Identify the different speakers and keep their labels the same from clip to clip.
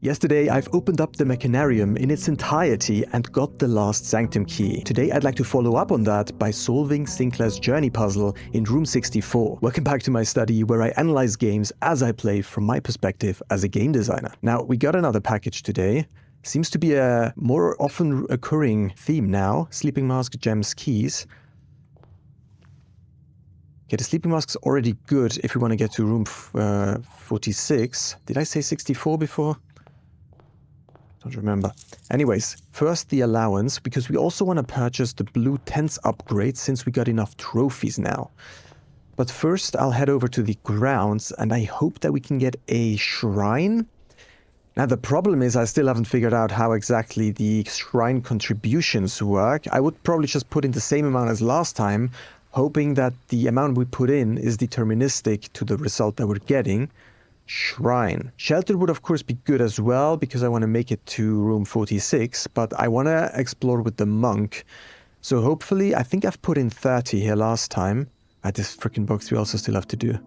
Speaker 1: Yesterday, I've opened up the Mechanarium in its entirety and got the last Sanctum key. Today, I'd like to follow up on that by solving Sinclair's journey puzzle in room 64. Welcome back to my study where I analyze games as I play from my perspective as a game designer. Now, we got another package today. Seems to be a more often occurring theme now. Sleeping Mask, Gems, Keys. Okay, the Sleeping Mask's already good if we want to get to room 46. Did I say 64 before? Don't remember. Anyways, first the allowance, because we also want to purchase the blue tents upgrade since we got enough trophies now. But first I'll head over to the grounds and I hope that we can get a shrine. Now the problem is I still haven't figured out how exactly the shrine contributions work. I would probably just put in the same amount as last time, hoping that the amount we put in is deterministic to the result that we're getting. Shrine. Shelter would of course be good as well because I want to make it to room 46, but I want to explore with the monk. So hopefully, I think I've put in 30 here last time. At this freaking box we also still have to do.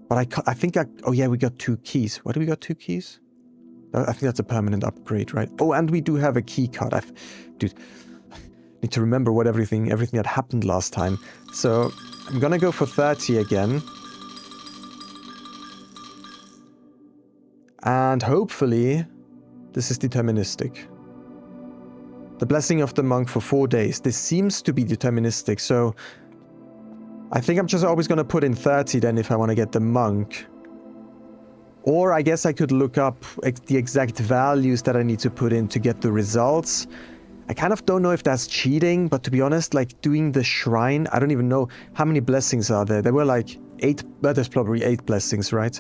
Speaker 1: But oh yeah, we got 2 keys. Why do we got 2 keys? I think that's a permanent upgrade, right? Oh, and we do have a key card. Dude, need to remember what everything that happened last time. So I'm gonna go for 30 again. And hopefully, this is deterministic. The Blessing of the Monk for 4 days. This seems to be deterministic, so I think I'm just always going to put in 30 then if I want to get the monk. Or I guess I could look up the exact values that I need to put in to get the results. I kind of don't know if that's cheating, but to be honest, like doing the shrine, I don't even know how many blessings are there. There were like 8, but there's probably 8 blessings, right?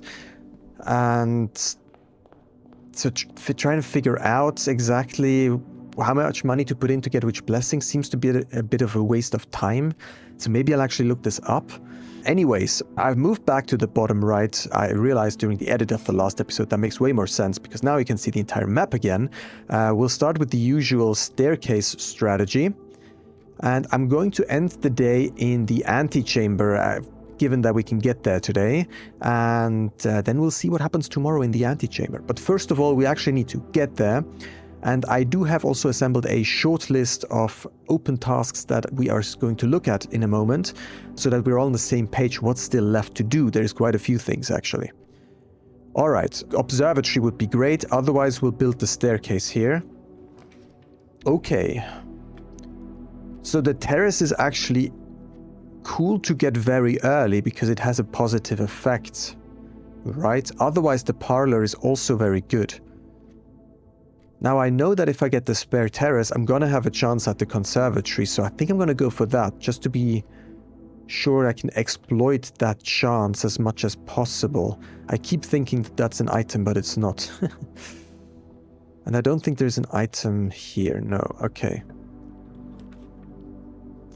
Speaker 1: And so trying to figure out exactly how much money to put in to get which blessing seems to be a bit of a waste of time. So maybe I'll actually look this up. Anyways, I've moved back to the bottom right. I realized during the edit of the last episode that makes way more sense because now you can see the entire map again. We'll start with the usual staircase strategy. And I'm going to end the day in the antechamber, given that we can get there today, and then we'll see what happens tomorrow in the antechamber. But first of all, we actually need to get there, and I do have also assembled a short list of open tasks that we are going to look at in a moment, so that we're all on the same page what's still left to do. There's quite a few things, actually. Alright, observatory would be great, otherwise we'll build the staircase here. Okay. So the terrace is actually cool to get very early because it has a positive effect, right? Otherwise the parlor is also very good. Now I know that if I get the spare terrace, I'm gonna have a chance at the conservatory, so I think I'm gonna go for that, just to be sure I can exploit that chance as much as possible. I keep thinking that that's an item, but it's not. And I don't think there's an item here, no, okay.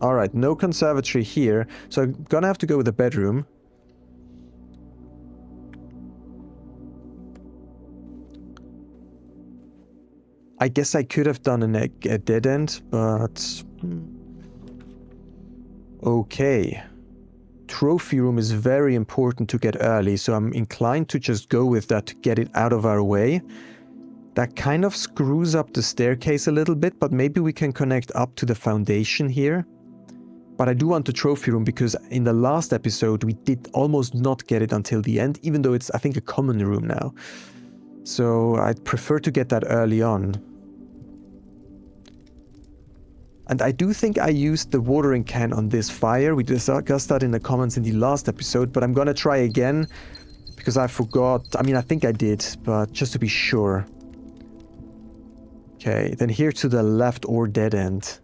Speaker 1: Alright, no conservatory here, so I'm gonna have to go with the bedroom. I guess I could have done a dead end, but... Okay. Trophy room is very important to get early, so I'm inclined to just go with that to get it out of our way. That kind of screws up the staircase a little bit, but maybe we can connect up to the foundation here. But I do want the trophy room because in the last episode we did almost not get it until the end, even though it's, I think, a common room now. So I'd prefer to get that early on. And I do think I used the watering can on this fire. We discussed that in the comments in the last episode, but I'm gonna try again because I forgot. I mean, I think I did, but just to be sure. Okay, then here to the left or dead end.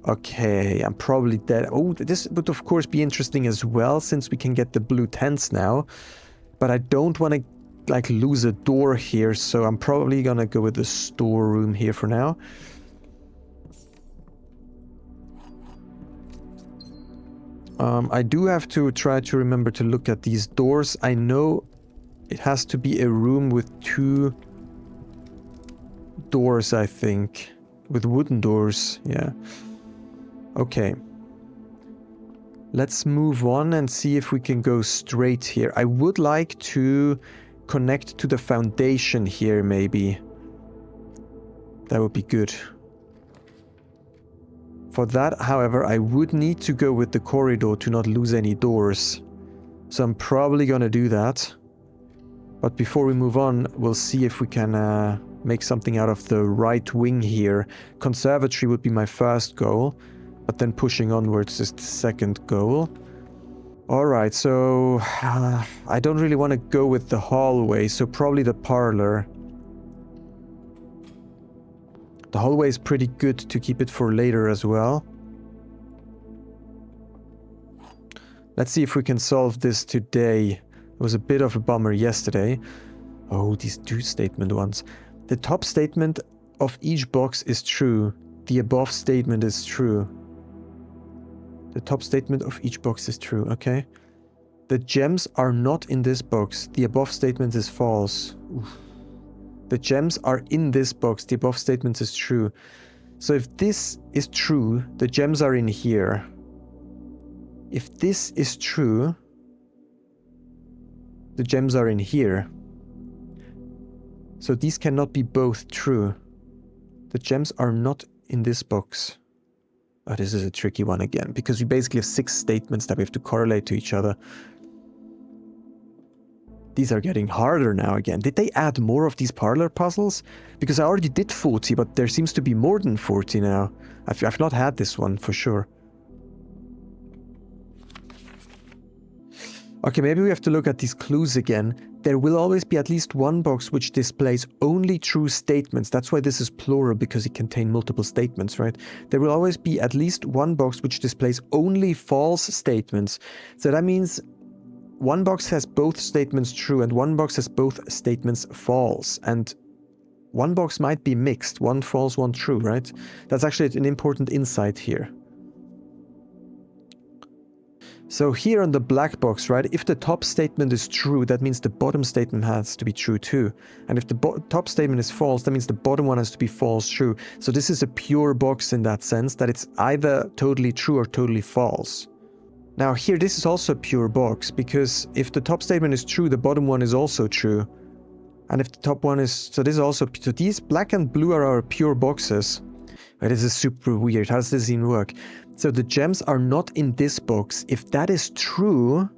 Speaker 1: Okay, I'm probably dead. Oh, this would of course be interesting as well, since we can get the blue tents now. But I don't want to, like, lose a door here, so I'm probably gonna go with the storeroom here for now. I do have to try to remember to look at these doors. I know it has to be a room with 2 doors, I think. With wooden doors, yeah. Okay. Let's move on and see if we can go straight here. I would like to connect to the foundation here, maybe. That would be good. For that, however, I would need to go with the corridor to not lose any doors. So I'm probably gonna do that. But before we move on, we'll see if we can make something out of the right wing here. Conservatory would be my first goal, but then pushing onwards is the second goal. Alright, so I don't really want to go with the hallway, so probably the parlor. The hallway is pretty good to keep it for later as well. Let's see if we can solve this today. It was a bit of a bummer yesterday. Oh, these two statement ones. The top statement of each box is true. The above statement is true. The top statement of each box is true, okay. The gems are not in this box. The above statement is false. Oof. The gems are in this box. The above statement is true. So if this is true, the gems are in here. If this is true, the gems are in here. So these cannot be both true. The gems are not in this box. Oh, this is a tricky one again, because we basically have 6 statements that we have to correlate to each other. These are getting harder now again. Did they add more of these parlor puzzles? Because I already did 40, but there seems to be more than 40 now. I've not had this one, for sure. Okay, maybe we have to look at these clues again. There will always be at least one box which displays only true statements. That's why this is plural, because it contains multiple statements, right? There will always be at least one box which displays only false statements. So that means one box has both statements true and one box has both statements false. And one box might be mixed, one false, one true, right? That's actually an important insight here. So here on the black box, right, if the top statement is true, that means the bottom statement has to be true too. And if the top statement is false, that means the bottom one has to be false true. So this is a pure box in that sense, that it's either totally true or totally false. Now here, this is also a pure box, because if the top statement is true, the bottom one is also true. And if the top one is... So this is also... So these black and blue are our pure boxes. Right, this is super weird. How does this even work? So the gems are not in this box. If that is true,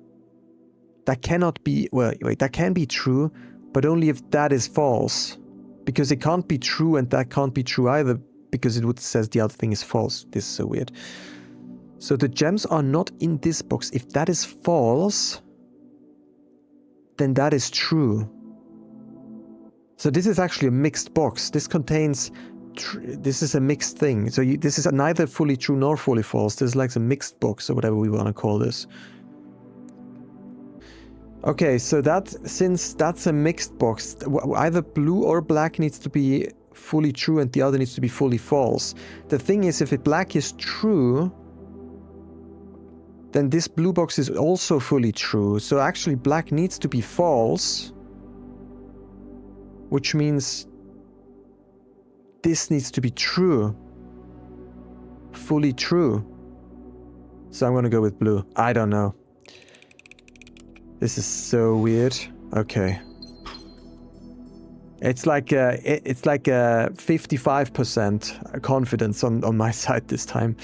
Speaker 1: that cannot be... Well, wait, that can be true, but only if that is false. Because it can't be true and that can't be true either, because it would says the other thing is false. This is so weird. So the gems are not in this box. If that is false, then that is true. So this is actually a mixed box. This contains... This is a mixed thing. So this is neither fully true nor fully false. This is like a mixed box or whatever we want to call this. Okay, so since that's a mixed box, either blue or black needs to be fully true and the other needs to be fully false. The thing is, if black is true, then this blue box is also fully true. So actually black needs to be false, which means this needs to be true. Fully true. So I'm gonna go with blue. I don't know. This is so weird. Okay. It's like a 55% confidence on my side this time.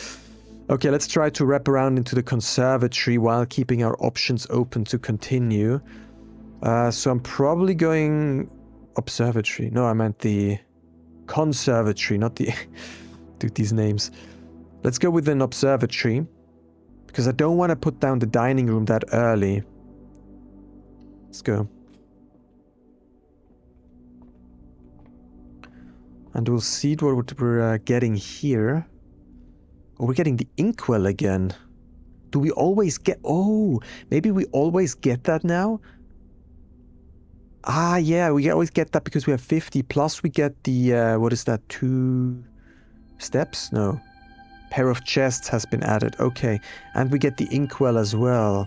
Speaker 1: Okay, let's try to wrap around into the conservatory while keeping our options open to continue. So I'm probably going observatory. No, I meant the conservatory, not the... Dude, these names. Let's go with an observatory, because I don't want to put down the dining room that early. Let's go. And we'll see what we're getting here. Oh, we're getting the inkwell again. Do we always get... Oh, maybe we always get that now? Ah, yeah, we always get that because we have 50, plus we get the, what is that, 2 steps? No. Pair of chests has been added, okay. And we get the inkwell as well.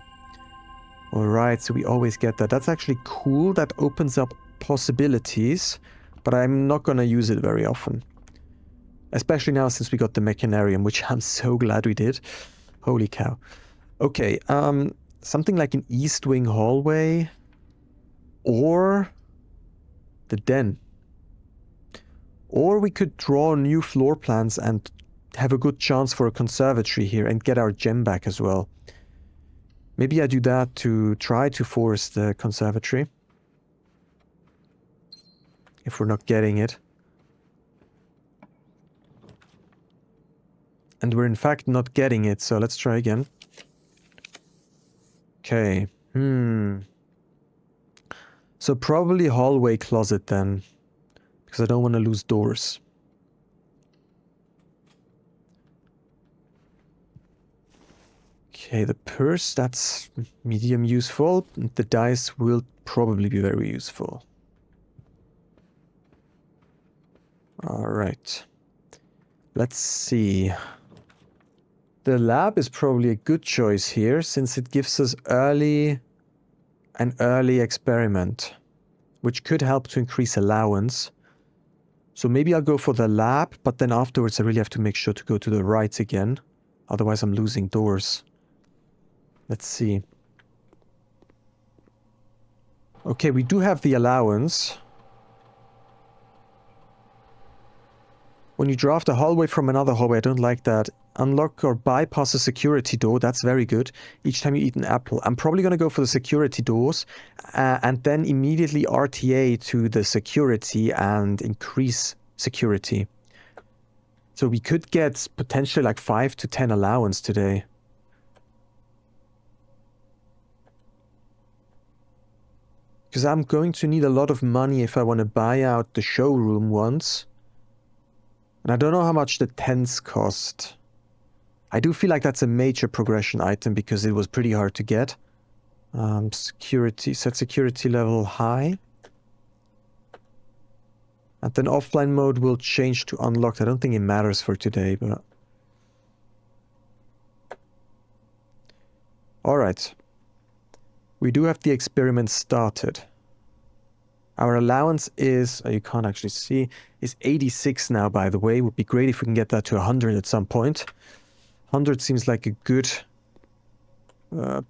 Speaker 1: Alright, so we always get that. That's actually cool, that opens up possibilities, but I'm not gonna use it very often. Especially now since we got the mechanarium, which I'm so glad we did. Holy cow. Okay, something like an east wing hallway... Or the den. Or we could draw new floor plans and have a good chance for a conservatory here and get our gem back as well. Maybe I do that to try to force the conservatory. If we're not getting it. And we're in fact not getting it, so let's try again. Okay. So probably hallway closet then. Because I don't want to lose doors. Okay, the purse, that's medium useful. The dice will probably be very useful. Alright. Let's see. The lab is probably a good choice here, since it gives us an early experiment, which could help to increase allowance. So maybe I'll go for the lab, but then afterwards I really have to make sure to go to the right again. Otherwise I'm losing doors. Let's see. Okay, we do have the allowance. When you draft a hallway from another hallway, I don't like that. Unlock or bypass a security door, that's very good. Each time you eat an apple. I'm probably going to go for the security doors and then immediately RTA to the security and increase security. So we could get potentially like 5 to 10 allowance today. Because I'm going to need a lot of money if I want to buy out the showroom once. And I don't know how much the tents cost. I do feel like that's a major progression item because it was pretty hard to get. Security, set security level high. And then offline mode will change to unlocked. I don't think it matters for today, but... Alright. We do have the experiment started. Our allowance is, you can't actually see, is 86 now, by the way. Would be great if we can get that to 100 at some point. 100 seems like a good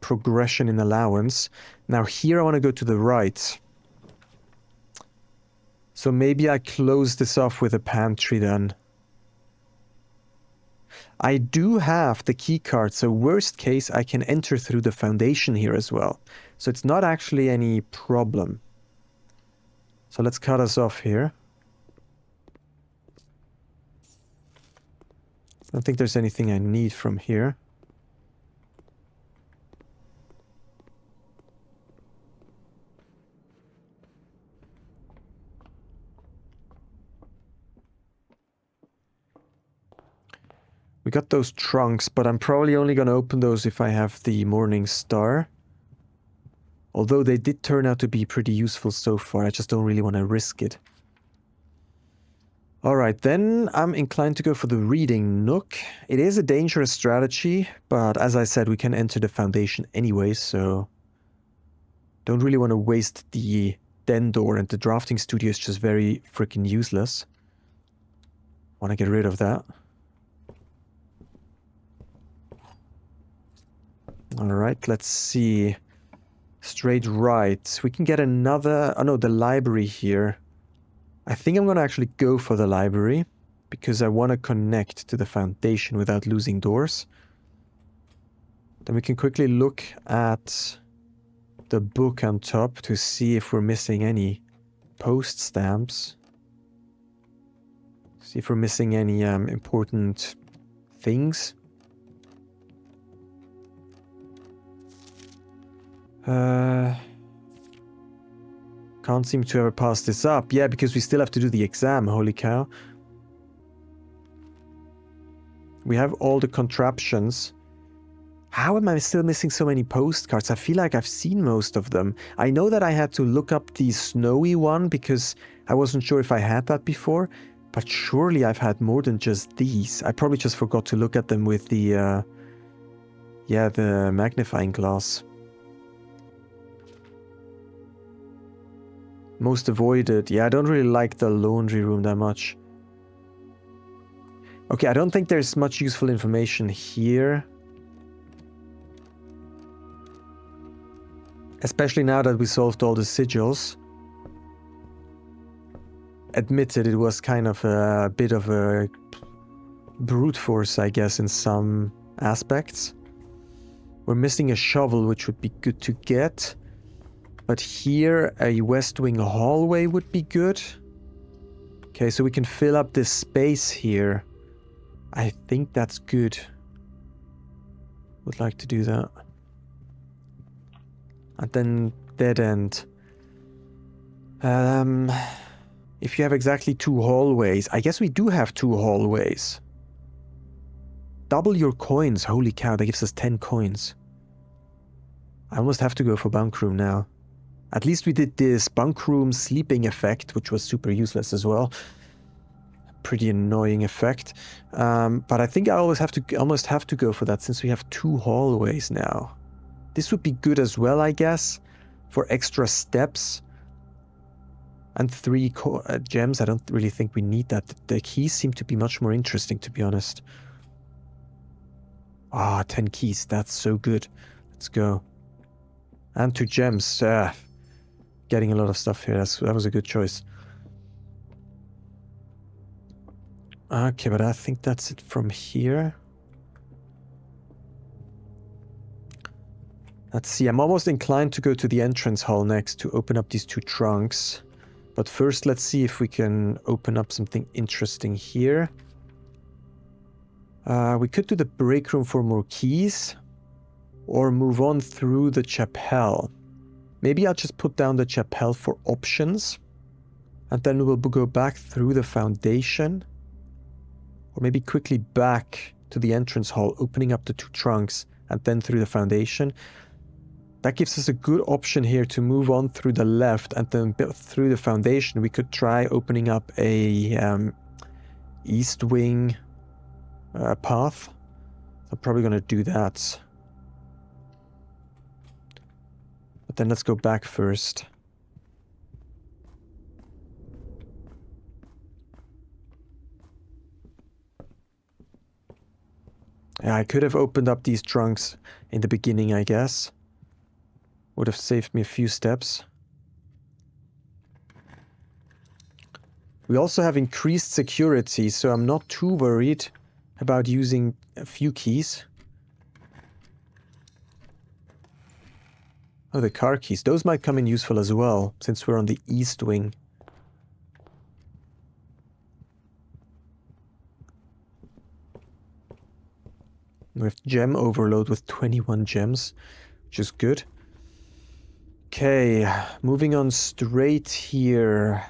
Speaker 1: progression in allowance. Now here I want to go to the right. So maybe I close this off with a pantry then. I do have the key card, so worst case I can enter through the foundation here as well. So it's not actually any problem. So let's cut us off here. I don't think there's anything I need from here. We got those trunks, but I'm probably only going to open those if I have the Morning Star. Although they did turn out to be pretty useful so far, I just don't really want to risk it. Alright, then I'm inclined to go for the Reading Nook. It is a dangerous strategy, but as I said, we can enter the foundation anyway, so... Don't really want to waste the den door, and the drafting studio is just very freaking useless. Want to get rid of that. Alright, let's see. Straight right. We can get another... Oh no, the library here. I think I'm going to actually go for the library. Because I want to connect to the foundation without losing doors. Then we can quickly look at the book on top to see if we're missing any post stamps. See if we're missing any important things. Can't seem to ever pass this up. Yeah, because we still have to do the exam, holy cow. We have all the contraptions. How am I still missing so many postcards? I feel like I've seen most of them. I know that I had to look up the snowy one because I wasn't sure if I had that before. But surely I've had more than just these. I probably just forgot to look at them with the, the magnifying glass. Most avoided. Yeah, I don't really like the laundry room that much. Okay, I don't think there's much useful information here. Especially now that we solved all the sigils. Admitted it was kind of a bit of a brute force, I guess, in some aspects. We're missing a shovel, which would be good to get. But here, a west wing hallway would be good. Okay, so we can fill up this space here. I think that's good. Would like to do that. And then dead end. If you have exactly 2 hallways, I guess we do have 2 hallways. Double your coins. Holy cow, that gives us 10 coins. I almost have to go for bunk room now. At least we did this bunk room sleeping effect, which was super useless as well. Pretty annoying effect. But I think I almost have to go for that since we have 2 hallways now. This would be good as well, I guess, for extra steps. And 3 gems, I don't really think we need that. The keys seem to be much more interesting, to be honest. Ah, 10 keys, that's so good. Let's go. And 2 gems. Getting a lot of stuff here, that was a good choice. Okay, but I think that's it from here. Let's see, I'm almost inclined to go to the entrance hall next to open up these 2 trunks. But first, let's see if we can open up something interesting here. We could do the break room for more keys. Or move on through the chapel. Maybe I'll just put down the chapel for options. And then we'll go back through the foundation. Or maybe quickly back to the entrance hall, opening up the 2 trunks. And then through the foundation. That gives us a good option here to move on through the left and then through the foundation. We could try opening up a east wing path. I'm probably going to do that. But then let's go back first. Yeah, I could have opened up these trunks in the beginning, I guess. Would have saved me a few steps. We also have increased security, so I'm not too worried about using a few keys. Oh, the car keys. Those might come in useful as well, since we're on the east wing. We have gem overload with 21 gems, which is good. Okay, moving on straight here.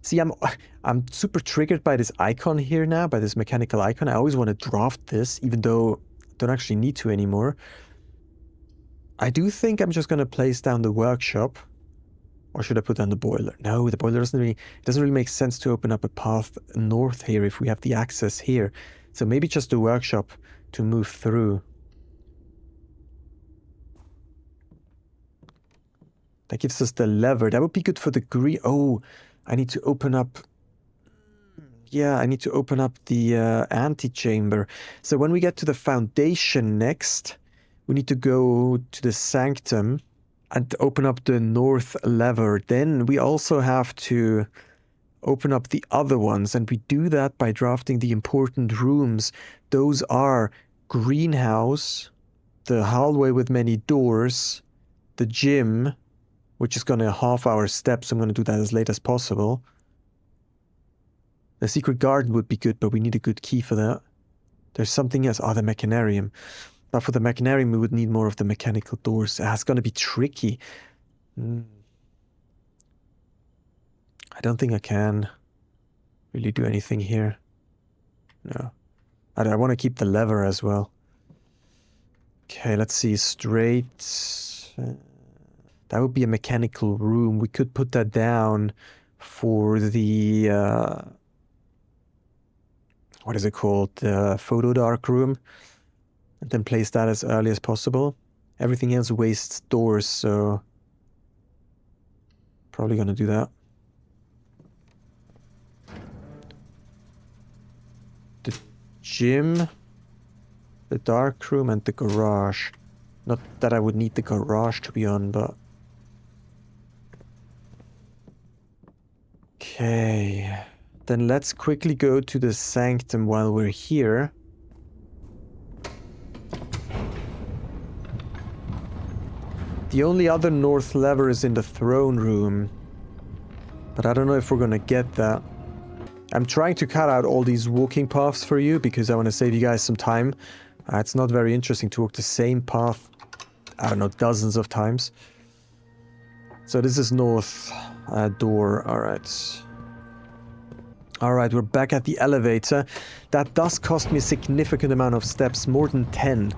Speaker 1: See, I'm super triggered by this icon here now, by this mechanical icon. I always want to draft this, even though I don't actually need to anymore. I do think I'm just going to place down the workshop. Or should I put down the boiler? No, the boiler doesn't really make sense to open up a path north here if we have the access here. So maybe just the workshop to move through. That gives us the lever. That would be good for the green. Oh, I need to open up. Yeah, I need to open up the antechamber. So when we get to the foundation next, we need to go to the sanctum and open up the north lever. Then we also have to open up the other ones. And we do that by drafting the important rooms. Those are greenhouse, the hallway with many doors, the gym, which is going to half our steps. I'm going to do that as late as possible. The secret garden would be good, but we need a good key for that. There's something else. Oh, the mechanarium. But for the mechanarium, we would need more of the mechanical doors. It's going to be tricky. I don't think I can really do anything here. No. I want to keep the lever as well. Okay, let's see. Straight... that would be a mechanical room. We could put that down for the... what is it called? The photo dark room. And then place that as early as possible. Everything else wastes doors, so... probably gonna do that. The gym, the dark room, and the garage. Not that I would need the garage to be on, but... Okay. Then let's quickly go to the sanctum while we're here. The only other north lever is in the throne room. But I don't know if we're gonna get that. I'm trying to cut out all these walking paths for you because I want to save you guys some time. It's not very interesting to walk the same path, I don't know, dozens of times. So this is north door, alright. Alright, we're back at the elevator. That does cost me a significant amount of steps, more than 10.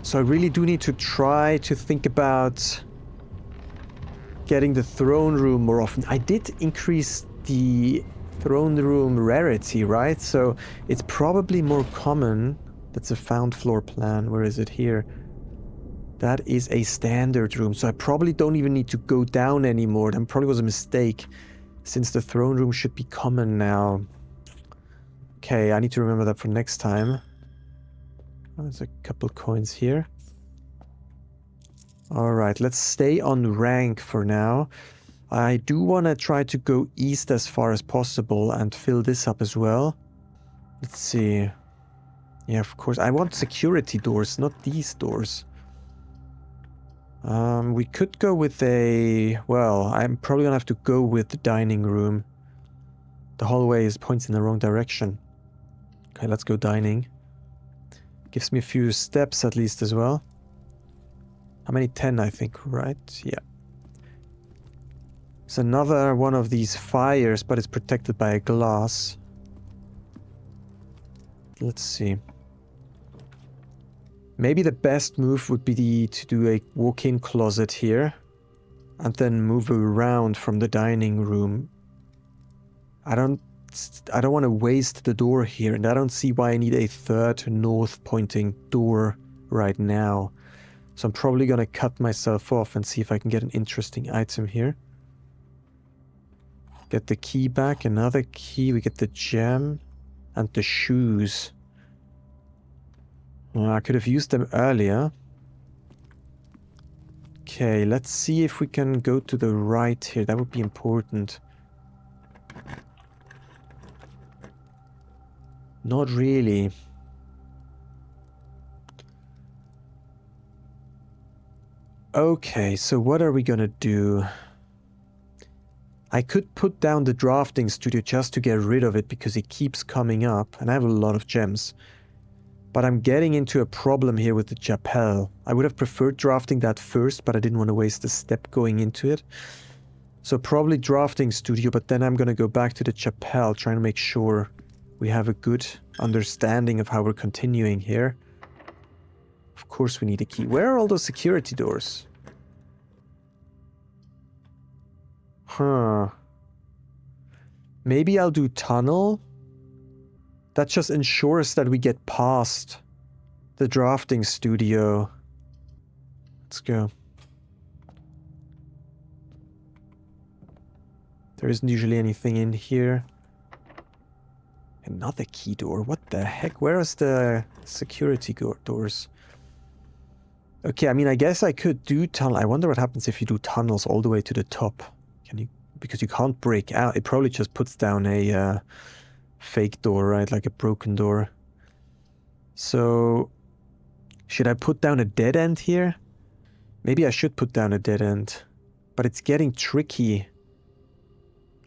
Speaker 1: So I really do need to try to think about getting the throne room more often. I did increase the throne room rarity, right? So it's probably more common. That's a found floor plan. Where is it? Here. That is a standard room. So I probably don't even need to go down anymore. That probably was a mistake, since the throne room should be common now. Okay, I need to remember that for next time. Oh, there's a couple coins here. Alright, let's stay on rank for now. I do want to try to go east as far as possible and fill this up as well. Let's see. Yeah, of course. I want security doors, not these doors. We could go with a... Well, I'm probably gonna have to go with the dining room. The hallway is pointing in the wrong direction. Okay, let's go dining. Gives me a few steps at least as well. How many? 10, I think, right? Yeah. It's another one of these fires, but it's protected by a glass. Let's see. Maybe the best move would be to do a walk-in closet here. And then move around from the dining room. I don't want to waste the door here, and I don't see why I need a third north-pointing door right now. So I'm probably gonna cut myself off and see if I can get an interesting item here. Get the key back, another key, we get the gem, and the shoes. Well, I could have used them earlier. Okay, let's see if we can go to the right here, that would be important. Not really. Okay, so what are we gonna do? I could put down the drafting studio just to get rid of it because it keeps coming up, and I have a lot of gems. But I'm getting into a problem here with the chapel. I would have preferred drafting that first, but I didn't want to waste a step going into it. So probably drafting studio, but then I'm gonna go back to the chapel, trying to make sure we have a good understanding of how we're continuing here. Of course we need a key. Where are all those security doors? Huh. Maybe I'll do tunnel? That just ensures that we get past the drafting studio. Let's go. There isn't usually anything in here. Another key door. What the heck? Where is the security doors? Okay, I mean, I guess I could do tunnel. I wonder what happens if you do tunnels all the way to the top. Can you... Because you can't break out. It probably just puts down a fake door, right? Like a broken door. So... Should I put down a dead end here? Maybe I should put down a dead end. But it's getting tricky.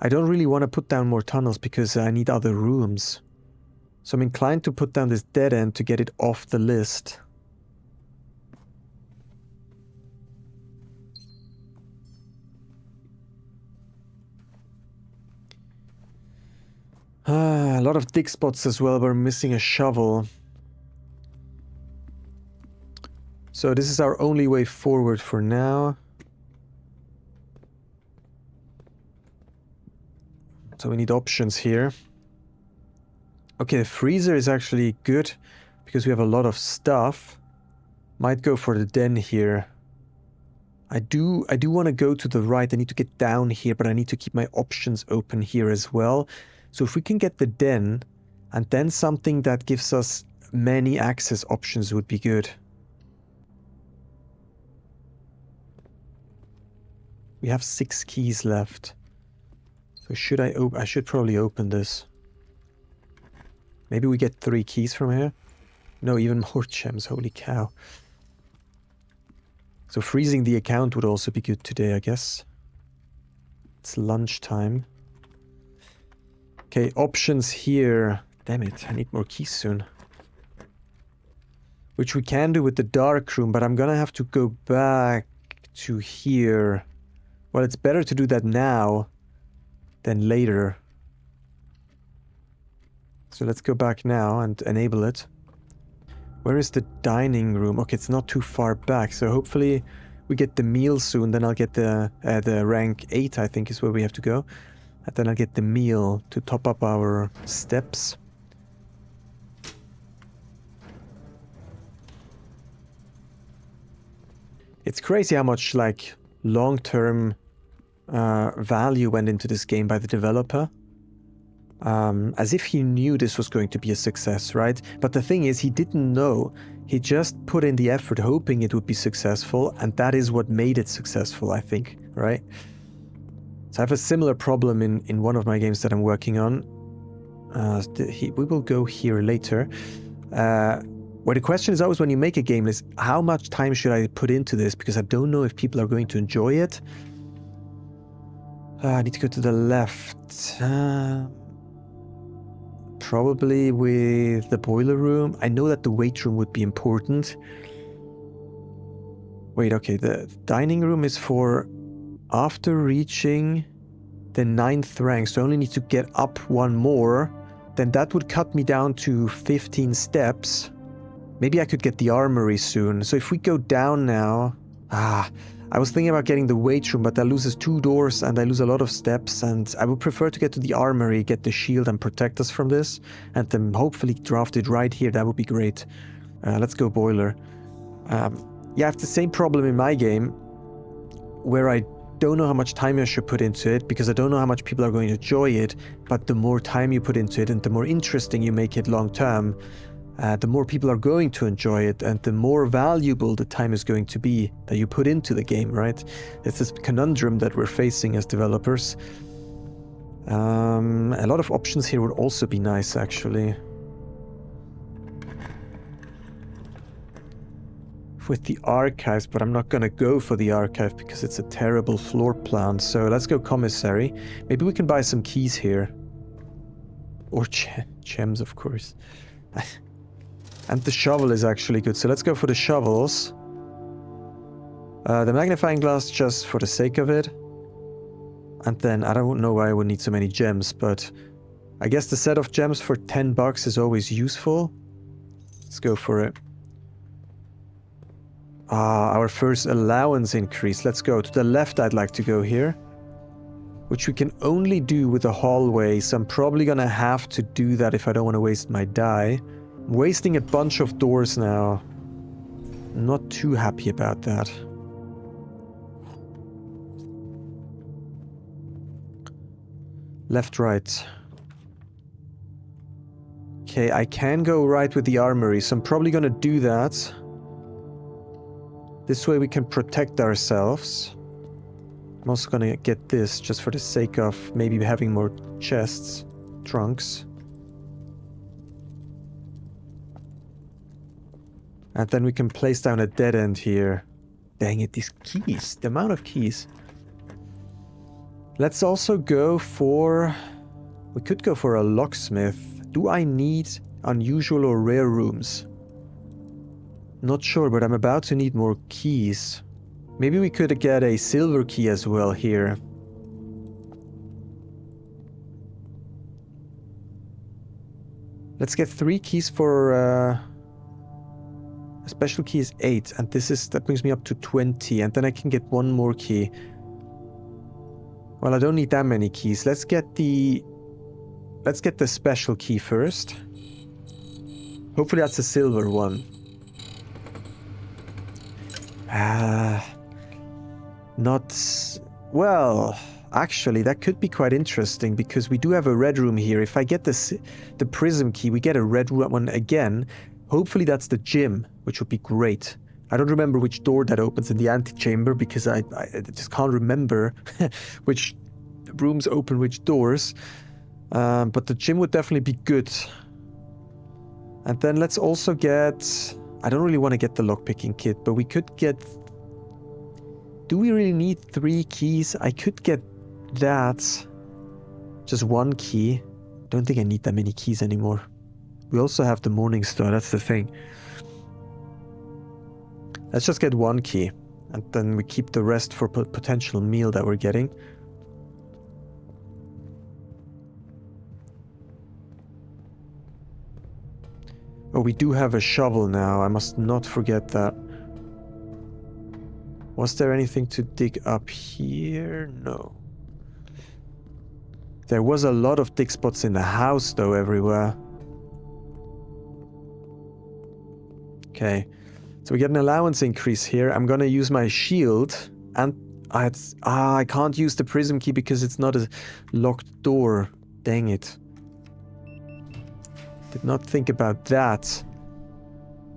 Speaker 1: I don't really want to put down more tunnels because I need other rooms. So I'm inclined to put down this dead end to get it off the list. A lot of dig spots as well. We're missing a shovel. So this is our only way forward for now. So we need options here. Okay, the freezer is actually good because we have a lot of stuff. Might go for the den here. I do want to go to the right. I need to get down here, but I need to keep my options open here as well. So if we can get the den, and then something that gives us many access options would be good. We have 6 keys left. So should I should probably open this. Maybe we get 3 keys from here? No, even more gems, holy cow. So freezing the account would also be good today, I guess. It's lunchtime. Okay, options here. Damn it, I need more keys soon. Which we can do with the dark room, but I'm gonna have to go back to here. Well, it's better to do that now than later. So let's go back now and enable it. Where is the dining room? Okay, it's not too far back, so hopefully we get the meal soon. Then I'll get the rank 8, I think is where we have to go. And then I'll get the meal to top up our steps. It's crazy how much, like, long-term value went into this game by the developer. As if he knew this was going to be a success, right? But the thing is, he didn't know. He just put in the effort hoping it would be successful, and that is what made it successful, I think, right? So I have a similar problem in one of my games that I'm working on. We will go here later. Well, the question is always when you make a game is, how much time should I put into this? Because I don't know if people are going to enjoy it. I need to go to the left. Probably with the boiler room. I know that the weight room would be important. Wait, okay, the dining room is for after reaching the 9th rank, so I only need to get up 1 more. Then that would cut me down to 15 steps. Maybe I could get the armory soon. So if we go down now... I was thinking about getting the weight room, but that loses 2 doors and I lose a lot of steps, and I would prefer to get to the armory, get the shield and protect us from this, and then hopefully draft it right here. That would be great. Let's go boiler. Yeah, I have the same problem in my game, where I don't know how much time I should put into it, because I don't know how much people are going to enjoy it, but the more time you put into it and the more interesting you make it long term, the more people are going to enjoy it, and the more valuable the time is going to be that you put into the game, right? It's this conundrum that we're facing as developers. A lot of options here would also be nice, actually. With the archives, but I'm not gonna go for the archive because it's a terrible floor plan. So let's go commissary. Maybe we can buy some keys here. Or gems, of course. And the shovel is actually good, so let's go for the shovels. The magnifying glass just for the sake of it. And then, I don't know why I would need so many gems, but I guess the set of gems for $10 is always useful. Let's go for it. Our first allowance increase. Let's go. To the left I'd like to go here. Which we can only do with a hallway, so I'm probably gonna have to do that if I don't want to waste my die. I'm wasting a bunch of doors now. Not too happy about that. Left, right. Okay, I can go right with the armory, so I'm probably gonna do that. This way we can protect ourselves. I'm also gonna get this just for the sake of maybe having more chests, trunks. And then we can place down a dead end here. Dang it, these keys, the amount of keys. Let's also go for... We could go for a locksmith. Do I need unusual or rare rooms? Not sure, but I'm about to need more keys. Maybe we could get a silver key as well here. Let's get 3 keys for... A special key is 8, and that brings me up to 20, and then I can get 1 more key. Well, I don't need that many keys. Let's get the special key first. Hopefully that's a silver one. Not... Well, actually, that could be quite interesting, because we do have a red room here. If I get the prism key, we get a red one again. Hopefully that's the gym, which would be great. I don't remember which door that opens in the antechamber because I just can't remember which rooms open which doors. But the gym would definitely be good. And then let's also get... I don't really want to get the lockpicking kit, but we could get... Do we really need 3 keys? I could get that. Just 1 key. Don't think I need that many keys anymore. We also have the Morning Star, that's the thing. Let's just get 1 key. And then we keep the rest for potential meal that we're getting. Oh, we do have a shovel now. I must not forget that. Was there anything to dig up here? No. There was a lot of dig spots in the house, though, everywhere. Okay. So we get an allowance increase here. I'm gonna use my shield. And I can't use the prism key because it's not a locked door. Dang it. Did not think about that.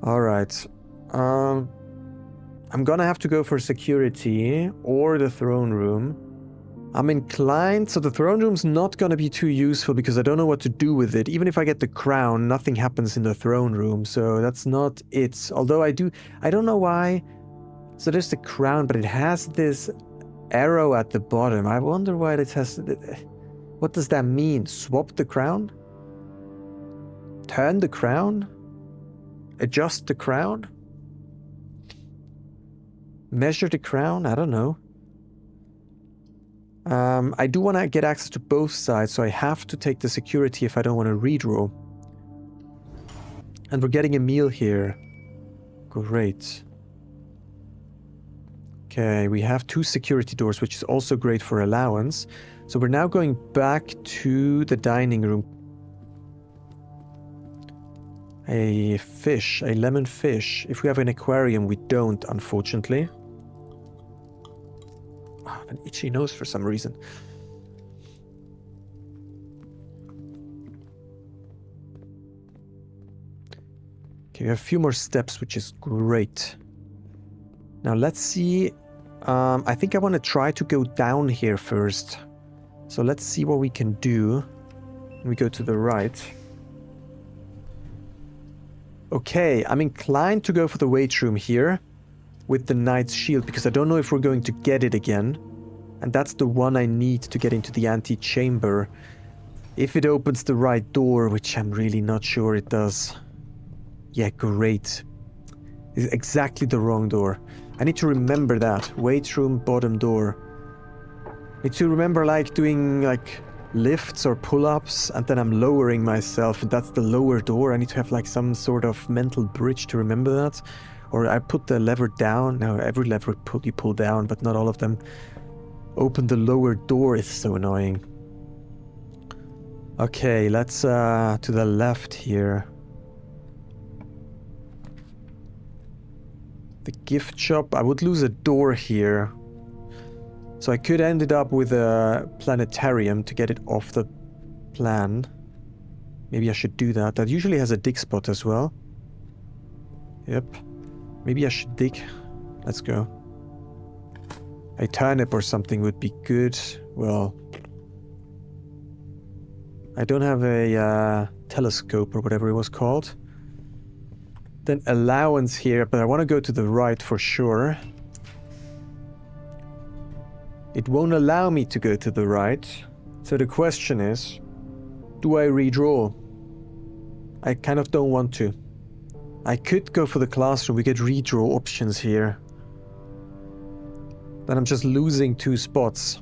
Speaker 1: Alright. I'm gonna have to go for security or the throne room. I'm inclined, so the throne room's not gonna be too useful because I don't know what to do with it. Even if I get the crown, nothing happens in the throne room, so that's not it. Although I don't know why. So there's the crown, but it has this arrow at the bottom. I wonder why it has... What does that mean? Swap the crown? Turn the crown? Adjust the crown? Measure the crown? I don't know. I do want to get access to both sides, so I have to take the security if I don't want to redraw. And we're getting a meal here. Great. Okay, we have 2 security doors, which is also great for allowance. So we're now going back to the dining room. A fish, a lemon fish. If we have an aquarium, we don't, unfortunately. I have an itchy nose for some reason. Okay, we have a few more steps, which is great. Now let's see. I think I want to try to go down here first. So let's see what we can do. We go to the right. Okay, I'm inclined to go for the weight room here with the Knight's Shield because I don't know if we're going to get it again. And that's the one I need to get into the antechamber. If it opens the right door, which I'm really not sure it does. Yeah, great. It's exactly the wrong door. I need to remember that. Weight room, bottom door. I need to remember like doing like lifts or pull-ups and then I'm lowering myself and that's the lower door. I need to have like some sort of mental bridge to remember that. Or I put the lever down. Now every lever you pull down, but not all of them. Open the lower door is so annoying. Okay, let's to the left here. The gift shop. I would lose a door here. So I could end it up with a planetarium to get it off the plan. Maybe I should do that. That usually has a dig spot as well. Yep. Maybe I should dig. Let's go. A turnip or something would be good. Well, I don't have a telescope or whatever it was called. Then allowance here, but I want to go to the right for sure. It won't allow me to go to the right. So the question is, do I redraw? I kind of don't want to. I could go for the classroom. We get redraw options here. Then I'm just losing 2 spots.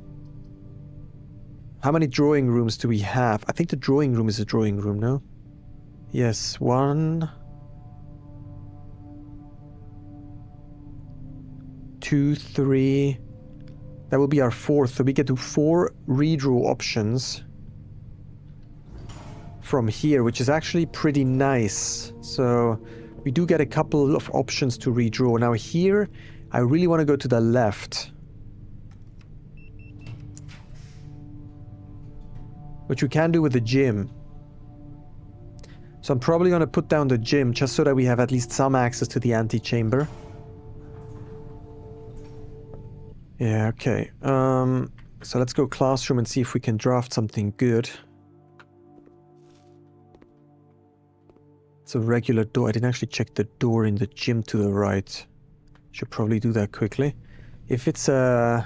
Speaker 1: How many drawing rooms do we have? I think the drawing room is a drawing room, no? Yes, 1... 2, 3... That will be our 4th, so we get to 4 redraw options from here, which is actually pretty nice. So we do get a couple of options to redraw. Now here, I really want to go to the left. Which we can do with the gym. So I'm probably going to put down the gym just so that we have at least some access to the antechamber. Yeah, okay. So let's go classroom and see if we can draft something good. It's a regular door. I didn't actually check the door in the gym to the right. Should probably do that quickly. If it's a...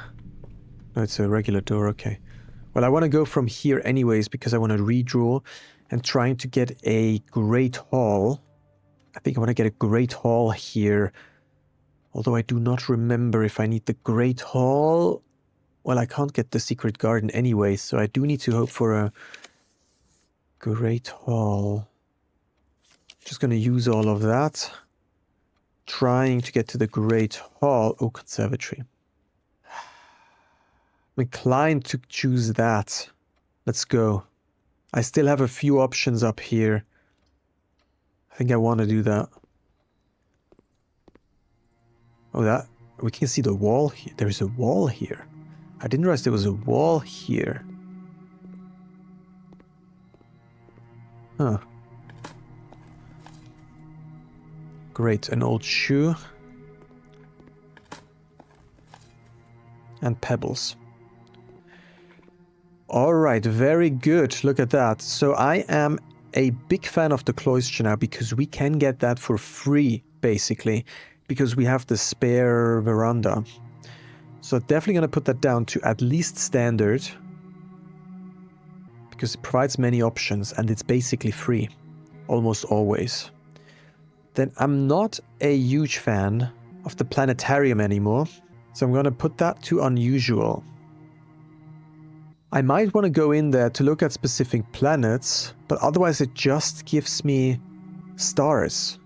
Speaker 1: No, it's a regular door, okay. Well, I want to go from here anyways because I want to redraw and trying to get a great hall. I think I want to get a great hall here. Although I do not remember if I need the great hall. Well, I can't get the secret garden anyway, so I do need to hope for a great hall. Just going to use all of that. Trying to get to the great hall. Oh, conservatory. I'm inclined to choose that. Let's go. I still have a few options up here. I think I want to do that. Oh, that... We can see the wall here. There's a wall here. I didn't realize there was a wall here. Huh. Great, an old shoe. And pebbles. Alright, very good. Look at that. So I am a big fan of the cloister now because we can get that for free, basically. Because we have the spare veranda. So definitely going to put that down to at least standard. Because it provides many options and it's basically free. Almost always. Then I'm not a huge fan of the planetarium anymore. So I'm going to put that to unusual. I might want to go in there to look at specific planets, but otherwise it just gives me stars.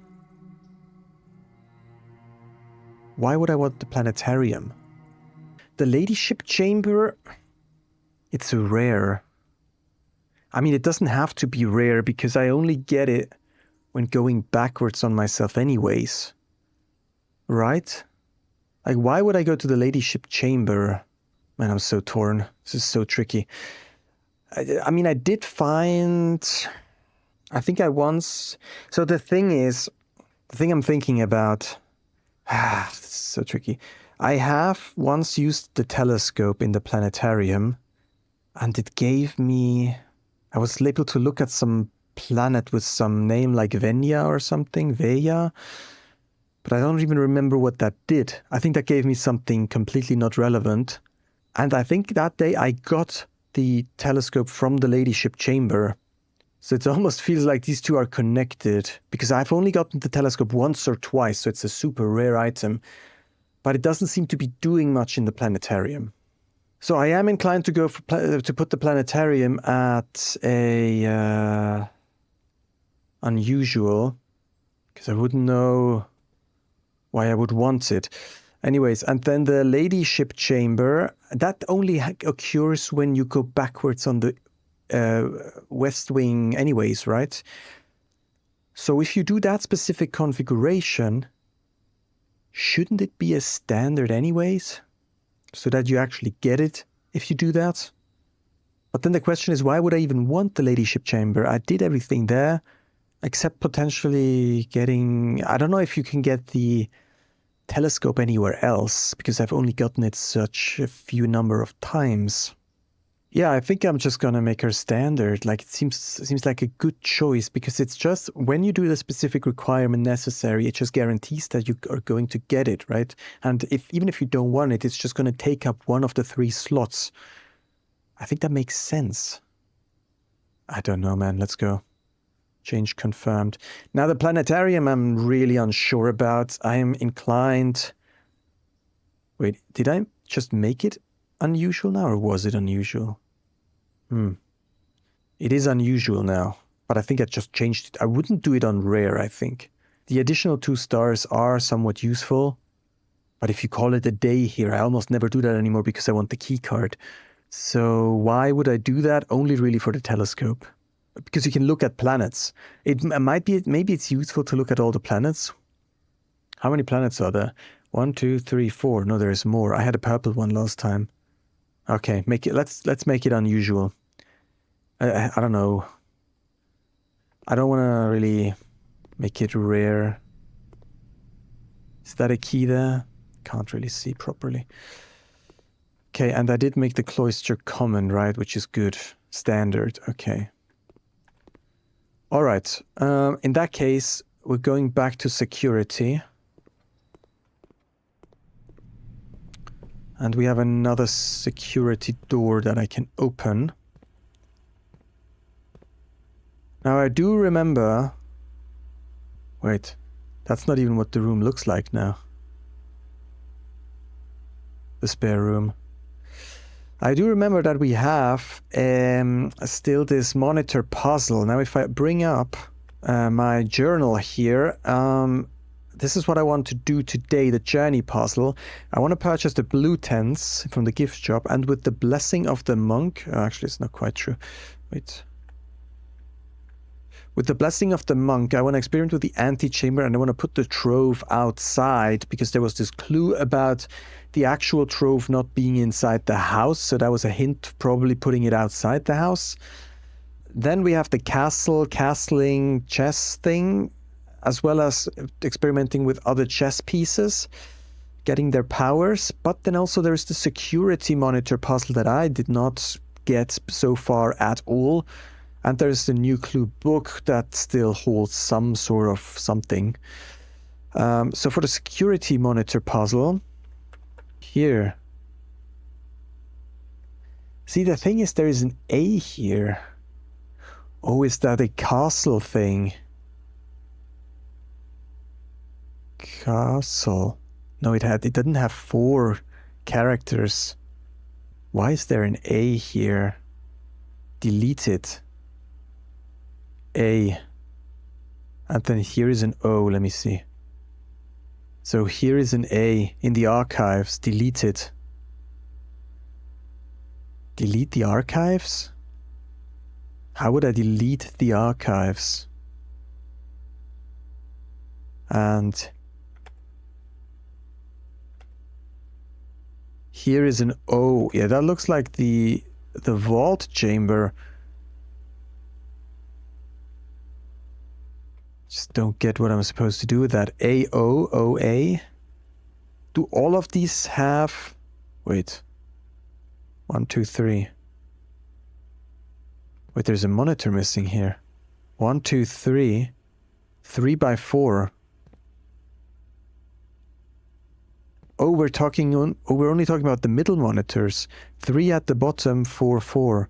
Speaker 1: Why would I want the planetarium? The ladyship chamber, it's rare. I mean, it doesn't have to be rare because I only get it when going backwards on myself anyways. Right? Like, why would I go to the ladyship chamber? Man, I'm so torn. This is so tricky. I mean, I did find... I think I once... So the thing is... The thing I'm thinking about... this is so tricky. I have once used the telescope in the planetarium, and it gave me... I was able to look at some planet with some name like Venya or something, Veya. But I don't even remember what that did. I think that gave me something completely not relevant. And I think that day I got the telescope from the ladyship chamber. So it almost feels like these two are connected. Because I've only gotten the telescope once or twice, so it's a super rare item. But it doesn't seem to be doing much in the planetarium. So I am inclined to go for to put the planetarium at a unusual. Because I wouldn't know why I would want it. Anyways, and then the ladyship chamber, that only occurs when you go backwards on the west wing anyways, right? So if you do that specific configuration, shouldn't it be a standard anyways? So that you actually get it if you do that? But then the question is, why would I even want the ladyship chamber? I did everything there, except potentially getting... I don't know if you can get the telescope anywhere else, because I've only gotten it such a few number of times. Yeah, I think I'm just gonna make her standard. Like, it seems like a good choice, because it's just, when you do the specific requirement necessary, it just guarantees that you are going to get it, right? And even if you don't want it, it's just gonna take up one of the 3 slots. I think that makes sense. I don't know, man. Let's go. Change confirmed. Now the planetarium I'm really unsure about. I am inclined... Wait, did I just make it unusual now, or was it unusual? It is unusual now, but I think I just changed it. I wouldn't do it on rare, I think. The additional 2 stars are somewhat useful, but if you call it a day here, I almost never do that anymore because I want the key card. So why would I do that? Only really for the telescope. Because you can look at planets. It might be, maybe it's useful to look at all the planets. How many planets are there? 1, 2, 3, 4. No, there's more. I had a purple one last time. Okay, let's make it unusual. I don't know. I don't want to really make it rare. Is that a key there? Can't really see properly. Okay, and I did make the cloister common, right? Which is good. Standard, okay. Alright, in that case, we're going back to security. And we have another security door that I can open. Now I do remember... Wait, that's not even what the room looks like now. The spare room. I do remember that we have still this monitor puzzle. Now if I bring up my journal here, this is what I want to do today, the journey puzzle. I want to purchase the blue tents from the gift shop, and with the blessing of the monk... actually, it's not quite true. Wait. With the blessing of the monk, I want to experiment with the antechamber, and I want to put the trove outside, because there was this clue about the actual trove not being inside the house, so that was a hint, probably putting it outside the house. Then we have the castling chess thing, as well as experimenting with other chess pieces, getting their powers. But then also there's the security monitor puzzle that I did not get so far at all. And there's the new clue book that still holds some sort of something. So for the security monitor puzzle, here. See, the thing is, there is an A here. Oh, is that a castle thing? Castle. No, it didn't have 4 characters. Why is there an A here? Delete it. A. And then here is an O, let me see. So here is an A in the archives. Delete it. Delete the archives? How would I delete the archives? And here is an O. Yeah, that looks like the vault chamber. Just don't get what I'm supposed to do with that. A-O-O-A? Do all of these have... Wait. 1, 2, 3. Wait, there's a monitor missing here. 1, 2, 3. 3 by 4. Oh, we're only talking about the middle monitors. 3 at the bottom, 4, 4.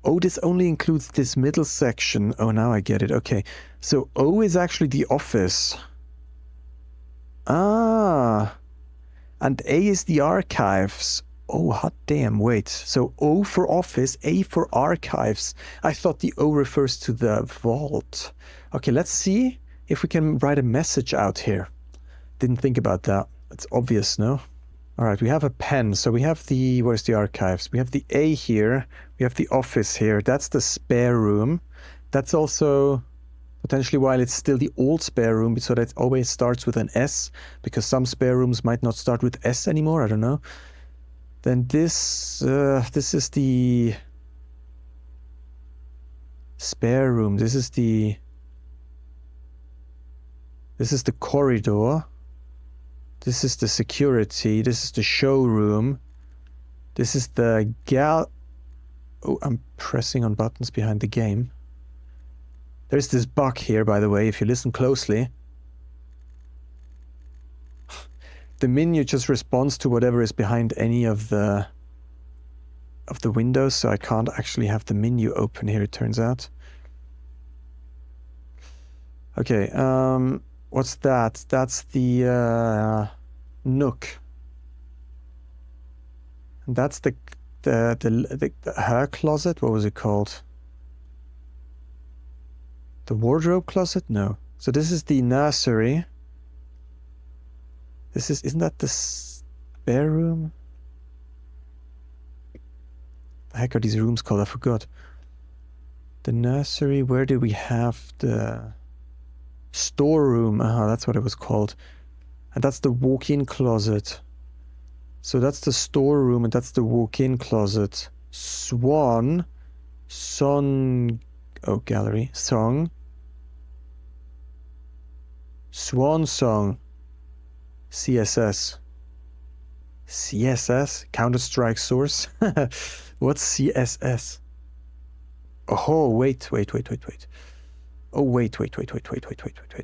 Speaker 1: Oh, this only includes this middle section. Oh, now I get it. Okay. So O is actually the office. Ah. And A is the archives. Oh, hot damn, wait. So O for office, A for archives. I thought the O refers to the vault. Okay, let's see if we can write a message out here. Didn't think about that. It's obvious, no? All right, we have a pen. So we have the... Where's the archives? We have the A here. We have the office here. That's the spare room. That's also potentially why it's still the old spare room, so that it always starts with an S, because some spare rooms might not start with S anymore. I don't know. Then this is the spare room. This is the corridor. This is the security. This is the showroom. This is the Oh, I'm pressing on buttons behind the game. There's this bug here, by the way, if you listen closely. The menu just responds to whatever is behind any of the windows, so I can't actually have the menu open here, it turns out. Okay, what's that? That's the nook. And that's the her closet? What was it called? The wardrobe closet? No. So this is the nursery. Isn't that the spare room? The heck are these rooms called? I forgot. The nursery, where did we have the storeroom? That's what it was called. And that's the walk-in closet. So that's the storeroom and that's the walk-in closet. Swan. Gallery. Song. Swan song. CSS. CSS? Counter-Strike source? What's CSS? Oh, wait. Oh, wait.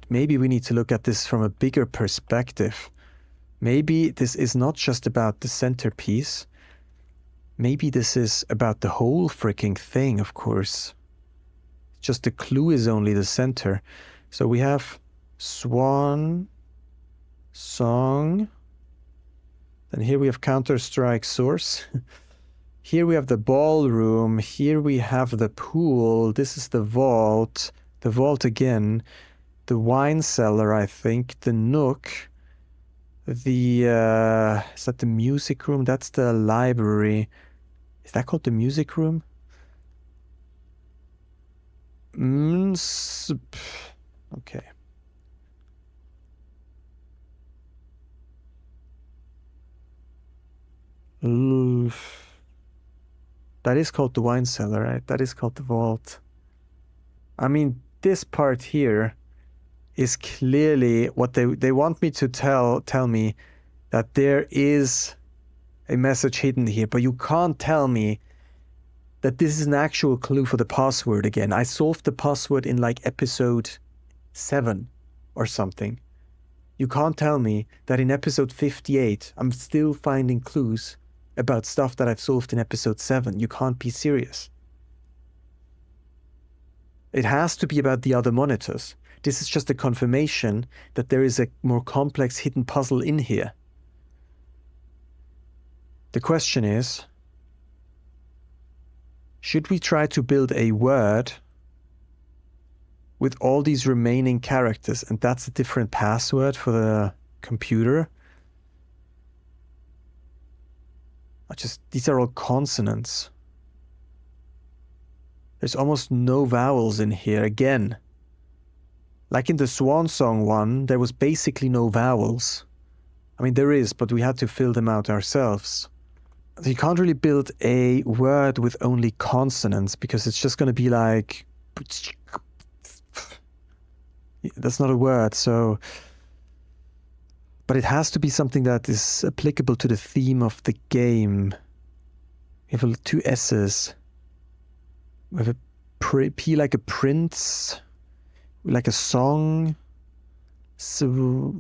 Speaker 1: Maybe we need to look at this from a bigger perspective. Maybe this is not just about the centerpiece. Maybe this is about the whole freaking thing, of course. Just the clue is only the center. So we have Swan Song. Then here we have Counter-Strike source. Here we have the ballroom. Here we have the pool. This is the vault. The vault again. The wine cellar, I think. The nook. The, is that the music room? That's the library. Is that called the music room? Okay. That is called the wine cellar, right? That is called the vault. I mean, this part here is clearly what they want me to tell me that there is a message hidden here, but you can't tell me that this is an actual clue for the password again. I solved the password in like episode 7 or something. You can't tell me that in episode 58 I'm still finding clues about stuff that I've solved in episode 7. You can't be serious. It has to be about the other monitors. This is just a confirmation that there is a more complex hidden puzzle in here. The question is, should we try to build a word with all these remaining characters, and that's a different password for the computer? These are all consonants. There's almost no vowels in here again. Like in the Swan Song one, there was basically no vowels. I mean, there is, but we had to fill them out ourselves. So you can't really build a word with only consonants, because it's just going to be like... That's not a word, so... But it has to be something that is applicable to the theme of the game. We have 2 S's. We have a P like a prince, like a song. So,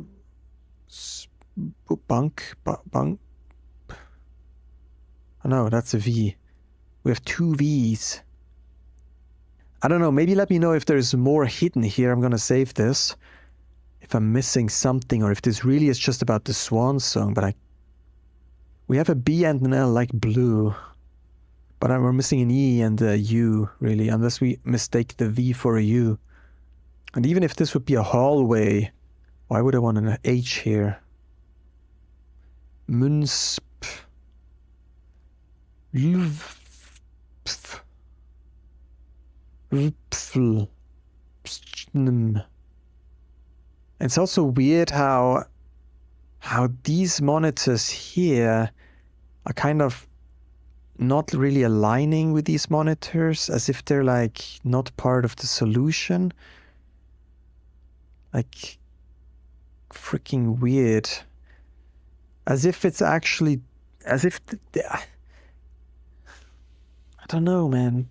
Speaker 1: bunk. Oh no, that's a V. We have 2 V's. I don't know, maybe let me know if there's more hidden here. I'm gonna save this. If I'm missing something, or if this really is just about the Swan Song, but we have a B and an L like blue. But we're missing an E and a U, really, unless we mistake the V for a U. And even if this would be a hallway, why would I want an H here? Munsp. It's also weird how these monitors here are kind of not really aligning with these monitors, as if they're like not part of the solution. Like freaking weird. As if it's actually, as if I don't know, man.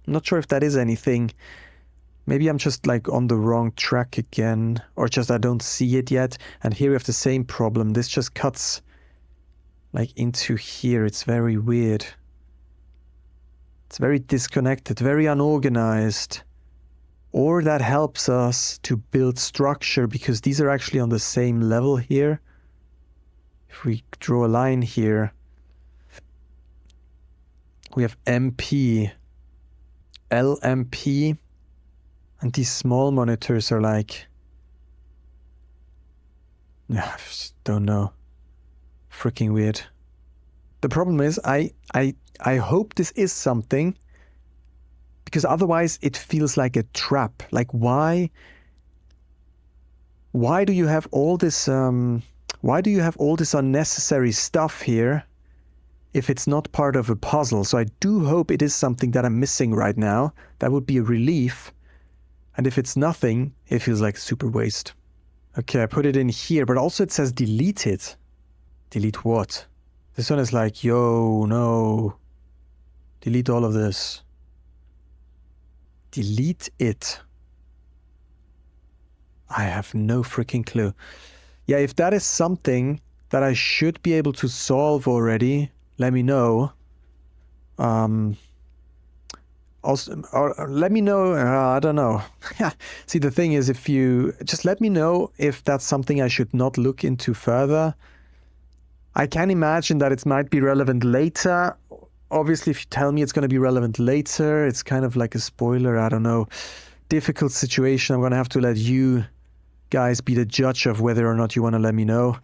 Speaker 1: I'm not sure if that is anything. Maybe I'm just like on the wrong track again, or just I don't see it yet. And here we have the same problem. This just cuts like into here. It's very weird. It's very disconnected, very unorganized. Or that helps us to build structure, because these are actually on the same level here. If we draw a line here, we have MP, LMP, and these small monitors are like, I just don't know. Freaking weird. The problem is, I hope this is something, because otherwise it feels like a trap. Like why do you have all this unnecessary stuff here if it's not part of a puzzle? So I do hope it is something that I'm missing right now. That would be a relief. And if it's nothing, it feels like super waste. Okay, I put it in here, but also it says delete it. Delete what? This one is like, yo, no. Delete all of this. Delete it. I have no freaking clue. Yeah, if that is something that I should be able to solve already, let me know. Also, or let me know, I don't know. See, the thing is, if you just let me know if that's something I should not look into further. I can imagine that it might be relevant later. Obviously, if you tell me it's going to be relevant later, it's kind of like a spoiler. I don't know. Difficult situation. I'm going to have to let you guys be the judge of whether or not you want to let me know.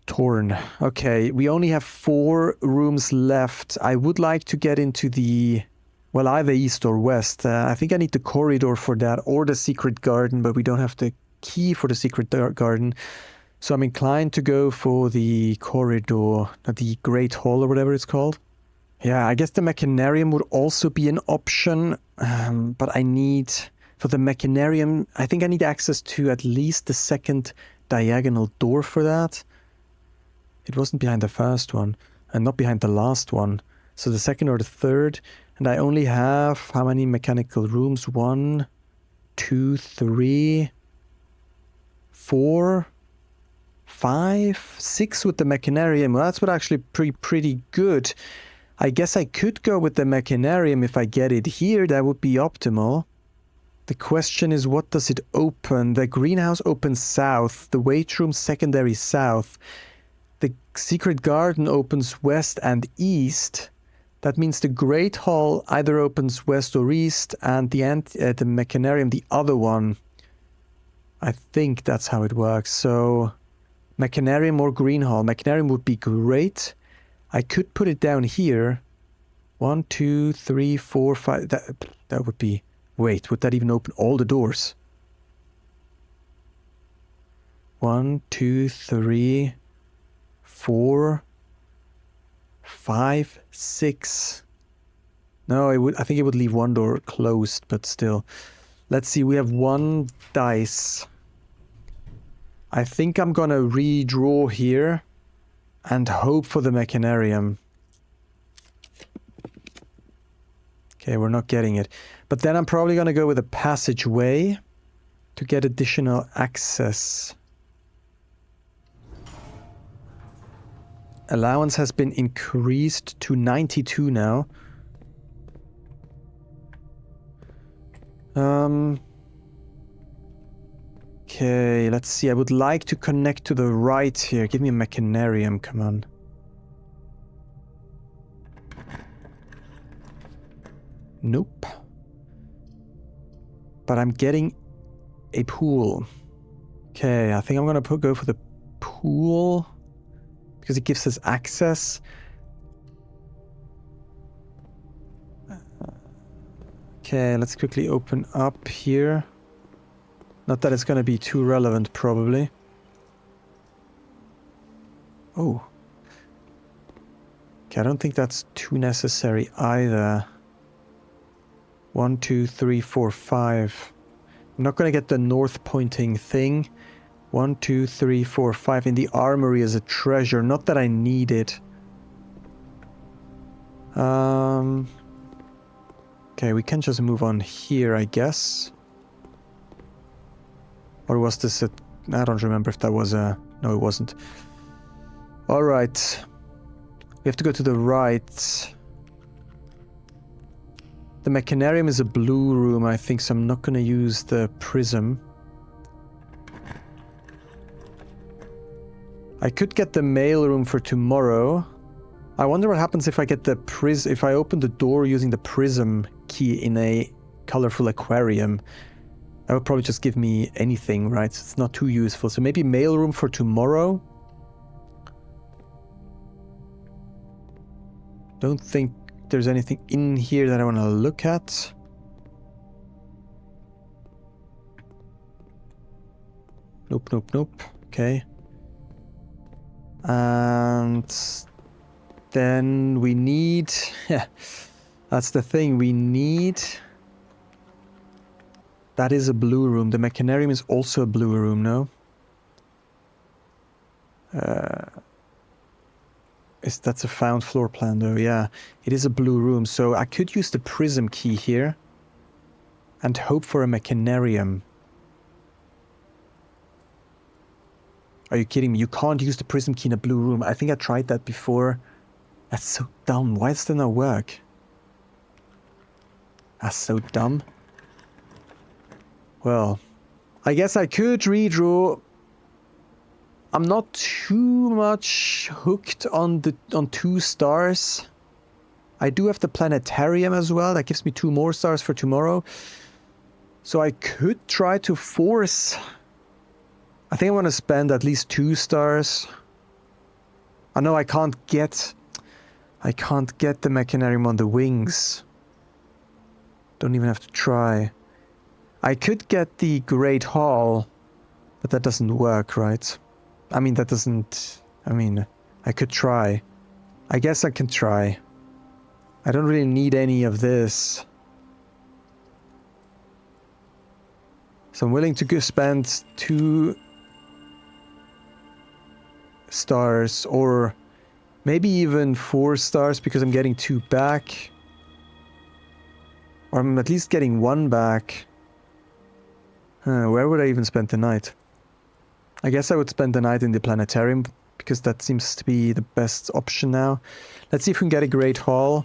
Speaker 1: Torn. Okay, we only have 4 rooms left. I would like to get into the... Well, either east or west. I think I need the corridor for that, or the secret garden, but we don't have the key for the secret garden. So I'm inclined to go for the corridor, the Great Hall or whatever it's called. Yeah, I guess the Machinarium would also be an option, but I need... For the Machinarium, I think I need access to at least the second diagonal door for that. It wasn't behind the first one, and not behind the last one. So the second or the third... And I only have how many mechanical rooms? 1, 2, 3, 4, 5, 6 with the Machinarium. Well, that's what actually pretty good. I guess I could go with the Machinarium if I get it here. That would be optimal. The question is, what does it open? The greenhouse opens south. The weight room secondary south. The secret garden opens west and east. That means the Great Hall either opens west or east, and the Machinarium, the other one. I think that's how it works. So, Machinarium or Green Hall. Machinarium would be great. I could put it down here. 1, 2, 3, 4, 5. That would be... Wait, would that even open all the doors? 1, 2, 3, 4... 5, 6. No, it would. I think it would leave one door closed, but still. Let's see, we have 1 dice. I think I'm gonna redraw here and hope for the Machinarium. Okay, we're not getting it. But then I'm probably gonna go with a passageway to get additional access. Allowance has been increased to 92 now. Okay, let's see. I would like to connect to the right here. Give me a Machinarium, come on. Nope. But I'm getting a pool. Okay, I think I'm gonna go for the pool. Because it gives us access. Okay, let's quickly open up here. Not that it's going to be too relevant, probably. Oh. Okay, I don't think that's too necessary either. 1, 2, 3, 4, 5. I'm not going to get the north pointing thing. 1, 2, 3, 4, 5. In the armory as a treasure. Not that I need it. Okay, we can just move on here, I guess. Or was this a... I don't remember if that was a... No, it wasn't. Alright. We have to go to the right. The Machinarium is a blue room, I think, so I'm not going to use the prism. I could get the mail room for tomorrow. I wonder what happens if I get the if I open the door using the prism key in a colorful aquarium. That would probably just give me anything, right? So it's not too useful. So maybe mail room for tomorrow. Don't think there's anything in here that I want to look at. Nope, nope, nope. Okay. And then we need... Yeah, that's the thing. We need... That is a blue room. The Machinarium is also a blue room, no? That's a found floor plan though, yeah. It is a blue room, so I could use the prism key here. And hope for a mechanarium. Are you kidding me? You can't use the prism key in a blue room. I think I tried that before. That's so dumb. Why does that not work? That's so dumb. Well, I guess I could redraw. I'm not too much hooked on 2 stars. I do have the planetarium as well. That gives me 2 more stars for tomorrow. So I could try to force... I think I want to spend at least 2 stars. I know I can't get the mechanarium on the wings. Don't even have to try. I could get the Great Hall, but that doesn't work, right? I mean, that doesn't... I mean, I could try. I guess I can try. I don't really need any of this. So I'm willing to spend 2 stars, or maybe even 4 stars, because I'm getting 2 back. Or I'm at least getting 1 back. Where would I even spend the night? I guess I would spend the night in the planetarium, because that seems to be the best option now. Let's see if we can get a Great Hall.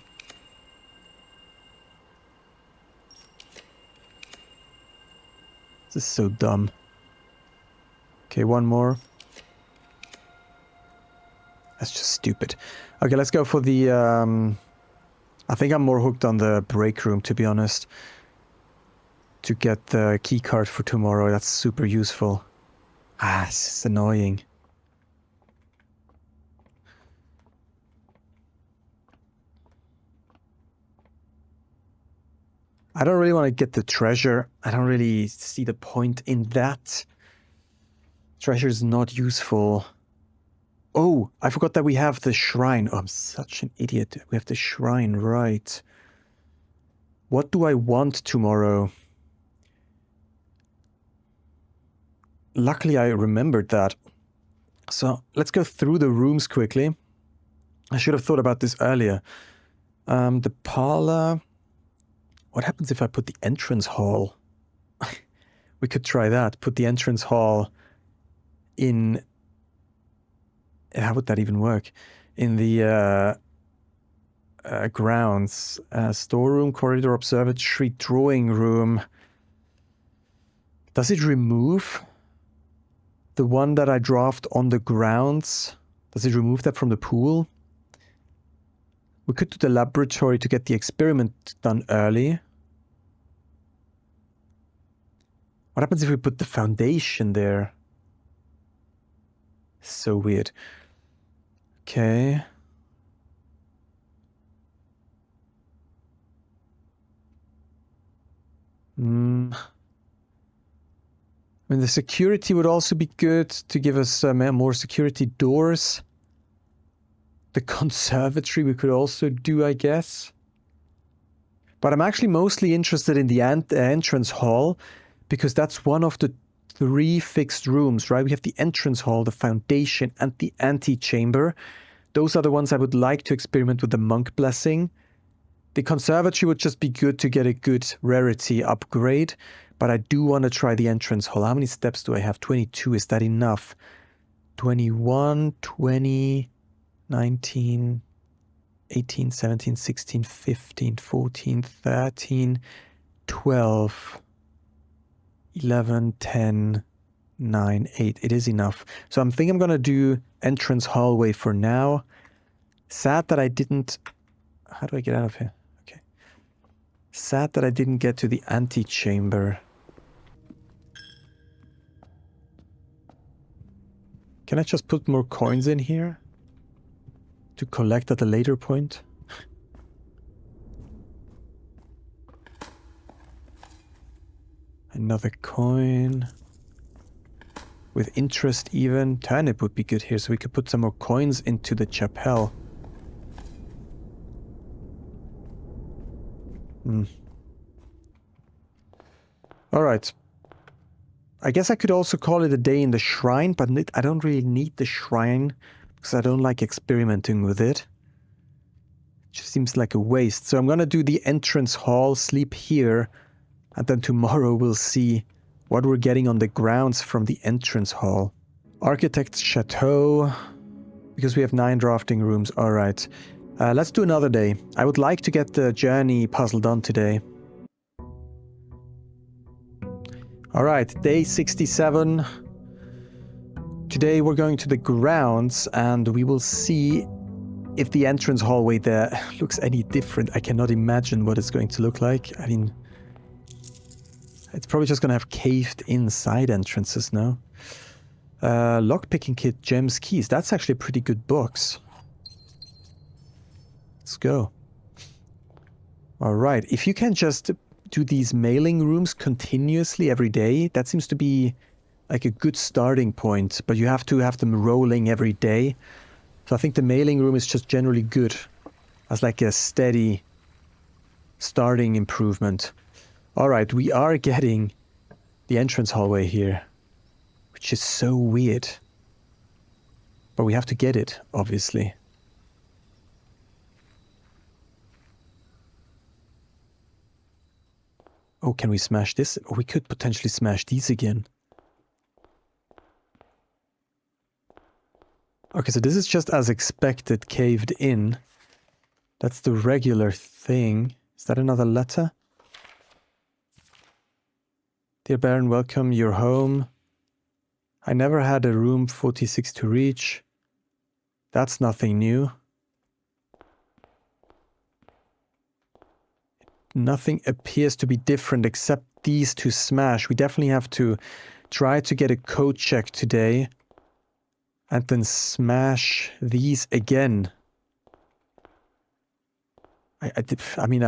Speaker 1: This is so dumb. Okay, 1 more. That's just stupid. Okay, let's go for the... I think I'm more hooked on the break room, to be honest. To get the key card for tomorrow. That's super useful. Ah, this is annoying. I don't really want to get the treasure. I don't really see the point in that. Treasure is not useful. Oh, I forgot that we have the shrine. Oh, I'm such an idiot. We have the shrine, right. What do I want tomorrow? Luckily, I remembered that. So, let's go through the rooms quickly. I should have thought about this earlier. The parlor... What happens if I put the entrance hall? We could try that. Put the entrance hall in... How would that even work? In the grounds. Storeroom, corridor, observatory, drawing room. Does it remove the one that I draft on the grounds? Does it remove that from the pool? We could do the laboratory to get the experiment done early. What happens if we put the foundation there? So weird. Okay. I mean, the security would also be good to give us more security doors. The conservatory we could also do, I guess. But I'm actually mostly interested in the entrance hall, because that's one of the 3 fixed rooms, right? We have the entrance hall, the foundation, and the antechamber. Those are the ones I would like to experiment with the monk blessing. The conservatory would just be good to get a good rarity upgrade, but I do want to try the entrance hall. How many steps do I have? 22. Is that enough? 21, 20, 19, 18, 17, 16, 15, 14, 13, 12, 11, 10, 9, 8. It is enough. So I'm thinking I'm going to do entrance hallway for now. Sad that I didn't... How do I get out of here? Okay. Sad that I didn't get to the antechamber. Can I just put more coins in here? To collect at a later point? Another coin. With interest even. Turnip would be good here, so we could put some more coins into the chapel. Alright. I guess I could also call it a day in the shrine, but I don't really need the shrine. because I don't like experimenting with it. It just seems like a waste. So I'm gonna do the entrance hall, sleep here, and then tomorrow we'll see what we're getting on the grounds from the entrance hall. Architect's Chateau, because we have 9 drafting rooms. Alright. Let's do another day. I would like to get the journey puzzle done today. Alright, day 67. Today we're going to the grounds and we will see if the entrance hallway there looks any different. I cannot imagine what it's going to look like. I mean, it's probably just going to have caved in side entrances now. Lockpicking kit, gems, keys. That's actually a pretty good box. Let's go. Alright, if you can just do these mailing rooms continuously every day, that seems to be like a good starting point, but you have to have them rolling every day. So I think the mailing room is just generally good as like a steady starting improvement. Alright, we are getting the entrance hallway here, which is so weird. But we have to get it, obviously. Oh, can we smash this? Oh, we could potentially smash these again. Okay, so this is just as expected, caved in. That's the regular thing. Is that another letter? Dear Baron, welcome, you're home. I never had a room 46 to reach. That's nothing new. Nothing appears to be different except these to smash. We definitely have to try to get a code check today and then smash these again. I mean,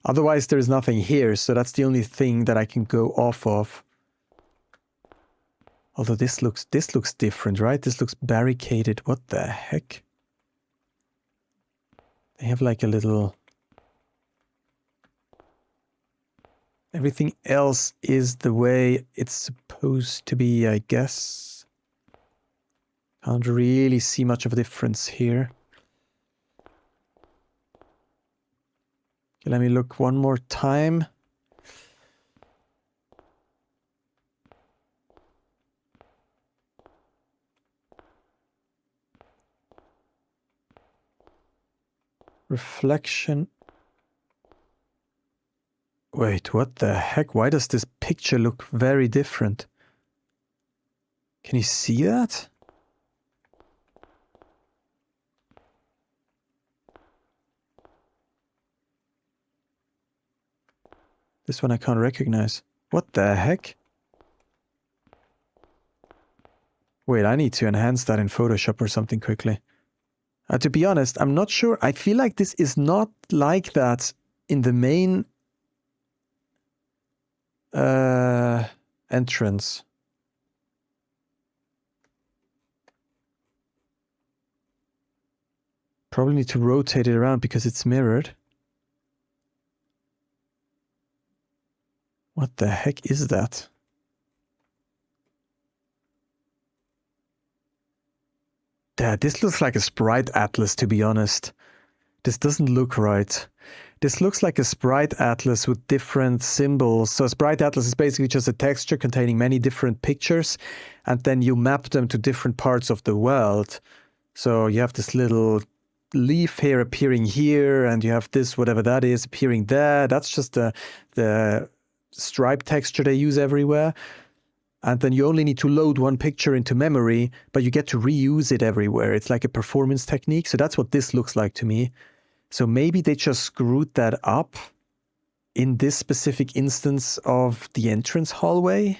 Speaker 1: otherwise there's nothing here, so that's the only thing that I can go off of. Although this looks different, right? This looks barricaded. What the heck? They have like a little... Everything else is the way it's supposed to be, I guess. Can't really see much of a difference here. Okay, let me look one more time. Reflection. Wait, what the heck? Why does this picture look very different? Can you see that? This one I can't recognize. What the heck? Wait, I need to enhance that in Photoshop or something quickly. To be honest, I'm not sure. I feel like this is not like that in the main entrance. Probably need to rotate it around because it's mirrored. What the heck is that? Yeah, this looks like a sprite atlas, to be honest. This doesn't look right. This looks like a sprite atlas with different symbols. So a sprite atlas is basically just a texture containing many different pictures, and then you map them to different parts of the world. So you have this little leaf here appearing here, and you have this, whatever that is, appearing there. That's just the stripe texture they use everywhere. And then you only need to load one picture into memory, but you get to reuse it everywhere. It's like a performance technique. So that's what this looks like to me. So maybe they just screwed that up in this specific instance of the entrance hallway.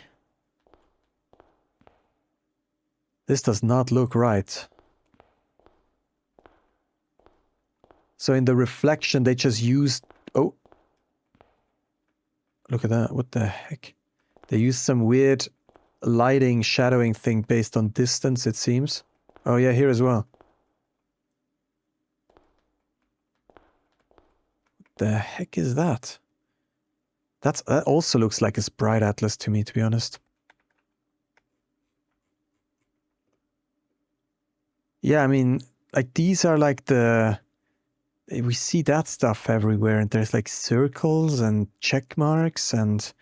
Speaker 1: This does not look right. So in the reflection, they just used... Oh. Look at that. What the heck? They used some weird lighting, shadowing thing based on distance, it seems. Oh yeah, here as well. What the heck is that? That also looks like a sprite atlas to me, to be honest. Yeah, I mean, like these are like we see that stuff everywhere, and there's like circles and check marks, and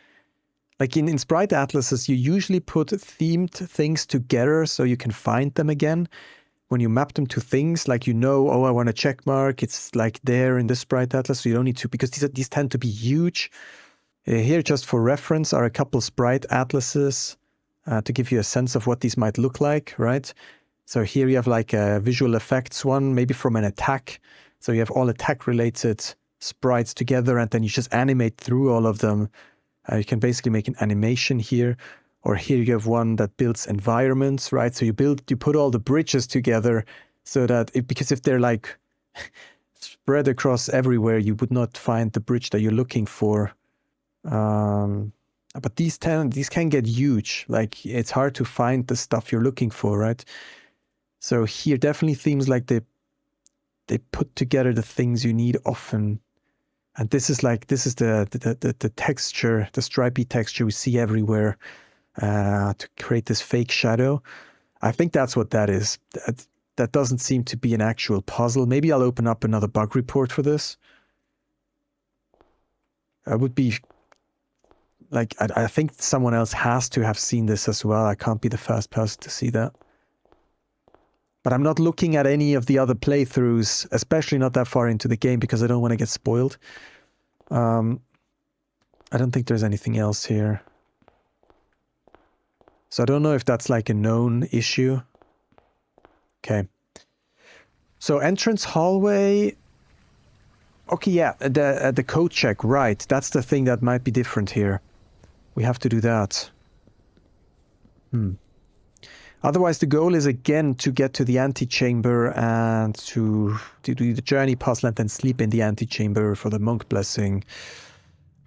Speaker 1: like in sprite atlases, you usually put themed things together so you can find them again. When you map them to things, like oh, I want a check mark, it's like there in the sprite atlas, so you don't need to, because these tend to be huge. Here, just for reference, are a couple sprite atlases to give you a sense of what these might look like, right? So here you have like a visual effects one, maybe from an attack. So you have all attack-related sprites together, and then you just animate through all of them. You can basically make an animation here. Or here you have one that builds environments, right? So you put all the bridges together so that, because if they're like spread across everywhere, you would not find the bridge that you're looking for. But these can get huge. Like, it's hard to find the stuff you're looking for, right? So here definitely seems like they put together the things you need often. And this is the texture, the stripy texture we see everywhere to create this fake shadow. I think that's what that is. That doesn't seem to be an actual puzzle. Maybe I'll open up another bug report for this. I would be like, I think someone else has to have seen this as well. I can't be the first person to see that. But I'm not looking at any of the other playthroughs, especially not that far into the game, because I don't want to get spoiled. I don't think there's anything else here. So I don't know if that's like a known issue. Okay. So entrance hallway. Okay, yeah, the code check, right. That's the thing that might be different here. We have to do that. Otherwise, the goal is again to get to the antechamber and to do the journey puzzle and then sleep in the antechamber for the monk blessing.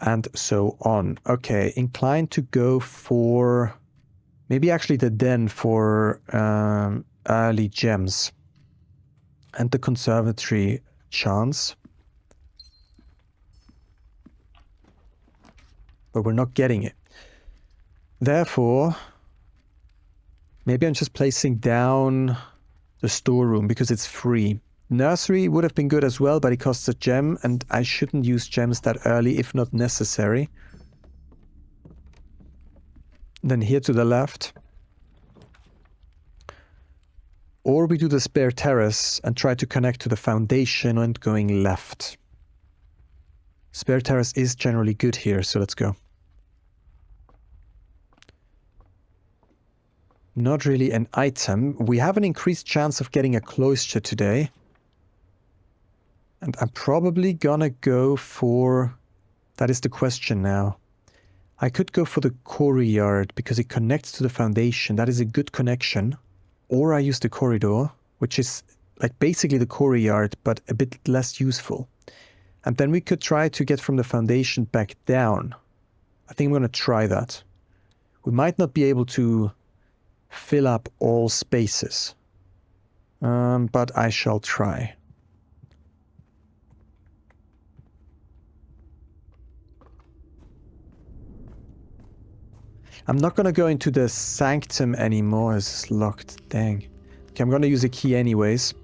Speaker 1: And so on. Okay, inclined to go for... maybe actually the den for early gems. And the conservatory chance. But we're not getting it. Therefore, maybe I'm just placing down the storeroom because it's free. Nursery would have been good as well, but it costs a gem, and I shouldn't use gems that early if not necessary. Then here to the left. Or we do the spare terrace and try to connect to the foundation and going left. Spare terrace is generally good here, so let's go. Not really an item. We have an increased chance of getting a cloister today. And I'm probably gonna go for... that is the question now. I could go for the courtyard because it connects to the foundation. That is a good connection. Or I use the corridor, which is like basically the courtyard, but a bit less useful. And then we could try to get from the foundation back down. I think I'm going to try that. We might not be able to fill up all spaces. But I shall try. I'm not going to go into the sanctum anymore. It's locked. Dang. Okay, I'm going to use a key anyways.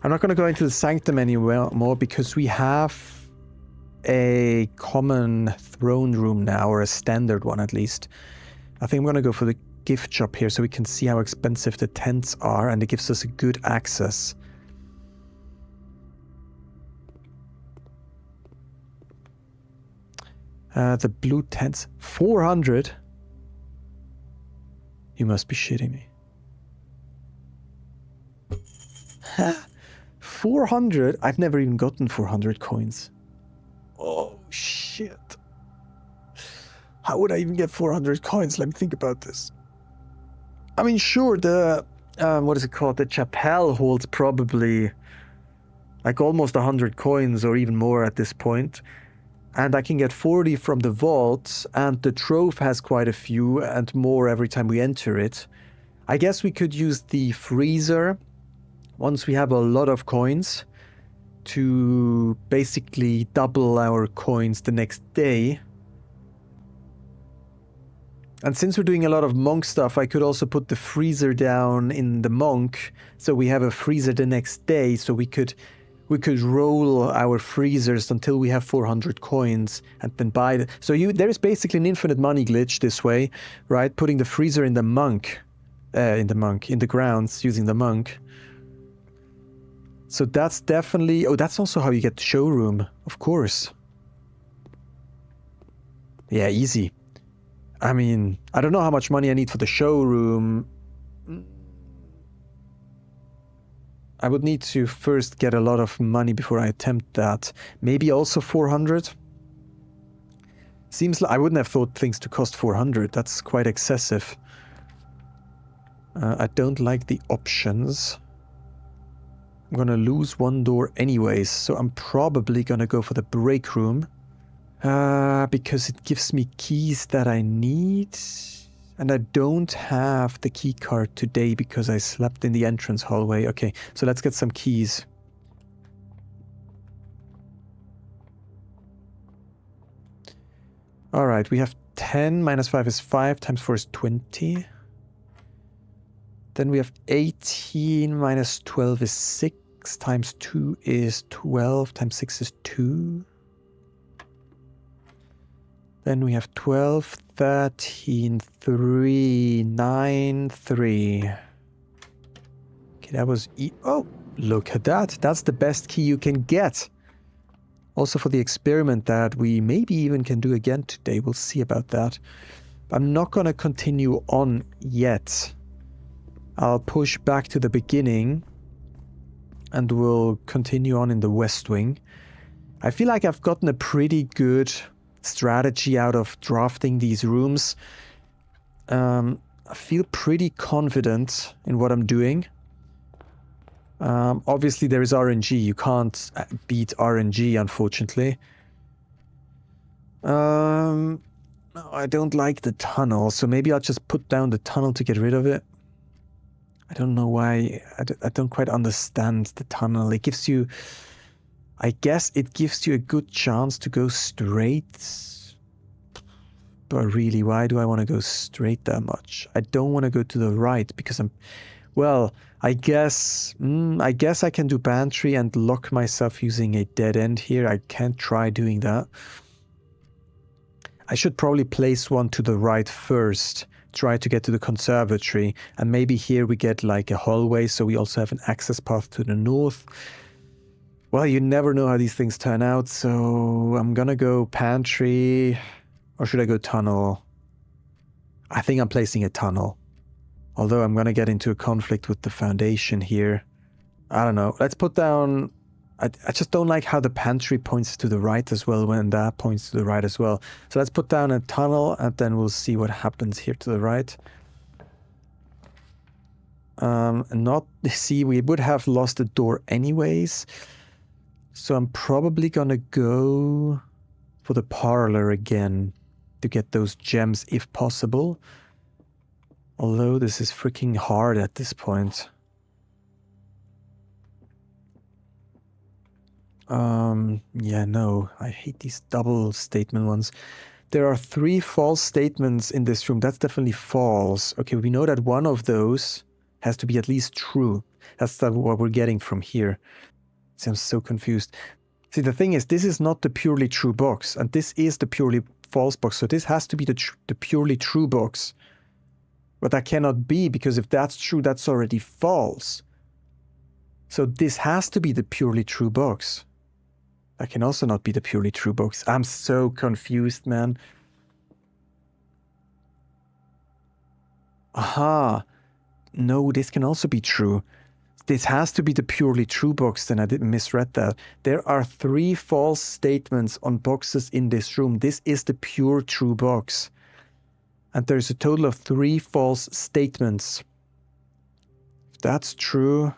Speaker 1: I'm not going to go into the sanctum anymore because we have a common throne room now, or a standard one at least. I think I'm going to go for the gift shop here so we can see how expensive the tents are, and it gives us a good access. The blue tents. 400? You must be shitting me. 400? I've never even gotten 400 coins. Oh, shit. How would I even get 400 coins? Let me think about this. I mean, sure, the... what is it called? The chapel holds probably like almost 100 coins or even more at this point. And I can get 40 from the vault, and the trove has quite a few and more every time we enter it. I guess we could use the freezer once we have a lot of coins to basically double our coins the next day. And since we're doing a lot of monk stuff, I could also put the freezer down in the monk, so we have a freezer the next day, so we could roll our freezers until we have 400 coins and then buy it. So there is basically an infinite money glitch this way, right? Putting the freezer in the monk, in the grounds, using the monk. So that's definitely... Oh, that's also how you get the showroom, of course. Yeah, easy. I mean, I don't know how much money I need for the showroom. I would need to first get a lot of money before I attempt that. Maybe also 400? Seems like I wouldn't have thought things to cost 400. That's quite excessive. I don't like the options. I'm gonna lose one door anyways, so I'm probably gonna go for the break room. Because it gives me keys that I need. And I don't have the key card today because I slept in the entrance hallway. Okay, so let's get some keys. Alright, we have 10, minus 5 is 5, times 4 is 20. Then we have 18, minus 12 is 6, times 2 is 12, times 6 is 2. Then we have 12, 13, 3, 9, 3. Okay, that was... Oh, look at that. That's the best key you can get. Also for the experiment that we maybe even can do again today. We'll see about that. I'm not going to continue on yet. I'll push back to the beginning. And we'll continue on in the West Wing. I feel like I've gotten a pretty good... strategy out of drafting these rooms. I feel pretty confident in what I'm doing. Obviously there is RNG. You can't beat RNG, unfortunately. No, I don't like the tunnel, so maybe I'll just put down the tunnel to get rid of it. I don't know why. I don't quite understand the tunnel. It gives you... I guess it gives you a good chance to go straight. But really, why do I want to go straight that much? I don't want to go to the right because I'm... Well, I guess I can do pantry and lock myself using a dead end here. I can't try doing that. I should probably place one to the right first. Try to get to the conservatory. And maybe here we get like a hallway, so we also have an access path to the north. Well, you never know how these things turn out, so I'm gonna go pantry, or should I go tunnel? I think I'm placing a tunnel. Although I'm gonna get into a conflict with the foundation here. I don't know, let's put down... I just don't like how the pantry points to the right as well when that points to the right as well. So let's put down a tunnel and then we'll see what happens here to the right. See, we would have lost the door anyways. So I'm probably gonna go for the parlor again to get those gems if possible. Although this is freaking hard at this point. Yeah, no, I hate these double statement ones. There are 3 false statements in this room. That's definitely false. Okay, we know that one of those has to be at least true. That's what we're getting from here. See, I'm so confused. See, the thing is, this is not the purely true box, and this is the purely false box, so this has to be the purely true box. But that cannot be, because if that's true, that's already false. So this has to be the purely true box. That can also not be the purely true box. I'm so confused, man. Aha. No, this can also be true. This has to be the purely true box, then I didn't misread that. There are 3 false statements on boxes in this room. This is the pure true box. And there's a total of 3 false statements. If that's true,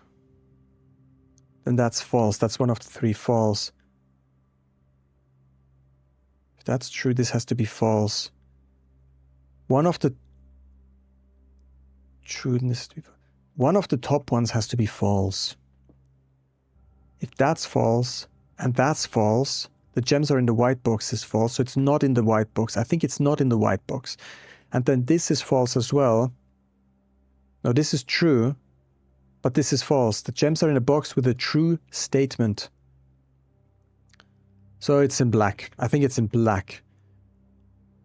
Speaker 1: then that's false. That's one of the 3 false. If that's true, this has to be false. One of the... True, this has to be false. One of the top ones has to be false. If that's false, and that's false, the gems are in the white box is false, so it's not in the white box. I think it's not in the white box. And then this is false as well. No, this is true, but this is false. The gems are in a box with a true statement. So it's in black. I think it's in black.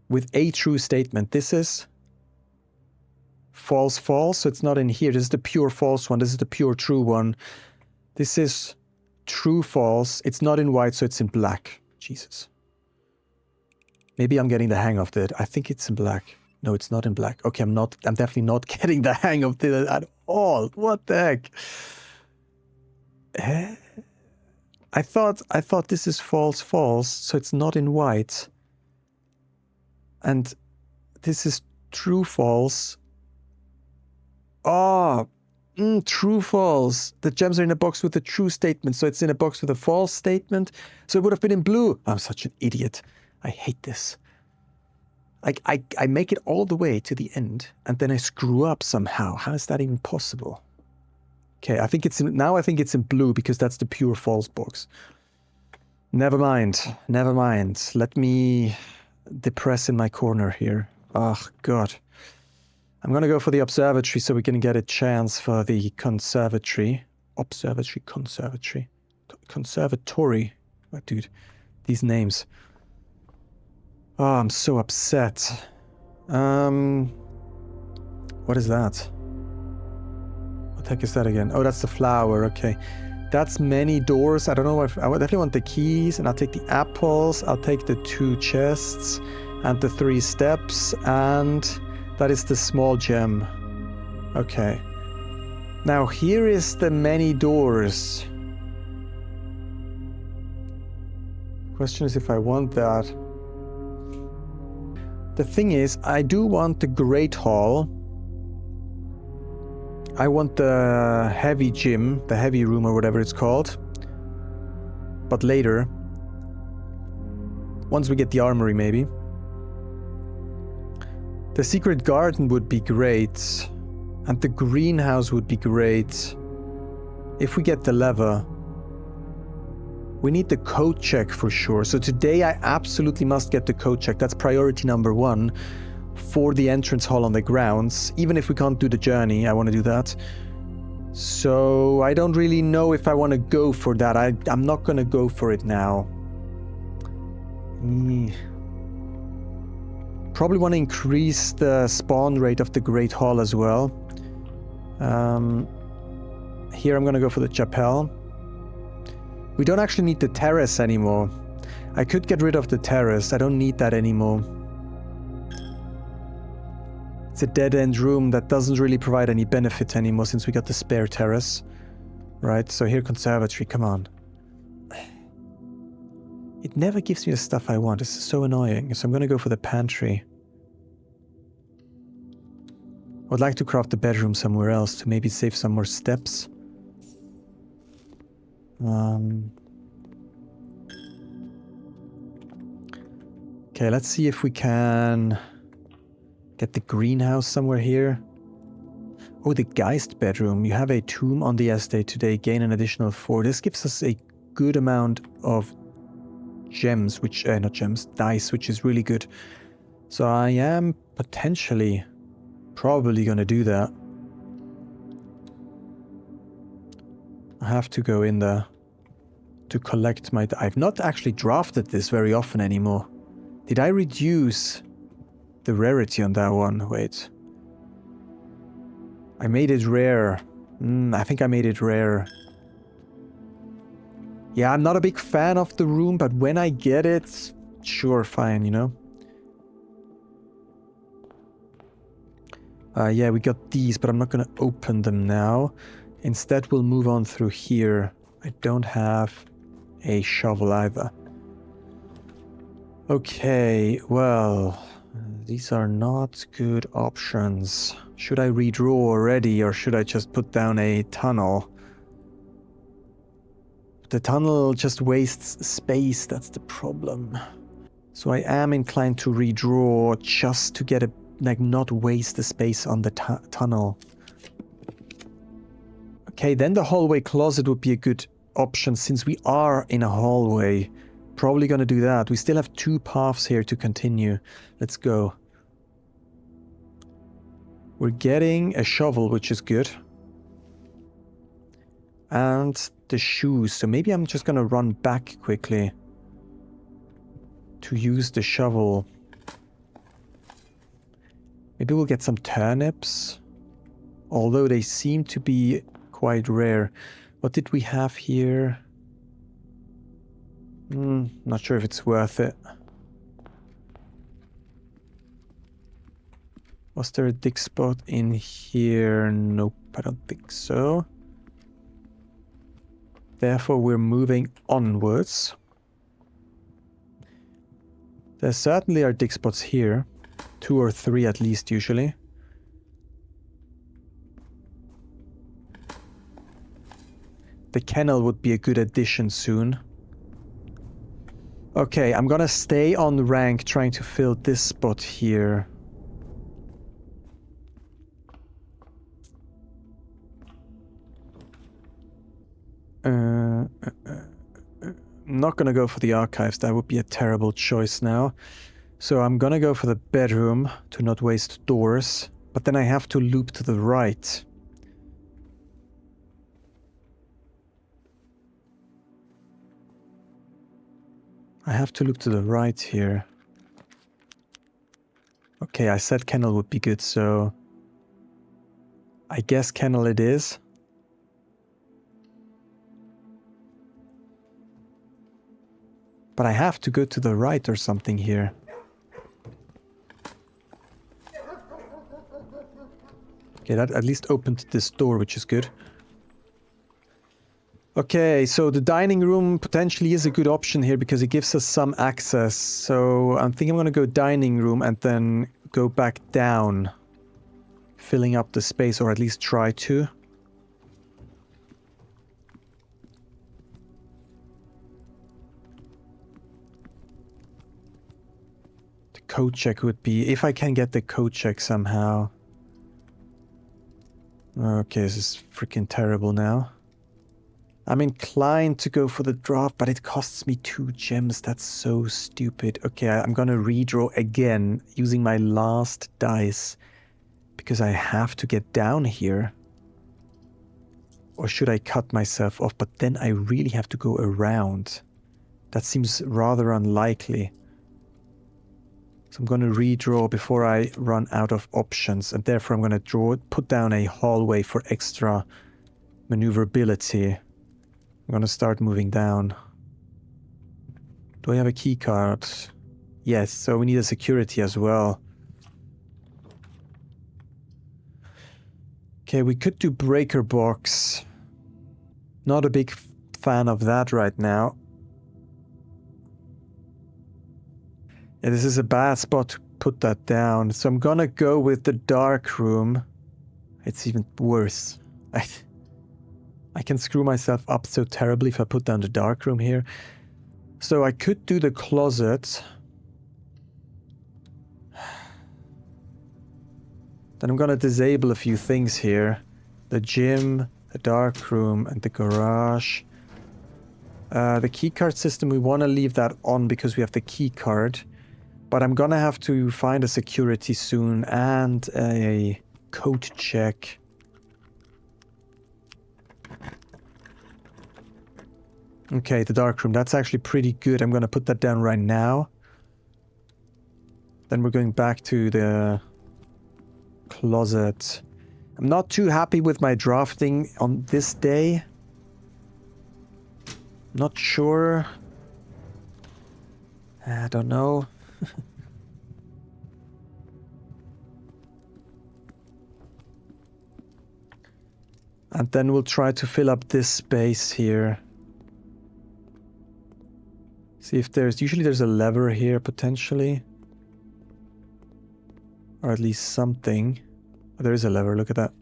Speaker 1: With a true statement. This is false, false, so it's not in here. This is the pure false one. This is the pure true one. This is true, false. It's not in white, so it's in black. Jesus. Maybe I'm getting the hang of it. I think it's in black. No, it's not in black. Okay, I'm definitely not getting the hang of it at all. What the heck? I thought this is false, false, so it's not in white. And this is true, false. Oh, true, false. The gems are in a box with a true statement, so it's in a box with a false statement. So it would have been in blue. I'm such an idiot. I hate this. I make it all the way to the end, and then I screw up somehow. How is that even possible? Okay, I think it's in blue because that's the pure false box. Never mind. Never mind. Let me depress in my corner here. Oh, God. I'm gonna go for the observatory so we can get a chance for the conservatory. Conservatory. Oh, dude, these names. Oh, I'm so upset. What is that? What the heck is that again? Oh, that's the flower, okay. That's many doors. I don't know if... I definitely want the keys, and I'll take the apples, I'll take the 2 chests, and the 3 steps, and that is the small gem. Okay. Now, here is the many doors. Question is if I want that. The thing is, I do want the Great Hall. I want the heavy gym, the heavy room or whatever it's called. But later. Once we get the armory, maybe. The secret garden would be great. And the greenhouse would be great. If we get the lever. We need the code check for sure. So today I absolutely must get the code check. That's priority number 1 for the entrance hall on the grounds. Even if we can't do the journey, I want to do that. So I don't really know if I want to go for that. I'm not going to go for it now. Probably want to increase the spawn rate of the Great Hall as well. Here I'm going to go for the chapel. We don't actually need the terrace anymore. I could get rid of the terrace. I don't need that anymore. It's a dead-end room that doesn't really provide any benefit anymore since we got the spare terrace. Right, so here, conservatory, come on. It never gives me the stuff I want. This is so annoying. So I'm going to go for the pantry. I would like to craft the bedroom somewhere else to maybe save some more steps. Okay, let's see if we can get the greenhouse somewhere here. Oh, the Geist bedroom. You have a tomb on the estate today. Gain an additional 4. This gives us a good amount of gems, which... not gems, dice, which is really good. So I am potentially probably going to do that. I have to go in there to collect my... I've not actually drafted this very often anymore. Did I reduce the rarity on that one? Wait. I made it rare. I think I made it rare. Yeah, I'm not a big fan of the room, but when I get it, sure, fine, you know? Yeah, we got these, but I'm not going to open them now. Instead, we'll move on through here. I don't have a shovel either. Okay, well, these are not good options. Should I redraw already, or should I just put down a tunnel? The tunnel just wastes space, that's the problem. So I am inclined to redraw just to get a, like, not waste the space on the tunnel. Okay, then the hallway closet would be a good option since we are in a hallway. Probably gonna do that. We still have 2 paths here to continue. Let's go. We're getting a shovel, which is good. And the shoes. So maybe I'm just gonna run back quickly to use the shovel. Maybe we'll get some turnips. Although they seem to be quite rare. What did we have here? Not sure if it's worth it. Was there a dig spot in here? Nope, I don't think so. Therefore, we're moving onwards. There certainly are dig spots here. 2 or 3 at least, usually. The kennel would be a good addition soon. Okay, I'm gonna stay on rank trying to fill this spot here. I'm not gonna go for the archives, that would be a terrible choice now. So I'm gonna go for the bedroom to not waste doors, but then I have to loop to the right. I have to look to the right here. Okay, I said kennel would be good, so I guess kennel it is. But I have to go to the right or something here. Okay, that at least opened this door, which is good. Okay, so the dining room potentially is a good option here because it gives us some access. So I think I'm gonna go dining room and then go back down, filling up the space, or at least try to. The code check would be, if I can get the code check somehow. Okay, this is freaking terrible now. I'm inclined to go for the draft, but it costs me 2 gems. That's so stupid. Okay, I'm gonna redraw again using my last dice because I have to get down here. Or should I cut myself off? But then I really have to go around. That seems rather unlikely. So I'm gonna redraw before I run out of options, and therefore I'm gonna put down a hallway for extra maneuverability. I'm gonna start moving down. Do I have a key card? Yes, so we need a security as well. Okay, we could do breaker box. Not a big fan of that right now. Yeah, this is a bad spot to put that down. So I'm gonna go with the dark room. It's even worse. I can screw myself up so terribly if I put down the dark room here. So I could do the closet. Then I'm gonna disable a few things here. The gym, the dark room, and the garage. The keycard system, we want to leave that on because we have the keycard. But I'm gonna have to find a security soon and a code check. Okay, the dark room. That's actually pretty good. I'm gonna put that down right now. Then we're going back to the closet. I'm not too happy with my drafting on this day. Not sure. I don't know. And then we'll try to fill up this space here. See if usually there's a lever here potentially. Or at least something. Oh, there is a lever, look at that.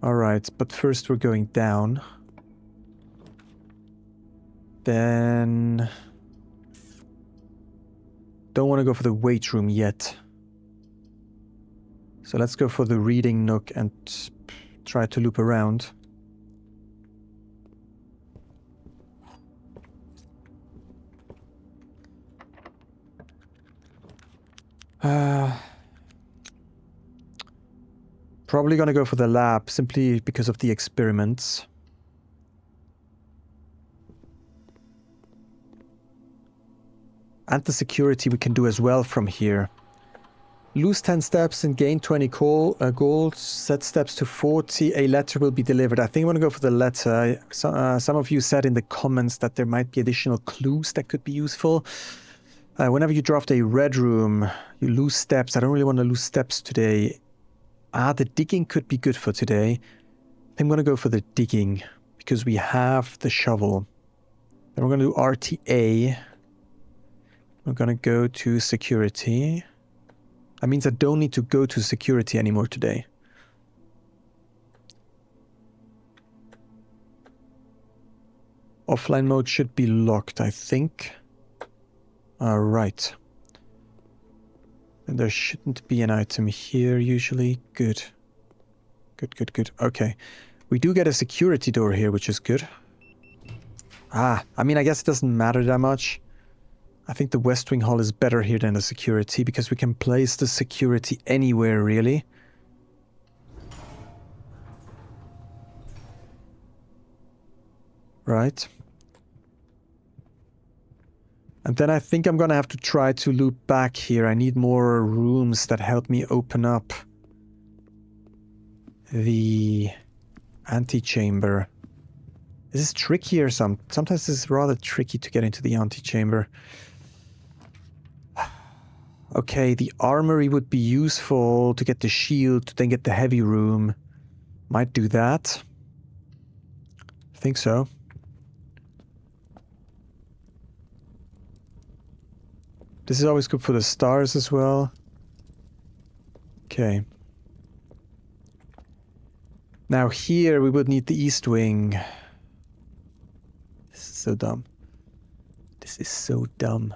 Speaker 1: Alright, but first we're going down. Then... don't want to go for the weight room yet. So let's go for the reading nook and try to loop around. Probably gonna go for the lab, simply because of the experiments. And the security we can do as well from here. Lose 10 steps and gain 20 gold. Set steps to 40. A letter will be delivered. I think I'm going to go for the letter. Some of you said in the comments that there might be additional clues that could be useful. Whenever you draft a red room, you lose steps. I don't really want to lose steps today. The digging could be good for today. I think I'm going to go for the digging because we have the shovel. Then we're going to do RTA. We're going to go to security. That means I don't need to go to security anymore today. Offline mode should be locked, I think. Alright. And there shouldn't be an item here usually. Good. Good. Okay. We do get a security door here, which is good. I mean, I guess it doesn't matter that much. I think the West Wing Hall is better here than the security, because we can place the security anywhere, really. Right. And then I think I'm gonna have to try to loop back here. I need more rooms that help me open up the antechamber. This is trickier. Sometimes it's rather tricky to get into the antechamber. Okay, the armory would be useful to get the shield, to then get the heavy room. Might do that. I think so. This is always good for the stars as well. Okay. Now here we would need the east wing. This is so dumb. This is so dumb.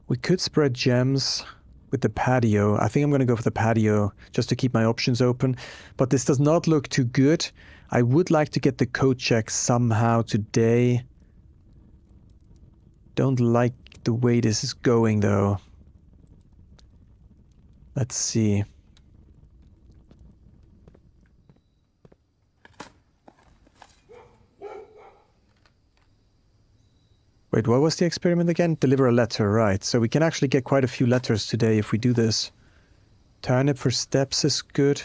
Speaker 1: We could spread gems with the patio. I think I'm going to go for the patio just to keep my options open. But this does not look too good. I would like to get the code check somehow today. Don't like the way this is going though. Let's see. Wait, what was the experiment again? Deliver a letter, right. So we can actually get quite a few letters today if we do this. Turnip for steps is good.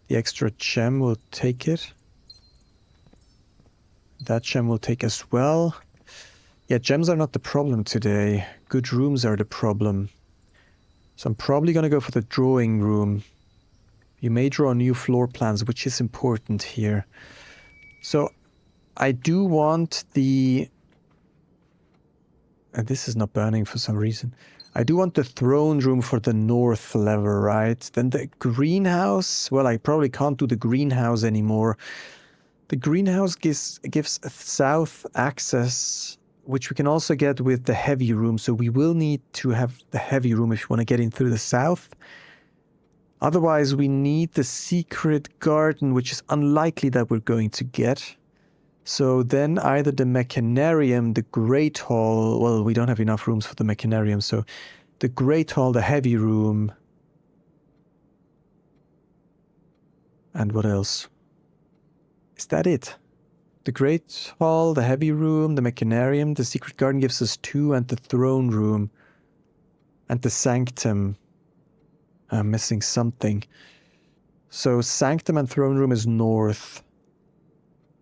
Speaker 1: The extra gem will take it. That gem will take as well. Yeah, gems are not the problem today. Good rooms are the problem. So I'm probably going to go for the drawing room. You may draw new floor plans, which is important here. So I do want the... And this is not burning for some reason. I do want the throne room for the north level, right? Then the greenhouse. Well, I probably can't do the greenhouse anymore. The greenhouse gives south access, which we can also get with the heavy room. So we will need to have the heavy room if you want to get in through the south. Otherwise, we need the secret garden, which is unlikely that we're going to get. So then either the Mechanarium, the Great Hall... Well, we don't have enough rooms for the Mechanarium, so the Great Hall, the Heavy Room... And what else? Is that it? The Great Hall, the Heavy Room, the Mechanarium, the Secret Garden gives us 2, and the Throne Room. And the Sanctum. I'm missing something. So Sanctum and Throne Room is north.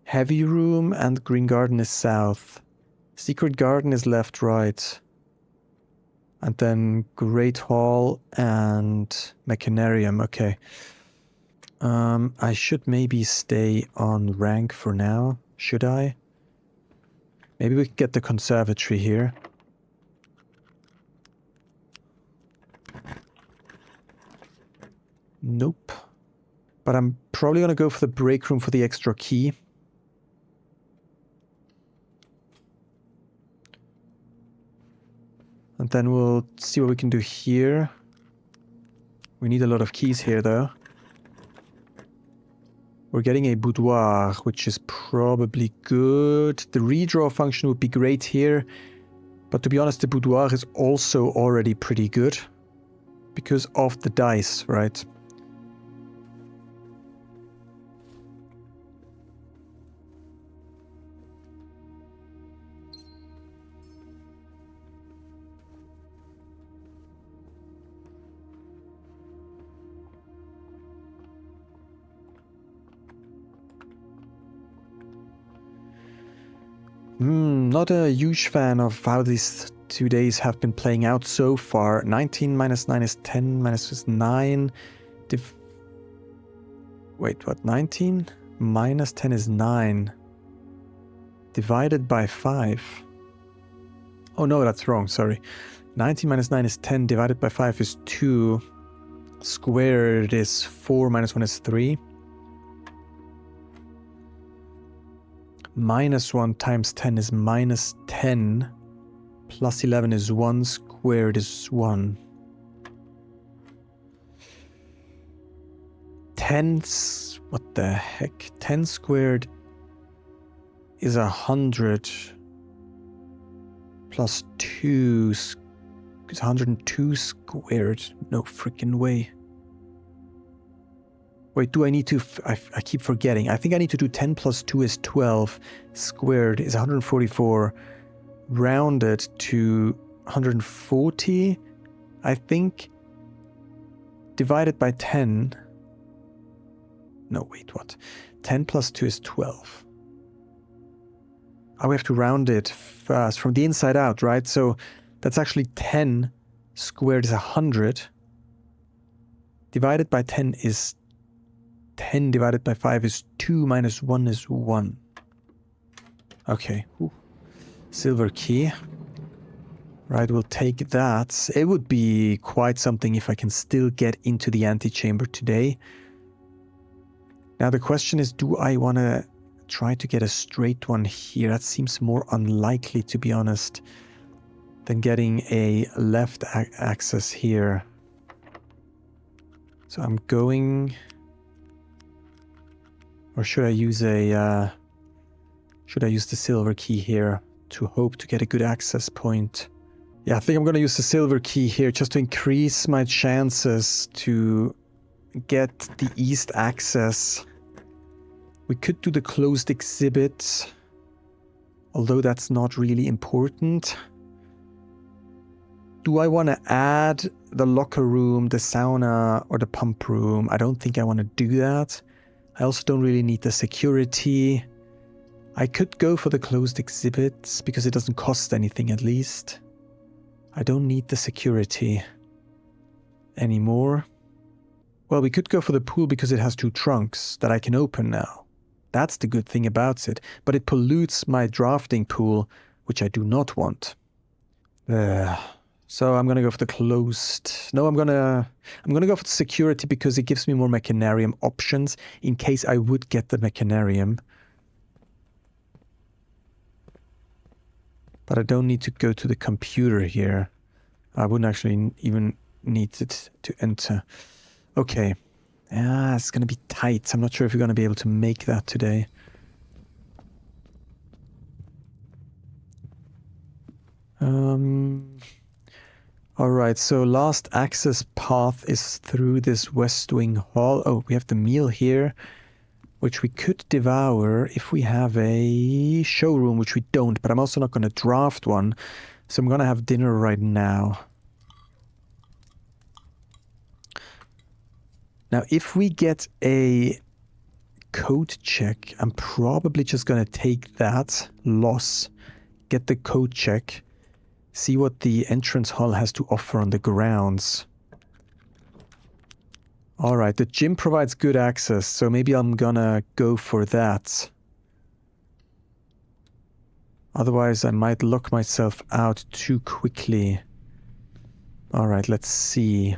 Speaker 1: Heavy Room and Green Garden is south. Secret Garden is left, right. And then Great Hall and Mechanarium. Okay. I should maybe stay on rank for now. Should I? Maybe we can get the conservatory here. Nope. But I'm probably going to go for the break room for the extra key. And then we'll see what we can do here. We need a lot of keys here, though. We're getting a boudoir, which is probably good. The redraw function would be great here. But to be honest, the boudoir is also already pretty good. Because of the dice, right? Not a huge fan of how these 2 days have been playing out so far. 19 minus 9 is 10, minus is 9. Wait, what? 19 minus 10 is 9. Divided by 5. Oh no, that's wrong, sorry. 19 minus 9 is 10, divided by 5 is 2. Squared is 4, minus 1 is 3. Minus 1 times 10 is minus 10. Plus 11 is 1. Squared is 1. 10... What the heck? 10 squared is 100. Plus 2 is 102 squared. No freaking way. Wait, do I need to... I keep forgetting. I think I need to do 10 plus 2 is 12. Squared is 144. Rounded to 140, I think. Divided by 10. No, wait, what? 10 plus 2 is 12. Oh, we have to round it first from the inside out, right? So that's actually 10 squared is 100. Divided by 10 is 10 divided by 5 is 2 minus 1 is 1. Okay. Ooh. Silver key. Right, we'll take that. It would be quite something if I can still get into the antechamber today. Now the question is, do I want to try to get a straight one here? That seems more unlikely, to be honest, than getting a left axis here. So I'm going... Or should I use a... should I use the silver key here to hope to get a good access point? Yeah, I think I'm going to use the silver key here just to increase my chances to get the east access. We could do the closed exhibit, although that's not really important. Do I want to add the locker room, the sauna, or the pump room? I don't think I want to do that. I also don't really need the security. I could go for the closed exhibits because it doesn't cost anything, at least. I don't need the security anymore. Well, we could go for the pool because it has 2 trunks that I can open now. That's the good thing about it. But it pollutes my drafting pool, which I do not want. So I'm gonna go for the closed. No, I'm gonna go for the security because it gives me more Mechanarium options in case I would get the Mechanarium. But I don't need to go to the computer here. I wouldn't actually even need it to enter. Okay. It's gonna be tight. I'm not sure if we're gonna be able to make that today. Alright, so last access path is through this west wing hall. Oh, we have the meal here, which we could devour if we have a showroom, which we don't, but I'm also not going to draft one, so I'm going to have dinner right now. Now, if we get a code check, I'm probably just going to take that loss, get the code check, see what the entrance hall has to offer on the grounds. Alright, the gym provides good access, so maybe I'm gonna go for that. Otherwise, I might lock myself out too quickly. Alright, let's see.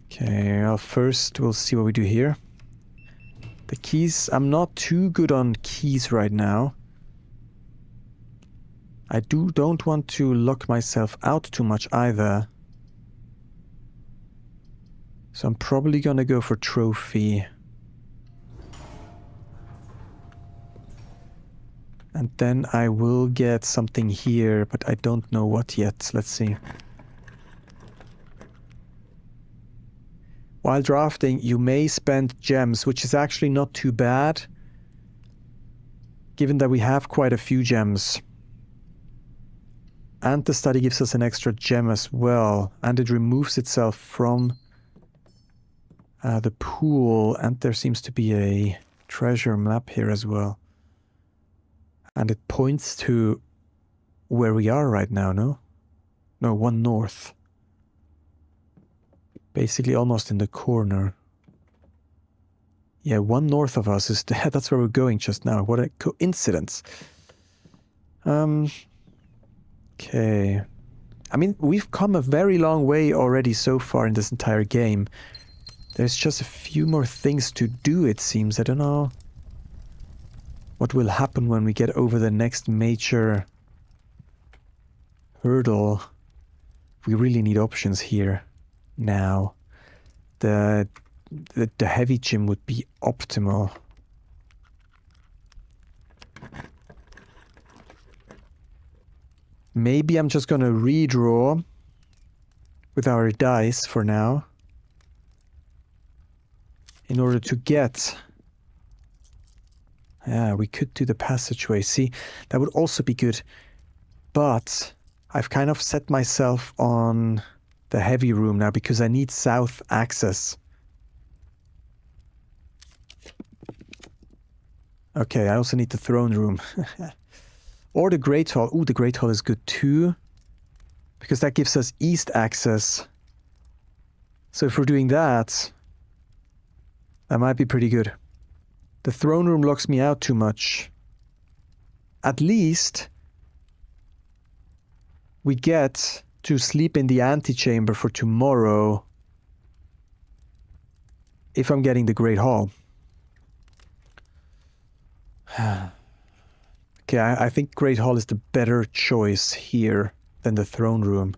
Speaker 1: Okay, well, first we'll see what we do here. The keys, I'm not too good on keys right now. I don't want to lock myself out too much either. So I'm probably gonna go for trophy. And then I will get something here, but I don't know what yet. Let's see. While drafting, you may spend gems, which is actually not too bad, given that we have quite a few gems. And the study gives us an extra gem as well, and it removes itself from the pool, and there seems to be a treasure map here as well. And it points to where we are right now, no? No, one north. Basically almost in the corner. Yeah, one north of us is... that's where we're going just now. What a coincidence. Okay. I mean, we've come a very long way already so far in this entire game. There's just a few more things to do, it seems. I don't know what will happen when we get over the next major hurdle. We really need options here now. The heavy gym would be optimal. Maybe I'm just gonna redraw with our dice for now in order to get... Yeah, we could do the passageway. See, that would also be good. But I've kind of set myself on the heavy room now because I need south access. Okay, I also need the throne room. Or the Great Hall. Ooh, the Great Hall is good too, because that gives us east access. So if we're doing that, that might be pretty good. The throne room locks me out too much. At least we get to sleep in the antechamber for tomorrow if I'm getting the Great Hall. Okay, I think Great Hall is the better choice here than the throne room.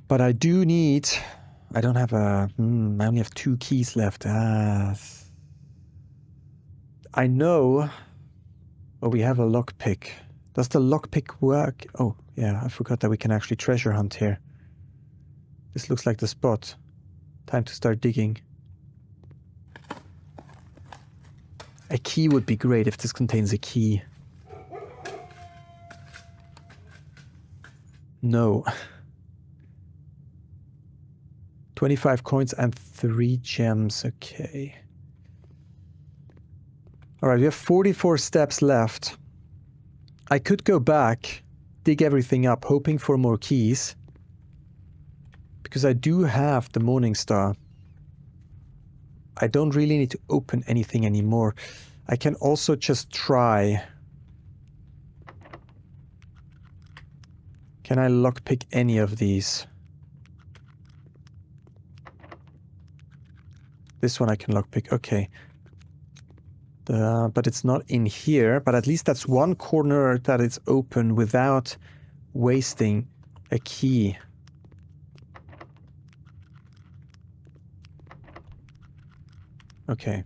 Speaker 1: But I do need... I don't have a... I only have 2 keys left. I know... Oh, we have a lockpick. Does the lockpick work? Oh, yeah, I forgot that we can actually treasure hunt here. This looks like the spot. Time to start digging. A key would be great if this contains a key. No. 25 coins and 3 gems. Okay. Alright, we have 44 steps left. I could go back, dig everything up, hoping for more keys. Because I do have the Morning Star. I don't really need to open anything anymore. I can also just try. Can I lockpick any of these? This one I can lockpick, okay. But it's not in here, but at least that's one corner that is open without wasting a key. Okay.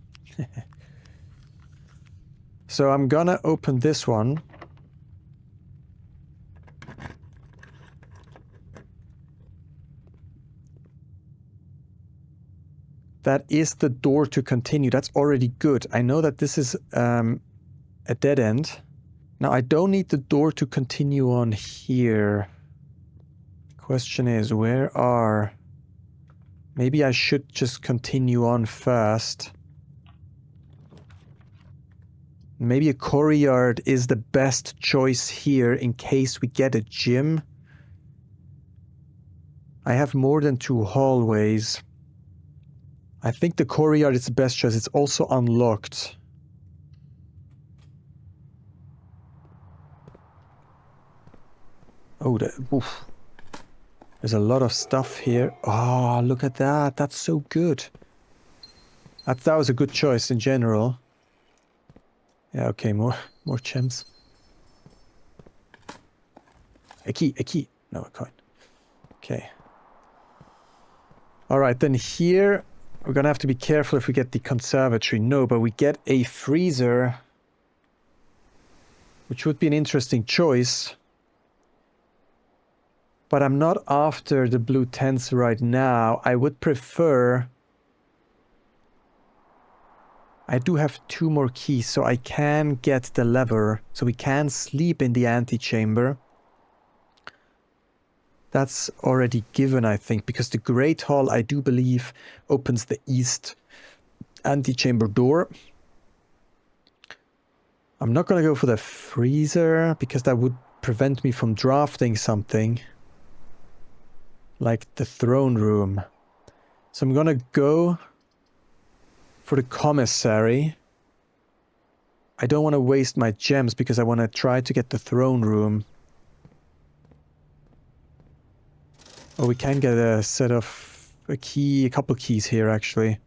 Speaker 1: So I'm gonna open this one. That is the door to continue. That's already good. I know that this is a dead end. Now I don't need the door to continue on here. Question is, where are... Maybe I should just continue on first. Maybe a courtyard is the best choice here in case we get a gym. I have more than 2 hallways. I think the courtyard is the best choice. It's also unlocked. Oh, oof. There's a lot of stuff here. Oh, look at that. That's so good. That was a good choice in general. Yeah, okay, more gems. A key. No, a coin. Okay. Alright, then here We're gonna have to be careful if we get the conservatory. No, but we get a freezer, which would be an interesting choice. But I'm not after the blue tents right now. I would prefer... I do have 2 more keys, so I can get the lever. So we can sleep in the antechamber. That's already given, I think, because the Great Hall, I do believe, opens the east antechamber door. I'm not going to go for the freezer, because that would prevent me from drafting something like the throne room. So I'm going to go for the commissary. I don't want to waste my gems, because I want to try to get the throne room. Oh, we can get a set of a couple keys here, actually.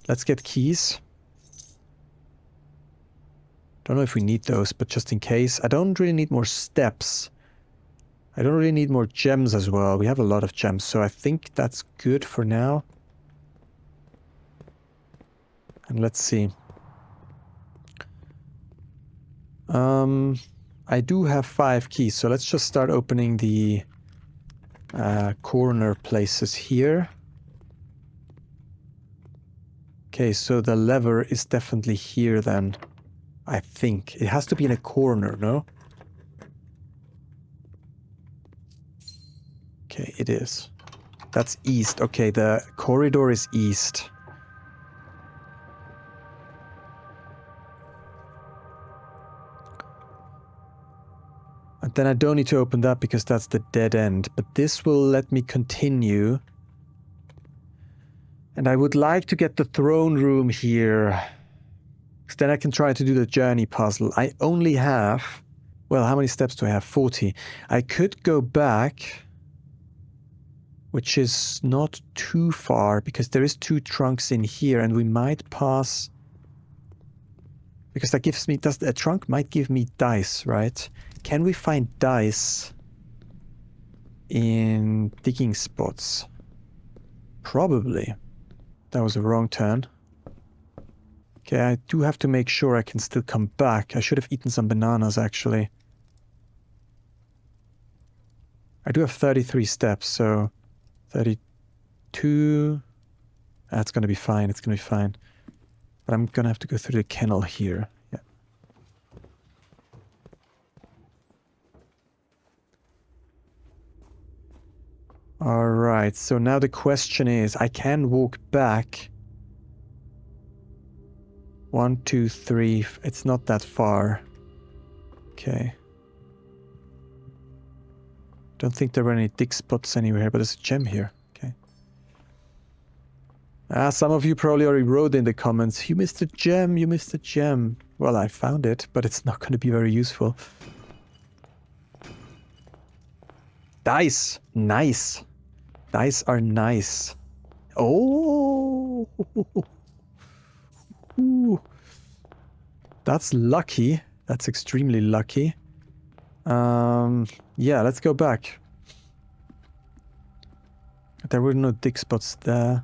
Speaker 1: Let's get keys. Don't know if we need those, but just in case. I don't really need more steps. I don't really need more gems as well. We have a lot of gems, so I think that's good for now. And let's see. I do have 5 keys, so let's just start opening the corner places here. Okay, so the lever is definitely here then. I think. It has to be in a corner, no? Okay, it is. That's east. Okay, the corridor is east. And then I don't need to open that because that's the dead end. But this will let me continue. And I would like to get the throne room here. Because then I can try to do the journey puzzle. I only have... Well, how many steps do I have? 40. I could go back... Which is not too far, because there is 2 trunks in here, and we might pass... Because that gives me... A trunk might give me dice, right? Can we find dice in digging spots? Probably. That was a wrong turn. Okay, I do have to make sure I can still come back. I should have eaten some bananas, actually. I do have 33 steps, so... 32... That's gonna be fine, it's gonna be fine. But I'm gonna have to go through the kennel here. Yeah. Alright, so now the question is, I can walk back. 1, 2, 3, it's not that far. Okay. Don't think there were any dig spots anywhere, but there's a gem here. Okay. Some of you probably already wrote in the comments, you missed a gem, you missed a gem. Well, I found it, but it's not going to be very useful. Dice! Nice! Dice are nice. Oh! Ooh. That's lucky. That's extremely lucky. Yeah, let's go back. There were no dig spots there.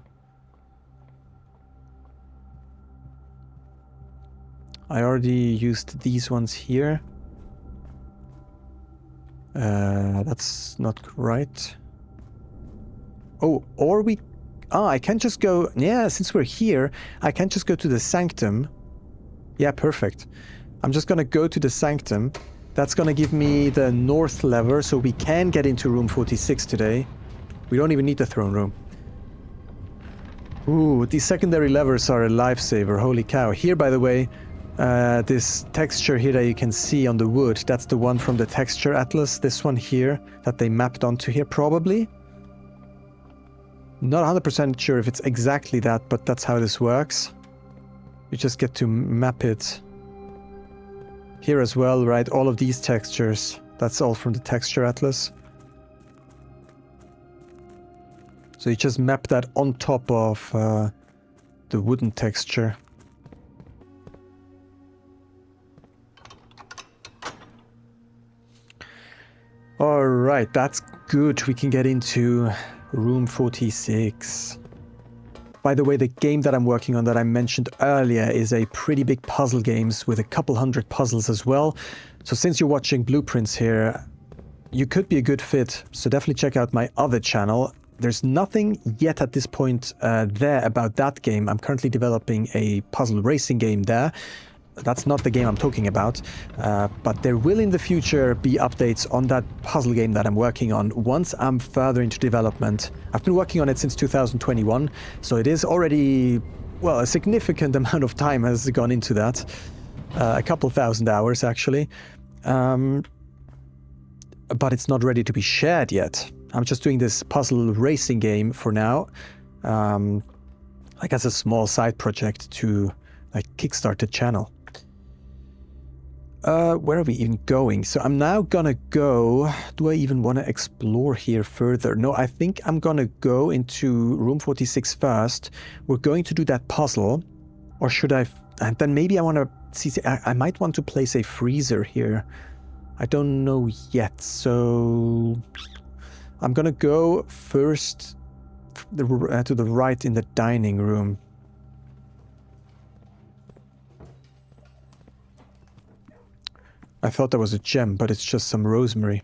Speaker 1: I already used these ones here. That's not right. Oh, or we... Ah, I can just go... Yeah, since we're here, I can just go to the sanctum. Yeah, perfect. I'm just gonna go to the sanctum. That's gonna give me the north lever, so we can get into room 46 today. We don't even need the throne room. Ooh, these secondary levers are a lifesaver, holy cow. Here, by the way, this texture here that you can see on the wood, that's the one from the texture atlas, this one here, that they mapped onto here, probably. Not 100% sure if it's exactly that, but that's how this works. You just get to map it. Here as well, right? All of these textures, that's all from the texture atlas. So you just map that on top of the wooden texture. Alright, that's good. We can get into room 46. By the way, the game that I'm working on that I mentioned earlier is a pretty big puzzle games with a couple hundred puzzles as well. So since you're watching Blueprints here, you could be a good fit. So definitely check out my other channel. There's nothing yet at this point there about that game. I'm currently developing a puzzle racing game there. That's not the game I'm talking about, but there will in the future be updates on that puzzle game that I'm working on once I'm further into development. I've been working on it since 2021, so it is already, well, a significant amount of time has gone into that. A couple thousand hours, actually. But it's not ready to be shared yet. I'm just doing this puzzle racing game for now, like as a small side project to like kickstart the channel. Where are we even going? So I'm now gonna go... Do I even want to explore here further? No, I think I'm gonna go into room 46 first. We're going to do that puzzle. Or should I... And then maybe I want to... See, I might want to place a freezer here. I don't know yet, so... I'm gonna go first to the right in the dining room. I thought that was a gem, but it's just some rosemary.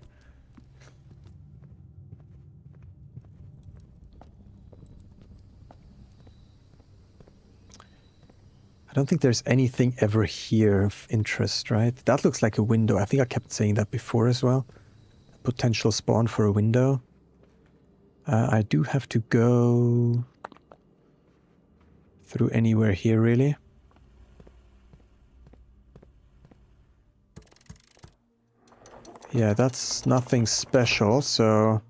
Speaker 1: I don't think there's anything ever here of interest, right? That looks like a window. I think I kept saying that before as well. Potential spawn for a window. I do have to go through anywhere here, really. Yeah, that's nothing special, so...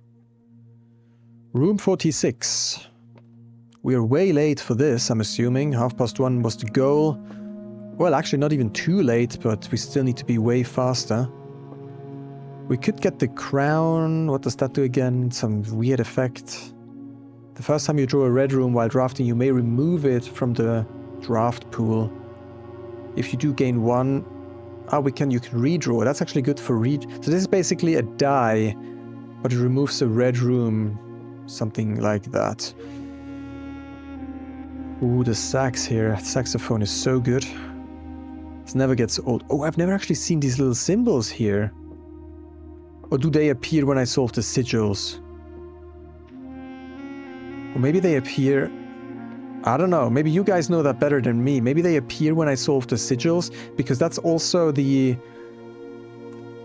Speaker 1: Room 46. We're way late for this, I'm assuming. 1:30 was the goal. Well, actually not even too late, but we still need to be way faster. We could get the crown. What does that do again? Some weird effect. The first time you draw a red room while drafting, you may remove it from the draft pool. If you do gain one... you can redraw. That's actually good for read. So this is basically a die, but it removes a red room. Something like that. Ooh, the sax here. Saxophone is so good. This never gets old. Oh, I've never actually seen these little symbols here. Or do they appear when I solve the sigils? Or maybe they appear... I don't know. Maybe you guys know that better than me. Maybe they appear when I solve the sigils, because that's also the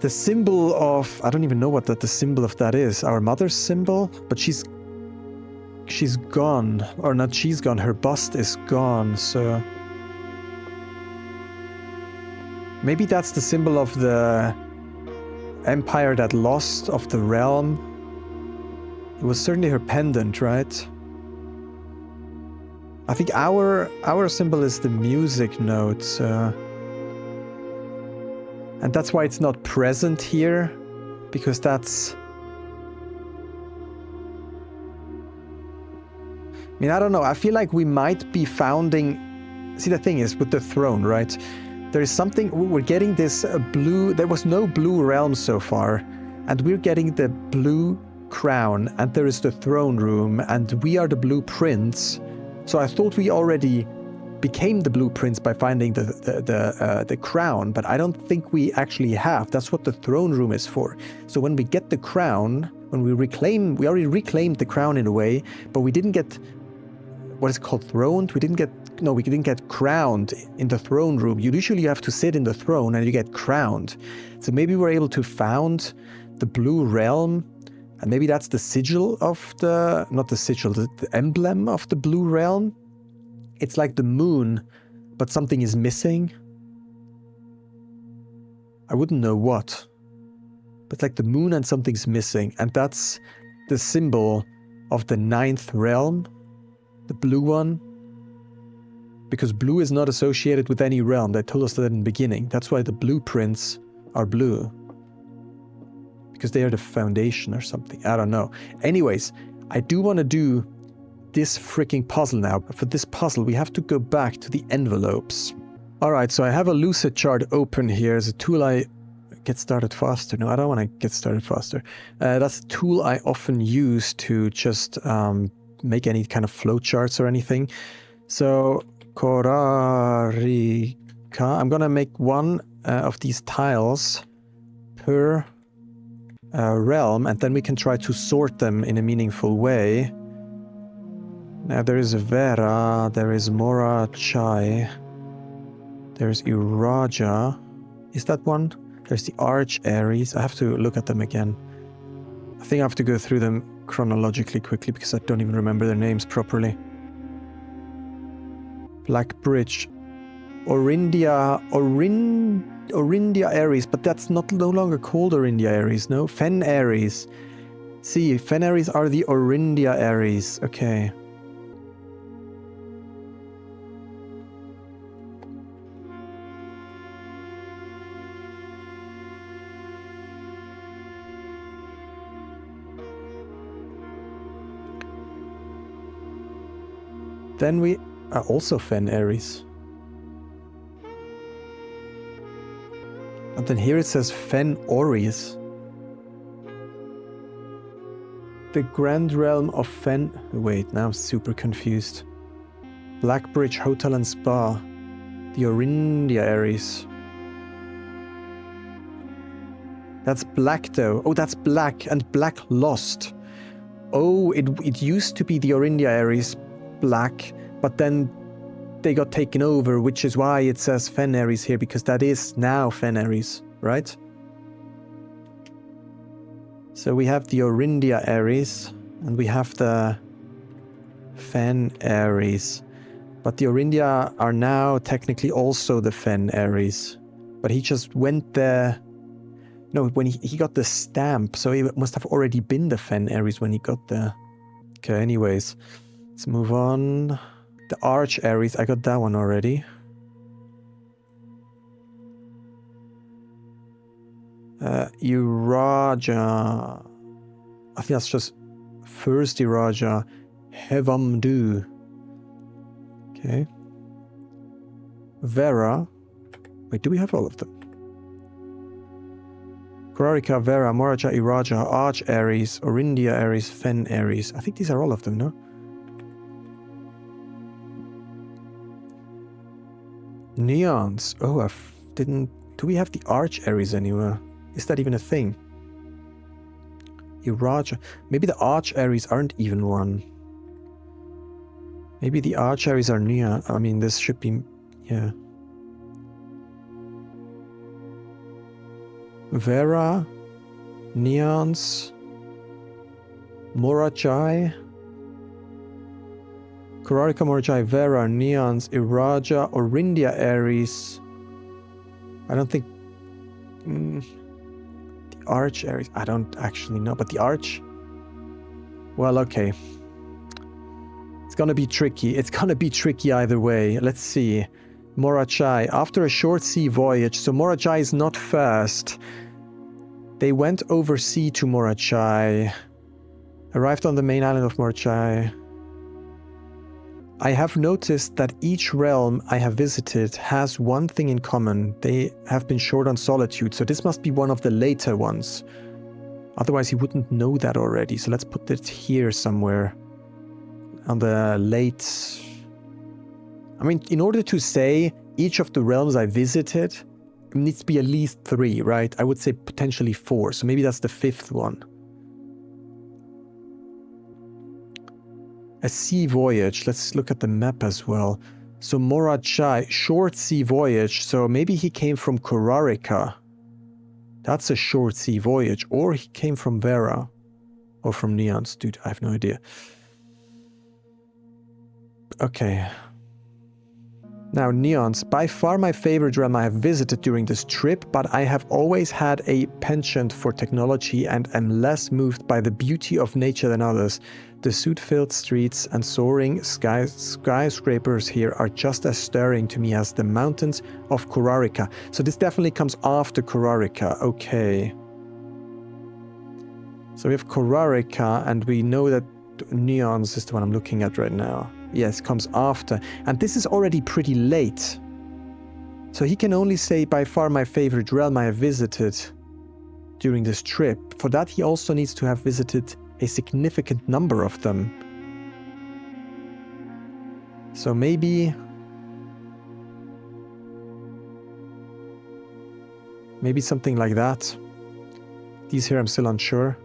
Speaker 1: symbol of... I don't even know what the symbol of that is. Our mother's symbol? But she's gone. Or not she's gone. Her bust is gone, so... Maybe that's the symbol of the empire that lost, of the realm. It was certainly her pendant, right? I think our symbol is the music note, and that's why it's not present here, because that's... I mean, I don't know, I feel like we might be founding... See, the thing is, with the throne, right? There is something... We're getting this blue... There was no blue realm so far, and we're getting the blue crown, and there is the throne room, and we are the blue prince. So I thought we already became the blue prince by finding the crown, but I don't think we actually have. That's what the throne room is for. So when we get the crown, when we already reclaimed the crown in a way, but we didn't get, what is it called, throned? We didn't get crowned in the throne room. Usually you have to sit in the throne and you get crowned. So maybe we're able to found the blue realm. And maybe that's the sigil of the... Not the sigil, the emblem of the blue realm. It's like the moon, but something is missing. I wouldn't know what. But it's like the moon and something's missing. And that's the symbol of the 9th realm. The blue one. Because blue is not associated with any realm. They told us that in the beginning. That's why the blueprints are blue. Because they are the foundation or something. I don't know. Anyways, I do want to do this freaking puzzle now. But for this puzzle, we have to go back to the envelopes. Alright, so I have a lucid chart open here as a tool I... Get started faster. No, I don't want to get started faster. That's a tool I often use to just make any kind of flowcharts or anything. So, Korarika. I'm gonna make one of these tiles per realm, and then we can try to sort them in a meaningful way. Now there is Vera, there is Mora Chai, there's Iraja. Is that one? There's the Arch Aries. I have to look at them again. I think I have to go through them chronologically quickly because I don't even remember their names properly. Black Bridge. Orindia Aries, but that's no longer called Orindia Aries, no? Fen Aries. See, Fen Aries are the Orindia Aries. Okay. Then we are also Fen Aries. And then here it says Fen Oris. The Grand Realm of Fen... Wait, now I'm super confused. Black Bridge Hotel and Spa. The Orindia Aries. That's black though. Oh, that's black. And black lost. Oh, it used to be the Orindia Aries black, but then they got taken over, which is why it says Fen Aries here, because that is now Fen Aries, right? So we have the Orindia Aries, and we have the Fen Aries. But the Orindia are now technically also the Fen Aries. But he just went there... No, when he got the stamp, so he must have already been the Fen Aries when he got there. Okay, anyways. Let's move on. The Arch Aries, I got that one already. Iraja. I think that's just first Iraja. Hevamdu. Okay. Vera. Wait, do we have all of them? Korarika, Vera, Moraja, Iraja, Arch Aries, Orindia Aries, Fen Aries. I think these are all of them, no? Neons. Oh, I didn't... Do we have the Arch Aries anywhere? Is that even a thing? Iraja. Maybe the Arch Aries aren't even one. Maybe the Arch Aries are near. I mean, this should be... Yeah. Vera. Neons. Morachai. Korarika, Morachai, Vera, Neons, Iraja, Orindia Aries. I don't think... the Arch Aries. I don't actually know, but the Arch... Well, okay. It's gonna be tricky. It's gonna be tricky either way. Let's see. Morachai. After a short sea voyage, so Morachai is not first. They went over sea to Morachai. Arrived on the main island of Morachai. I have noticed that each realm I have visited has one thing in common. They have been short on solitude, so this must be one of the later ones. Otherwise he wouldn't know that already, so let's put it here somewhere. On the late... I mean, in order to say each of the realms I visited, it needs to be at least 3, right? I would say potentially 4, so maybe that's the 5th one. A sea voyage. Let's look at the map as well. So Morachai, short sea voyage. So maybe he came from Korarika. That's a short sea voyage. Or he came from Vera. Or from Neons. Dude, I have no idea. Okay. Now, Neons. By far my favorite realm I have visited during this trip, but I have always had a penchant for technology and am less moved by the beauty of nature than others. The soot-filled streets and soaring skyscrapers here are just as stirring to me as the mountains of Korarika. So this definitely comes after Korarika. Okay. So we have Korarika, and we know that Neons is the one I'm looking at right now. Yes, comes after. And this is already pretty late. So he can only say by far my favorite realm I have visited during this trip. For that he also needs to have visited a significant number of them. So maybe something like that. These here I'm still unsure.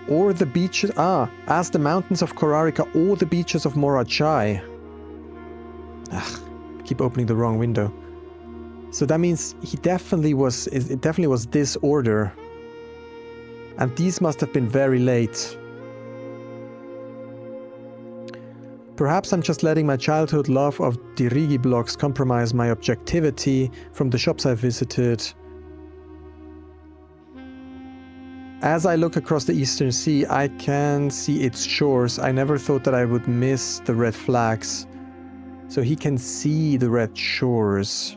Speaker 1: Or the beaches... as the mountains of Korarika or the beaches of Morachai. Keep opening the wrong window. So that means it definitely was this order. And these must have been very late. Perhaps I'm just letting my childhood love of Dirigi blocks compromise my objectivity from the shops I visited. As I look across the Eastern Sea, I can see its shores. I never thought that I would miss the red flags. So he can see the red shores.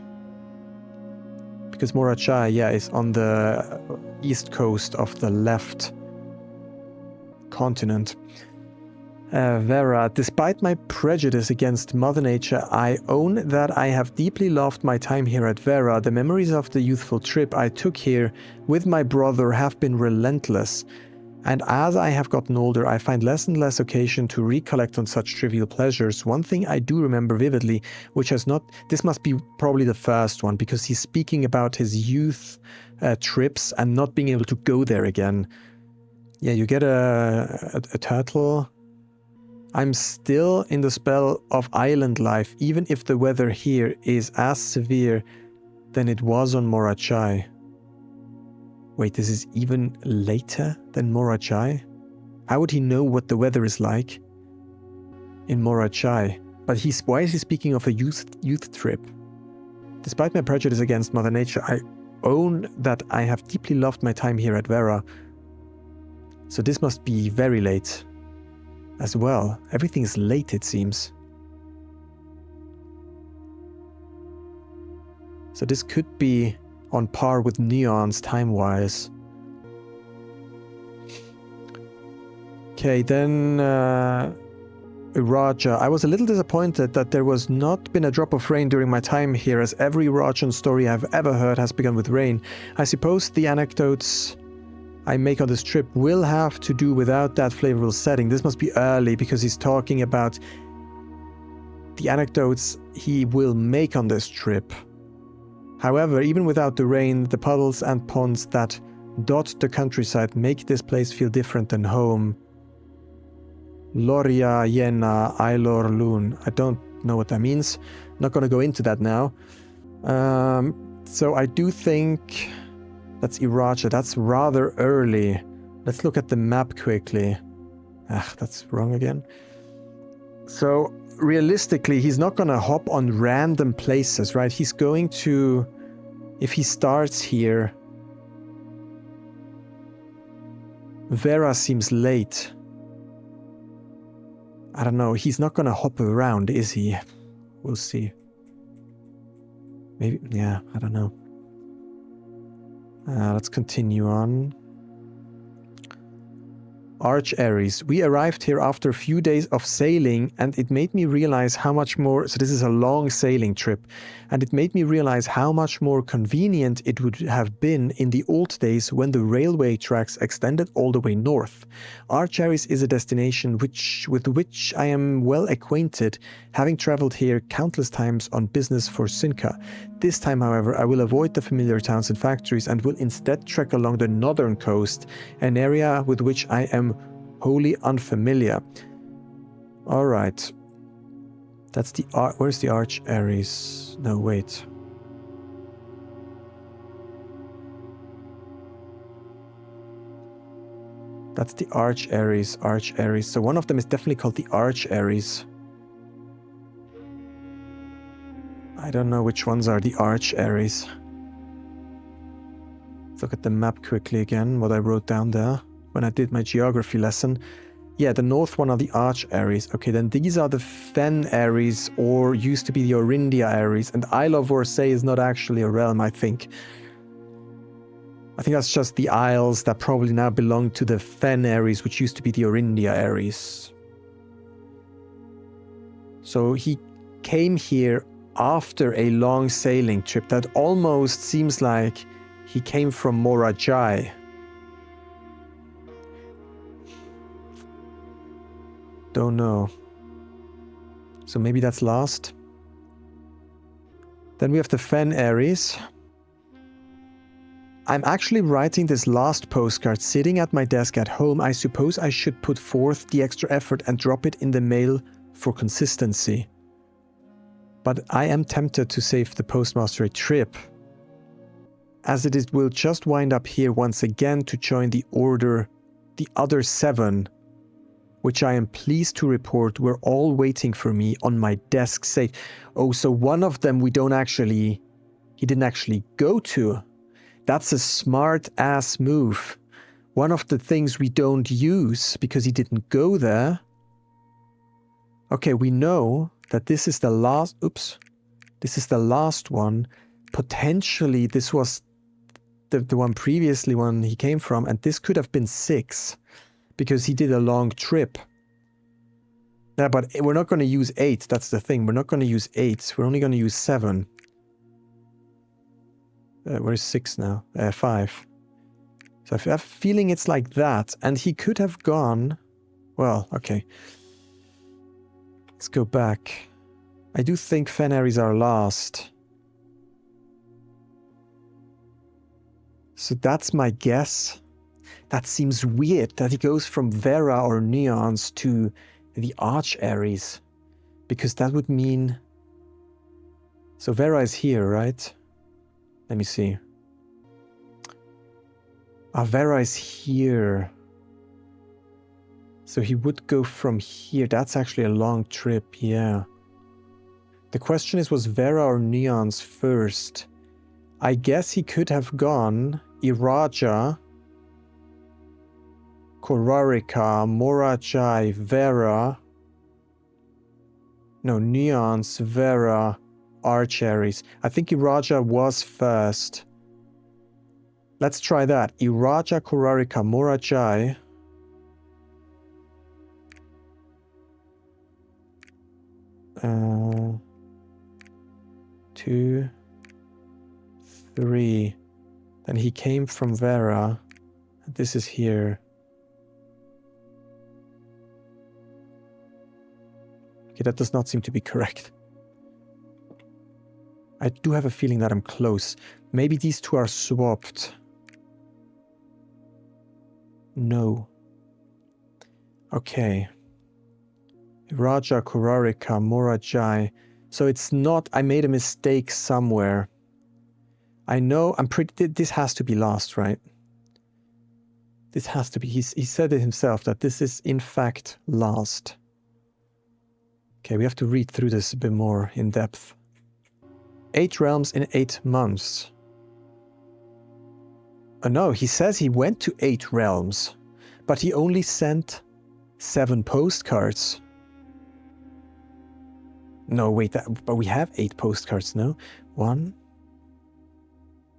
Speaker 1: Because Morachai, yeah, is on the east coast of the left continent. Vera, despite my prejudice against Mother Nature, I own that I have deeply loved my time here at Vera. The memories of the youthful trip I took here with my brother have been relentless, and as I have gotten older, I find less and less occasion to recollect on such trivial pleasures. One thing I do remember vividly, which has not... This must be probably the first one, because he's speaking about his youth trips and not being able to go there again. Yeah, you get a turtle... I'm still in the spell of island life, even if the weather here is as severe than it was on Morachai. Wait, this is even later than Morachai? How would he know what the weather is like in Morachai? But why is he speaking of a youth trip? Despite my prejudice against Mother Nature, I own that I have deeply loved my time here at Vera. So this must be very late. As well. Everything is late, it seems. So this could be on par with Neon's time-wise. Okay, then Raja. I was a little disappointed that there was not been a drop of rain during my time here, as every Rajan story I've ever heard has begun with rain. I suppose the anecdotes I make on this trip will have to do without that flavorful setting. This must be early, because he's talking about the anecdotes he will make on this trip. However, even without the rain, the puddles and ponds that dot the countryside make this place feel different than home. Loria Yena Ailor Lun. I don't know what that means. Not going to go into that now. So I do think... That's Iracha. That's rather early. Let's look at the map quickly. That's wrong again. So, realistically, he's not going to hop on random places, right? He's going to... If he starts here... Vera seems late. I don't know. He's not going to hop around, is he? We'll see. Maybe... Yeah, I don't know. Let's continue on. Arch Aries. We arrived here after a few days of sailing, and it made me realize how much more... So this is a long sailing trip. And it made me realize how much more convenient it would have been in the old days when the railway tracks extended all the way north. Arch Aries is a destination with which I am well acquainted, having traveled here countless times on business for Sinclair. This time, however, I will avoid the familiar towns and factories and will instead trek along the northern coast, an area with which I am wholly unfamiliar. Alright. That's the... Where's the Arch Aries? No, wait. That's the Arch Aries. Arch Aries. So one of them is definitely called the Arch Aries. I don't know which ones are the Arch Aries. Let's look at the map quickly again, what I wrote down there when I did my geography lesson. Yeah, the north one are the Arch Aries. Okay, then these are the Fen Aries, or used to be the Orindia Aries, and Isle of Orsay is not actually a realm, I think. I think that's just the isles that probably now belong to the Fen Aries, which used to be the Orindia Aries. So he came here after a long sailing trip that almost seems like he came from Morachai. Don't know. So maybe that's last. Then we have the Fen Aries. I'm actually writing this last postcard sitting at my desk at home. I suppose I should put forth the extra effort and drop it in the mail for consistency. But I am tempted to save the postmaster a trip, as it will just wind up here once again to join the order, the other 7, which I am pleased to report were all waiting for me on my desk safe. Oh, so one of them he didn't actually go to. That's a smart ass move. One of the things we don't use because he didn't go there. Okay, we know that this is the last, this is the last one. Potentially this was the one previously when he came from, and this could have been 6 because he did a long trip. Yeah, but we're not going to use 8, that's the thing. We're not going to use 8, we're only going to use 7. Where's 6 now? 5. So I have a feeling it's like that. And he could have gone... Well, okay. Let's go back. I do think Fen Aries are last. So that's my guess. That seems weird that he goes from Vera or Neons to the Arch Aries. Because that would mean... So Vera is here, right? Let me see. Vera is here. So he would go from here. That's actually a long trip, yeah. The question is, was Vera or Neons first? I guess he could have gone Iraja, Korarika, Morajai, Vera. No, Neons, Vera, Arch Aries. I think Iraja was first. Let's try that. Iraja, Korarika, Morajai. Uh, 2, 3. Then he came from Vera. This is here. Okay, that does not seem to be correct. I do have a feeling that I'm close. Maybe these two are swapped. No. Okay. Raja, Korarika, Morajai. So it's not... I made a mistake somewhere. I know... I'm pretty... This has to be last, right? This has to be... He said it himself that this is in fact last. Okay, we have to read through this a bit more in depth. 8 realms in 8 months. Oh no, he says he went to 8 realms, but he only sent 7 postcards. No, wait, but we have 8 postcards, no? 1.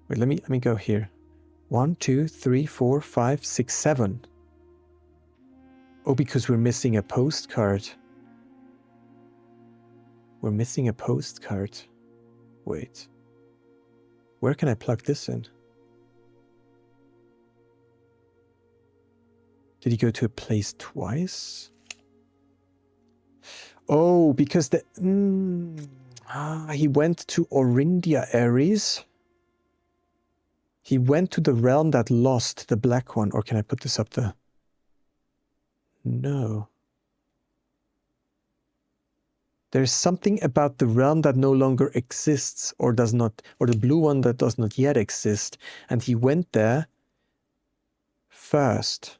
Speaker 1: Wait, let me go here. 1, 2, 3, 4, 5, 6, 7. Oh, because we're missing a postcard. We're missing a postcard. Wait. Where can I plug this in? Did he go to a place twice? Oh, because the... he went to Orindia Aries. He went to the realm that lost, the black one. Or can I put this up there? No. There's something about the realm that no longer exists or does not, or the blue one that does not yet exist. And he went there first.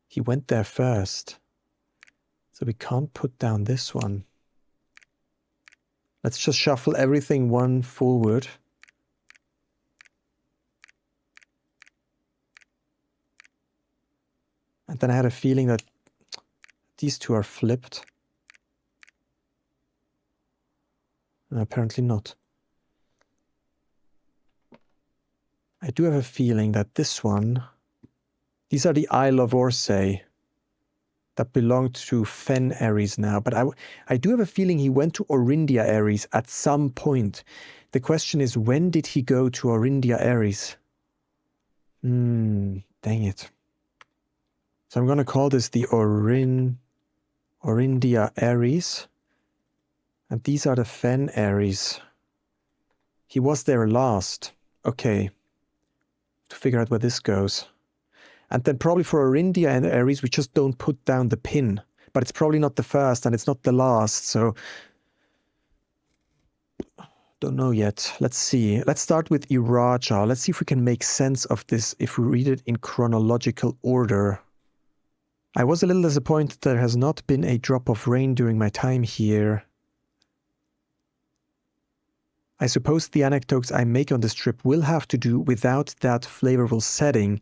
Speaker 1: He went there first. So we can't put down this one. Let's just shuffle everything one forward. And then I had a feeling that these two are flipped. Apparently not. I do have a feeling that this one... These are the Isle of Orsay that belong to Fen Aries now. But I do have a feeling he went to Orindia Aries at some point. The question is, when did he go to Orindia Aries? Dang it. So I'm going to call this the Orindia Aries. And these are the Fen Aries. He was there last. Okay. To figure out where this goes. And then probably for Orindia and Aries, we just don't put down the pin. But it's probably not the first and it's not the last, so... Don't know yet. Let's see. Let's start with Iraja. Let's see if we can make sense of this if we read it in chronological order. I was a little disappointed there has not been a drop of rain during my time here. I suppose the anecdotes I make on this trip will have to do without that flavorful setting.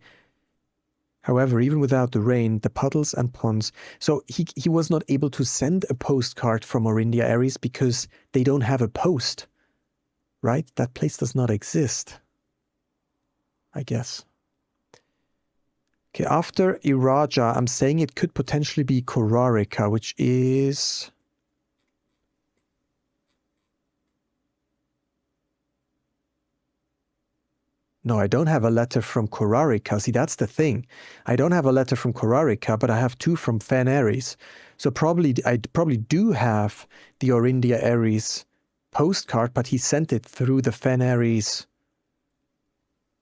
Speaker 1: However, even without the rain, the puddles and ponds... So he was not able to send a postcard from Orindia Aries because they don't have a post. Right? That place does not exist. I guess. Okay, after Iraja, I'm saying it could potentially be Korarika, which is... No, I don't have a letter from Korarika. See, that's the thing. I don't have a letter from Korarika, but I have two from Fen Aries. So I probably do have the Orindia Aries postcard, but he sent it through the Fen Aries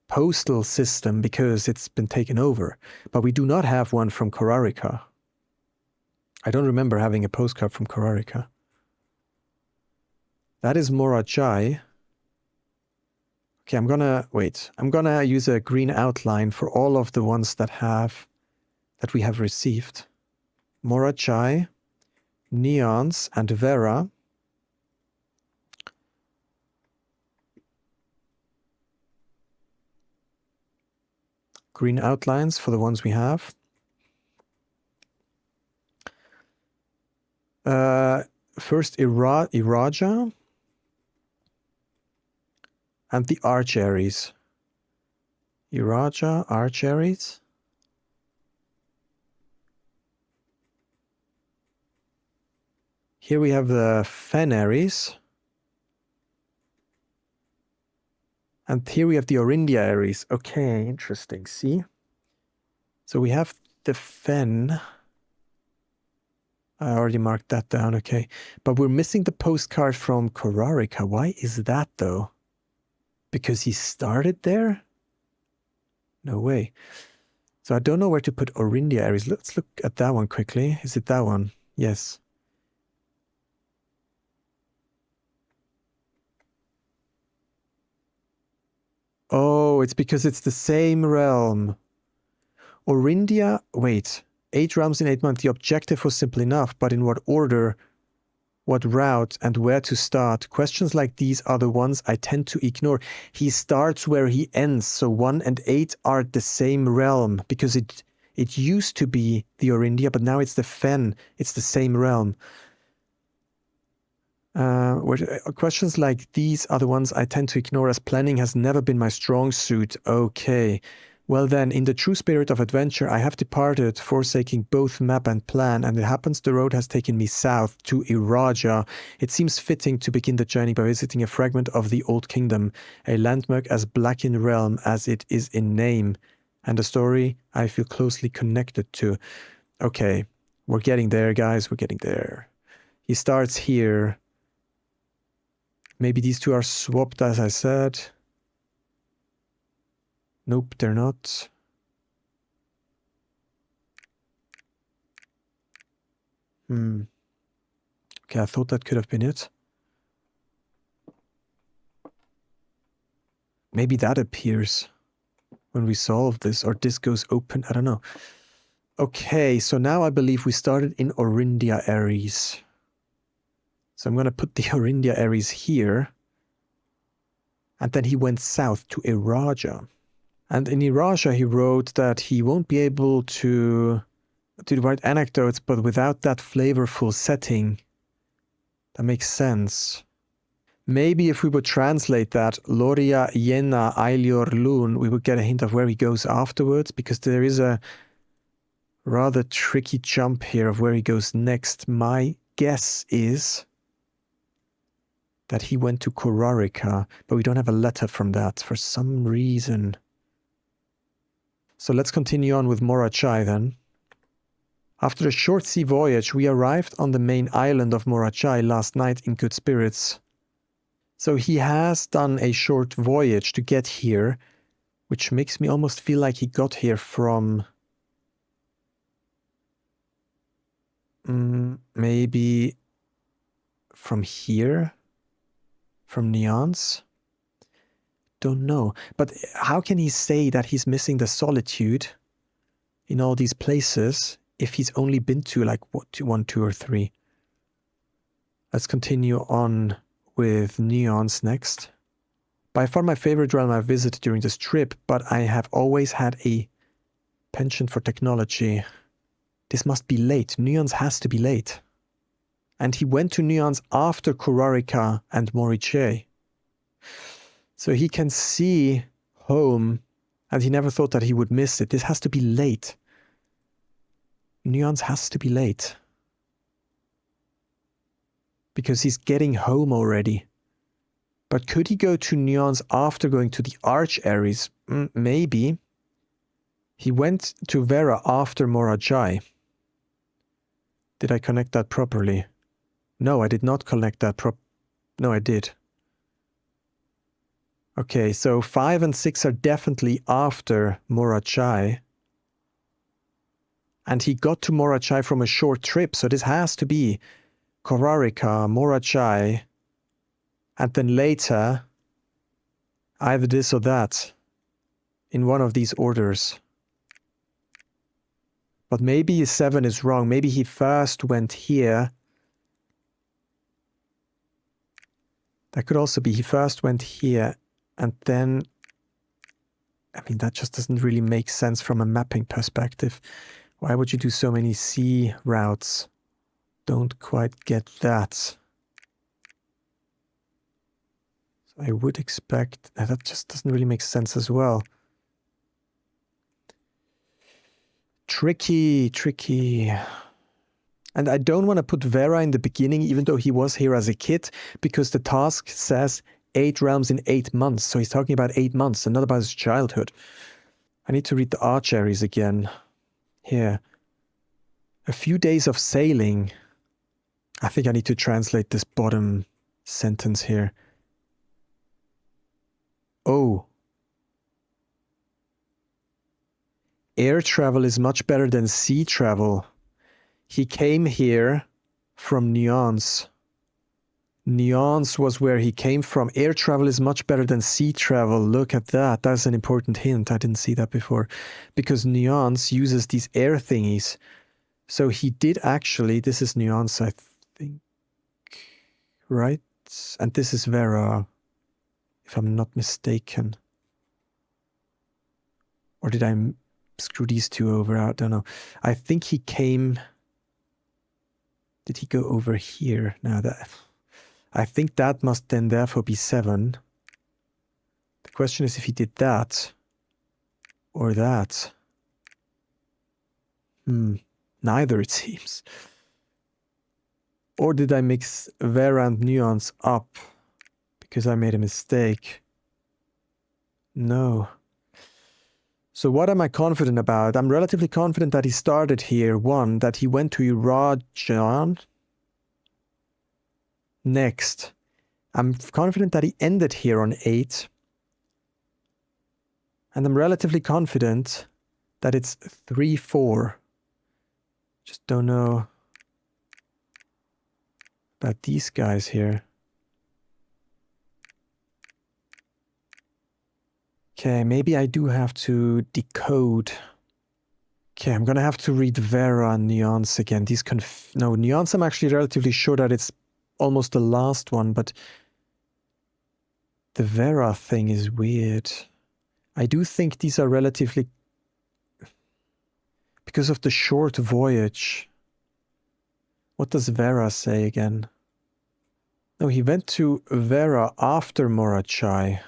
Speaker 1: postal system because it's been taken over. But we do not have one from Korarika. I don't remember having a postcard from Korarika. That is Morajai. Okay, I'm gonna use a green outline for all of the ones that we have received. Morajai, Neons, and Vera. Green outlines for the ones we have. First Iraja. And the Archeries. Iraja, Archeries. Here we have the Fen Aries. And here we have the Orindia Aries. Okay, interesting. See? So we have the Fen. I already marked that down, okay. But we're missing the postcard from Korarika. Why is that, though? Because he started there? No way. So I don't know where to put Orindia Aries. Let's look at that one quickly. Is it that one? Yes. Oh, it's because it's the same realm. Orindia, wait. 8 realms in 8 months. The objective was simple enough, but in what order, what route, and where to start? Questions like these are the ones I tend to ignore. He starts where he ends, so 1 and 8 are the same realm, because it used to be the Orindia, but now it's the Fen. It's the same realm. Questions like these are the ones I tend to ignore, as planning has never been my strong suit. Okay. Well then, in the true spirit of adventure, I have departed, forsaking both map and plan, and it happens the road has taken me south to Iraja. It seems fitting to begin the journey by visiting a fragment of the Old Kingdom, a landmark as black in realm as it is in name, and a story I feel closely connected to. Okay, we're getting there, guys, we're getting there. He starts here. Maybe these two are swapped, as I said. Nope, they're not. Okay, I thought that could have been it. Maybe that appears when we solve this, or this goes open. I don't know. Okay, so now I believe we started in Orindia Aries. So I'm going to put the Orindia Aries here. And then he went south to Iraja. And in Iraja, he wrote that he won't be able to write anecdotes, but without that flavorful setting. That makes sense. Maybe if we would translate that, Loria Yena Ailior Lun, we would get a hint of where he goes afterwards, because there is a rather tricky jump here of where he goes next. My guess is that he went to Korarika, but we don't have a letter from that for some reason. So let's continue on with Morachai then. After a short sea voyage, we arrived on the main island of Morachai last night in good spirits. So he has done a short voyage to get here, which makes me almost feel like he got here from... maybe from here? From Neon's? Don't know. But how can he say that he's missing the solitude in all these places if he's only been to like what, 1, 2, or 3? Let's continue on with Neon's next. By far my favorite realm I've visited during this trip, but I have always had a penchant for technology. This must be late. Neon's has to be late. And he went to Neon's after Kurarika and Moriche. So he can see home, and he never thought that he would miss it. This has to be late. Neon's has to be late. Because he's getting home already. But could he go to Neon's after going to the Arch Ares? Maybe. He went to Vera after Morajai. Did I connect that properly? No, I did not connect that No, I did. Okay, so 5 and 6 are definitely after Morachai. And he got to Morachai from a short trip, so this has to be Korarika, Morachai, and then later, either this or that, in one of these orders. But maybe 7 is wrong. Maybe he first went here. That could also be he first went here, and then... I mean, that just doesn't really make sense from a mapping perspective. Why would you do so many sea routes? Don't quite get that. So I would expect... that just doesn't really make sense as well. Tricky, tricky. And I don't want to put Vera in the beginning, even though he was here as a kid, because the task says 8 realms in 8 months. So he's talking about 8 months and not about his childhood. I need to read the Archeries again. Here. A few days of sailing. I think I need to translate this bottom sentence here. Oh. Air travel is much better than sea travel. He came here from Nyons. Nyons was where he came from. Air travel is much better than sea travel. Look at that. That's an important hint. I didn't see that before. Because Nyons uses these air thingies. So he did actually... This is Nyons, I think. Right? And this is Vera, if I'm not mistaken. Or did I screw these two over? I don't know. I think he came... Did he go over here? No, that... I think that must then therefore be 7. The question is if he did that. Or that. Neither, it seems. Or did I mix Vera and Nuance up? Because I made a mistake. No. So what am I confident about? I'm relatively confident that he started here. 1, that he went to Irajan. Next. I'm confident that he ended here on 8. And I'm relatively confident that it's 3, 4. Just don't know about these guys here. Okay, maybe I do have to decode. Okay, I'm gonna have to read Vera and Nuance again. These no, Nuance I'm actually relatively sure that it's almost the last one, but the Vera thing is weird. I do think these are relatively... Because of the short voyage. What does Vera say again? No, he went to Vera after Morachai.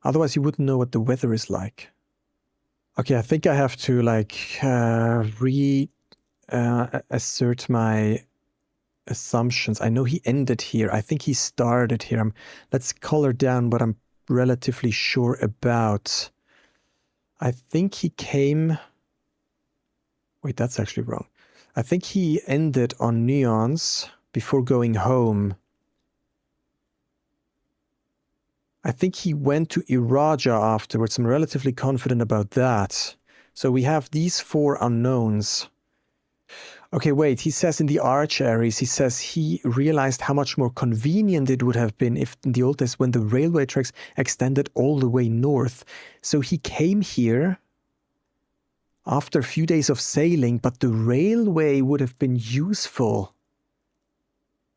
Speaker 1: Otherwise he wouldn't know what the weather is like. Okay, I think I have to like assert my assumptions. I know he ended here. I think he started here. Let's color down what I'm relatively sure about. I think he came... Wait, that's actually wrong. I think he ended on Neons before going home. I think he went to Iraja afterwards. I'm relatively confident about that. So we have these 4 unknowns. Okay, wait, he says in the Arch Ares, he says he realized how much more convenient it would have been if in the old days when the railway tracks extended all the way north. So he came here after a few days of sailing, but the railway would have been useful.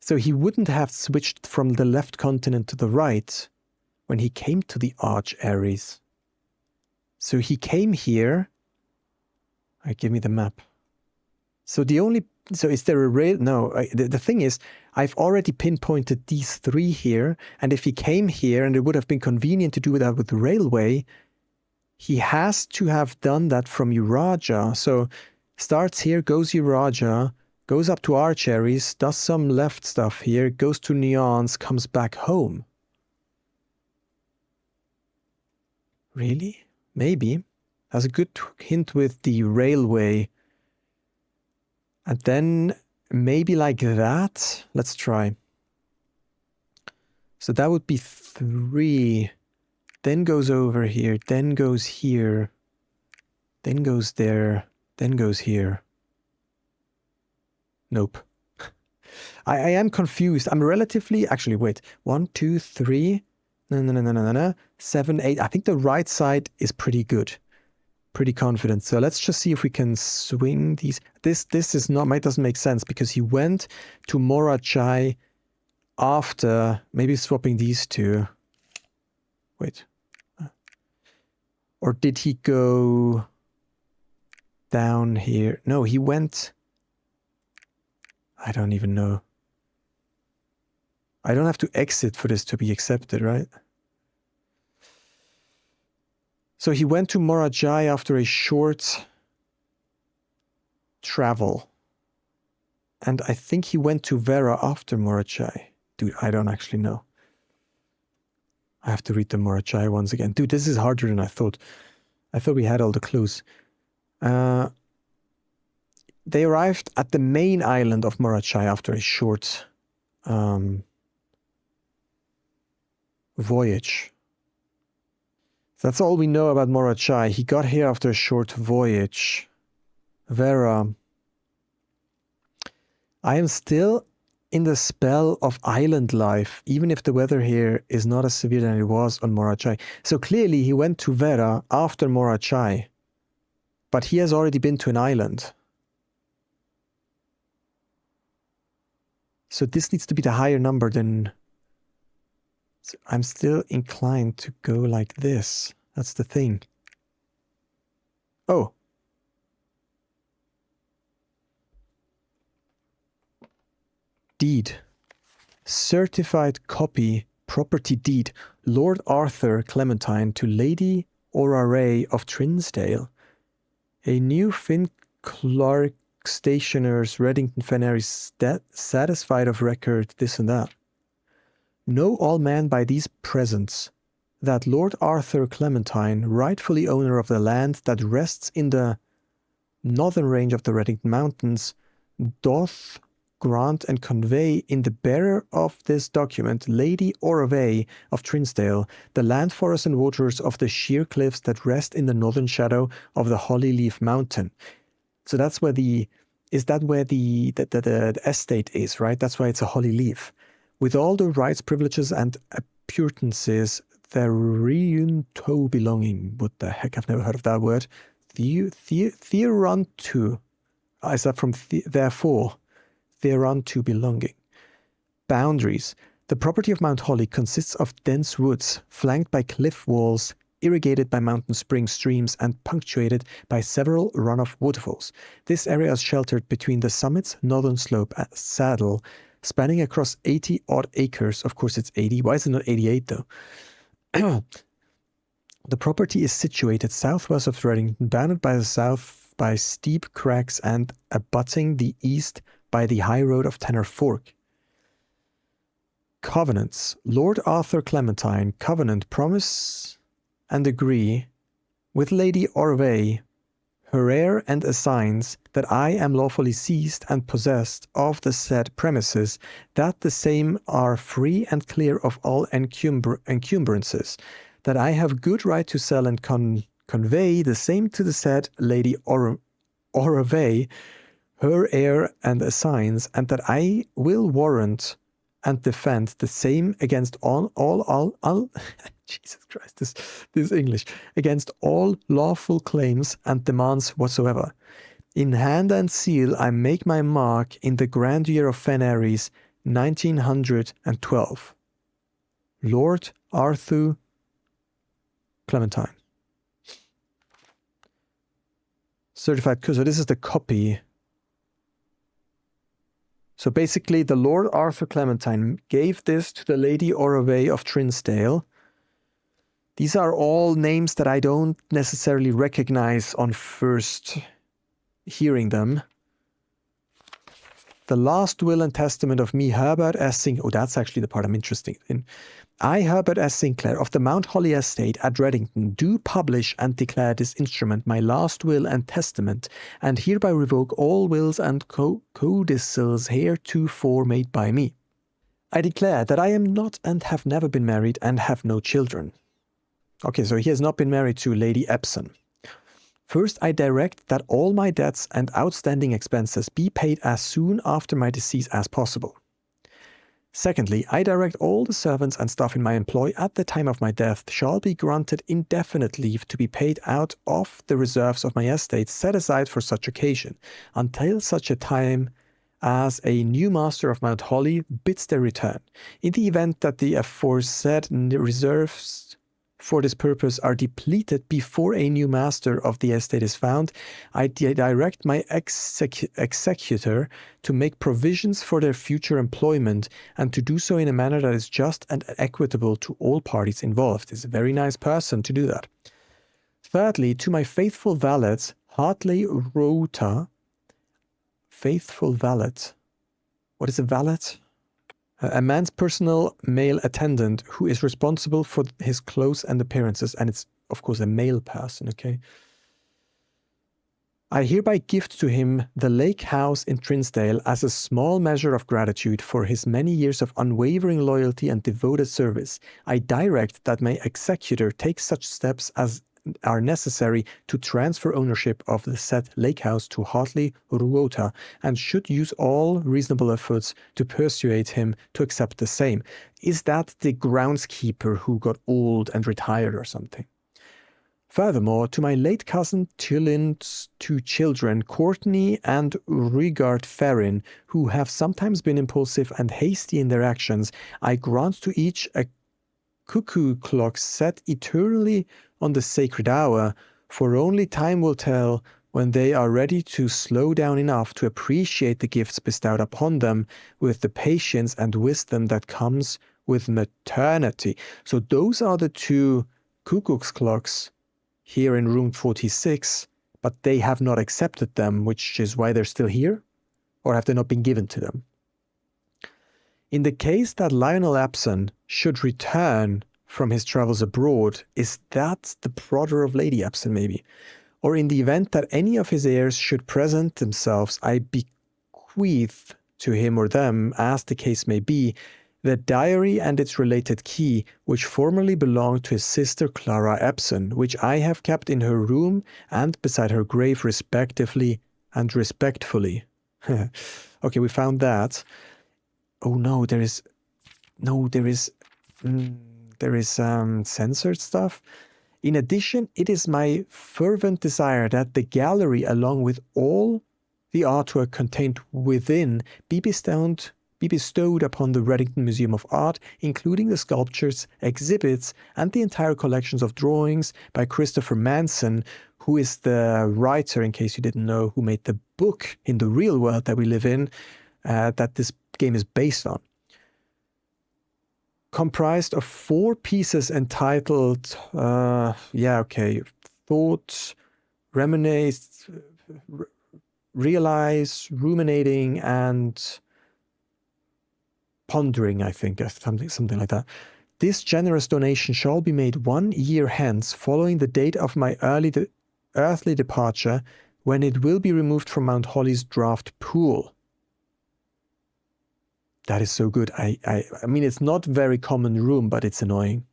Speaker 1: So he wouldn't have switched from the left continent to the right when he came to the Arch Ares. So he came here. Give me the map. So is there a rail? No, the thing is, I've already pinpointed these 3 here, and if he came here and it would have been convenient to do that with the railway, he has to have done that from Iraja. So starts here, goes Iraja, goes up to Arch Ares, does some left stuff here, goes to Neons, comes back home. Really? Maybe. Has a good hint with the railway. And then maybe like that. Let's try. So that would be 3. Then goes over here. Then goes here. Then goes there. Then goes here. Nope. I am confused. I'm relatively... Actually, wait. 1, 2, 3... No. 7, 8. I think the right side is pretty good. Pretty confident. So let's just see if we can swing these. This is not, doesn't make sense because he went to Morachai after maybe swapping these 2. Wait. Or did he go down here? No, he went. I don't even know. I don't have to exit for this to be accepted, right? So he went to Morajai after a short travel. And I think he went to Vera after Morajai. Dude, I don't actually know. I have to read the Morajai ones again. Dude, this is harder than I thought. I thought we had all the clues. They arrived at the main island of Morajai after a short voyage. That's all we know about Morachai. He got here after a short voyage. Vera. I am still in the spell of island life, even if the weather here is not as severe than it was on Morachai. So clearly he went to Vera after Morachai. But he has already been to an island. So this needs to be the higher number than... So I'm still inclined to go like this. That's the thing. Oh. Deed. Certified copy, property deed, Lord Arthur Clementine to Lady Orare of Trinsdale. A new Finn Clark Stationers, Reddington Fennery, satisfied of record, this and that. Know all men by these presents that Lord Arthur Clementine, rightfully owner of the land that rests in the northern range of the Reddington Mountains, doth grant and convey in the bearer of this document, Lady Orave of Trinsdale, the land, forests, and waters of the sheer cliffs that rest in the northern shadow of the Holly Leaf Mountain. So that's where is that where the estate is, right? That's why it's a holly leaf. With all the rights, privileges, and appurtenances thereunto belonging. What the heck? I've never heard of that word. Thereunto. Is that from therefore? Thereunto belonging. Boundaries. The property of Mount Holly consists of dense woods, flanked by cliff walls, irrigated by mountain spring streams, and punctuated by several runoff waterfalls. This area is sheltered between the summit's northern slope and saddle, spanning across 80-odd acres. Of course, it's 80. Why is it not 88, though? The property is situated southwest of Reddington, bounded by the south by steep crags and abutting the east by the high road of Tanner Fork. Covenants. Lord Arthur Clementine, covenant, promise and agree with Lady Orvay, her heir and assigns that I am lawfully seized and possessed of the said premises, that the same are free and clear of all encumbrances, that I have good right to sell and convey the same to the said Lady Oravay, her heir and assigns, and that I will warrant and defend the same against all Jesus Christ, this English, against all lawful claims and demands whatsoever. In hand and seal I make my mark in the grand year of Fenairies, 1912. Lord Arthur Clementine. Certified, so this is the copy. So basically, the Lord Arthur Clementine gave this to the Lady Oravay of Trinsdale. These are all names that I don't necessarily recognize on first hearing them. The last will and testament of me, Herbert S. Sinclair. Oh, that's actually the part I'm interested in. I, Herbert S. Sinclair, of the Mount Holly Estate at Reddington, do publish and declare this instrument my last will and testament, and hereby revoke all wills and codicils heretofore made by me. I declare that I am not and have never been married and have no children. Okay, so he has not been married to Lady Epsom. First, I direct that all my debts and outstanding expenses be paid as soon after my decease as possible. Secondly, I direct all the servants and staff in my employ at the time of my death shall be granted indefinite leave to be paid out of the reserves of my estate set aside for such occasion, until such a time as a new master of Mount Holly bids their return. In the event that the aforesaid reserves for this purpose are depleted before a new master of the estate is found, I direct my executor to make provisions for their future employment and to do so in a manner that is just and equitable to all parties involved. He's a very nice person to do that. Thirdly, to my faithful valet, Hartley Rota. Faithful valet. What is a valet? A man's personal male attendant who is responsible for his clothes and appearances, and it's, of course, a male person, okay? I hereby gift to him the lake house in Trinsdale as a small measure of gratitude for his many years of unwavering loyalty and devoted service. I direct that my executor take such steps as are necessary to transfer ownership of the said lake house to Hartley Ruota, and should use all reasonable efforts to persuade him to accept the same. Is that the groundskeeper who got old and retired or something? Furthermore, to my late cousin Tillin's 2 children, Courtney and Regard Ferrin, who have sometimes been impulsive and hasty in their actions, I grant to each a cuckoo clock set eternally on the sacred hour, for only time will tell when they are ready to slow down enough to appreciate the gifts bestowed upon them with the patience and wisdom that comes with maternity. So those are the 2 cuckoo's clocks here in room 46, but they have not accepted them, which is why they're still here? Or have they not been given to them? In the case that Lionel Epsom should return from his travels abroad, is that the brother of Lady Epsom maybe? Or in the event that any of his heirs should present themselves, I bequeath to him or them, as the case may be, the diary and its related key, which formerly belonged to his sister Clara Epsom, which I have kept in her room and beside her grave respectively and respectfully. Okay, we found that. Oh no, there is censored stuff. In addition, it is my fervent desire that the gallery, along with all the artwork contained within, be bestowed upon the Reddington Museum of Art, including the sculptures, exhibits, and the entire collections of drawings by Christopher Manson, who is the writer, in case you didn't know, who made the book in the real world that we live in, that this game is based on. Comprised of 4 pieces entitled, Thought, Reminisce, Realize, Ruminating, and Pondering, I think, something like that. This generous donation shall be made 1 year hence, following the date of my early earthly departure when it will be removed from Mount Holly's draft pool. That is so good. I mean, it's not very common room, but it's annoying.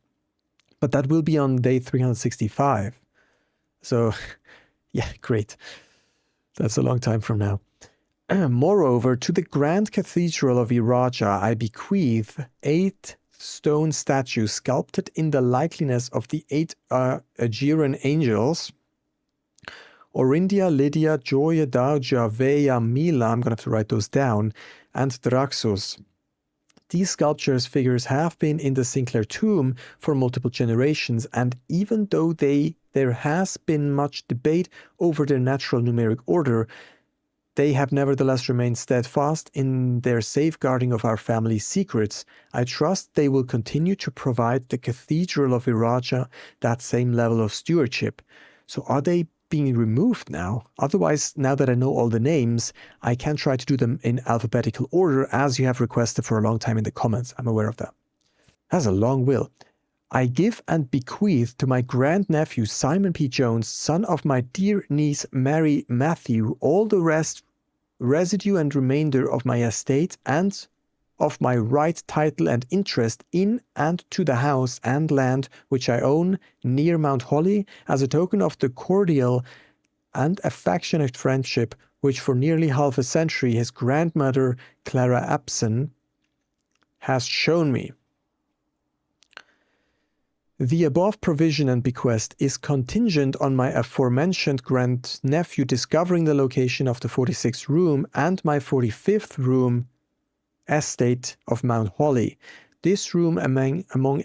Speaker 1: But that will be on day 365. So, yeah, great. That's a long time from now. Moreover, to the Grand Cathedral of Iraja I bequeath 8 stone statues sculpted in the likeness of the 8 Aegean angels, Orindia, Lydia, Joia, Dauja, Veia, Mila, I'm going to have to write those down, and Draxus. These sculptures' figures have been in the Sinclair tomb for multiple generations, and even though there has been much debate over their natural numeric order, they have nevertheless remained steadfast in their safeguarding of our family's secrets. I trust they will continue to provide the Cathedral of Iraja that same level of stewardship. So are they being removed now? Otherwise, now that I know all the names, I can try to do them in alphabetical order as you have requested for a long time in the comments. I'm aware of that. That's a long will. I give and bequeath to my grandnephew Simon P. Jones, son of my dear niece Mary Matthew, all the residue and remainder of my estate and of my right, title, and interest in and to the house and land which I own near Mount Holly, as a token of the cordial and affectionate friendship which for nearly half a century his grandmother Clara Abson has shown me. The above provision and bequest is contingent on my aforementioned grandnephew discovering the location of the 46th room and my 45th room estate of Mount Holly. This room, among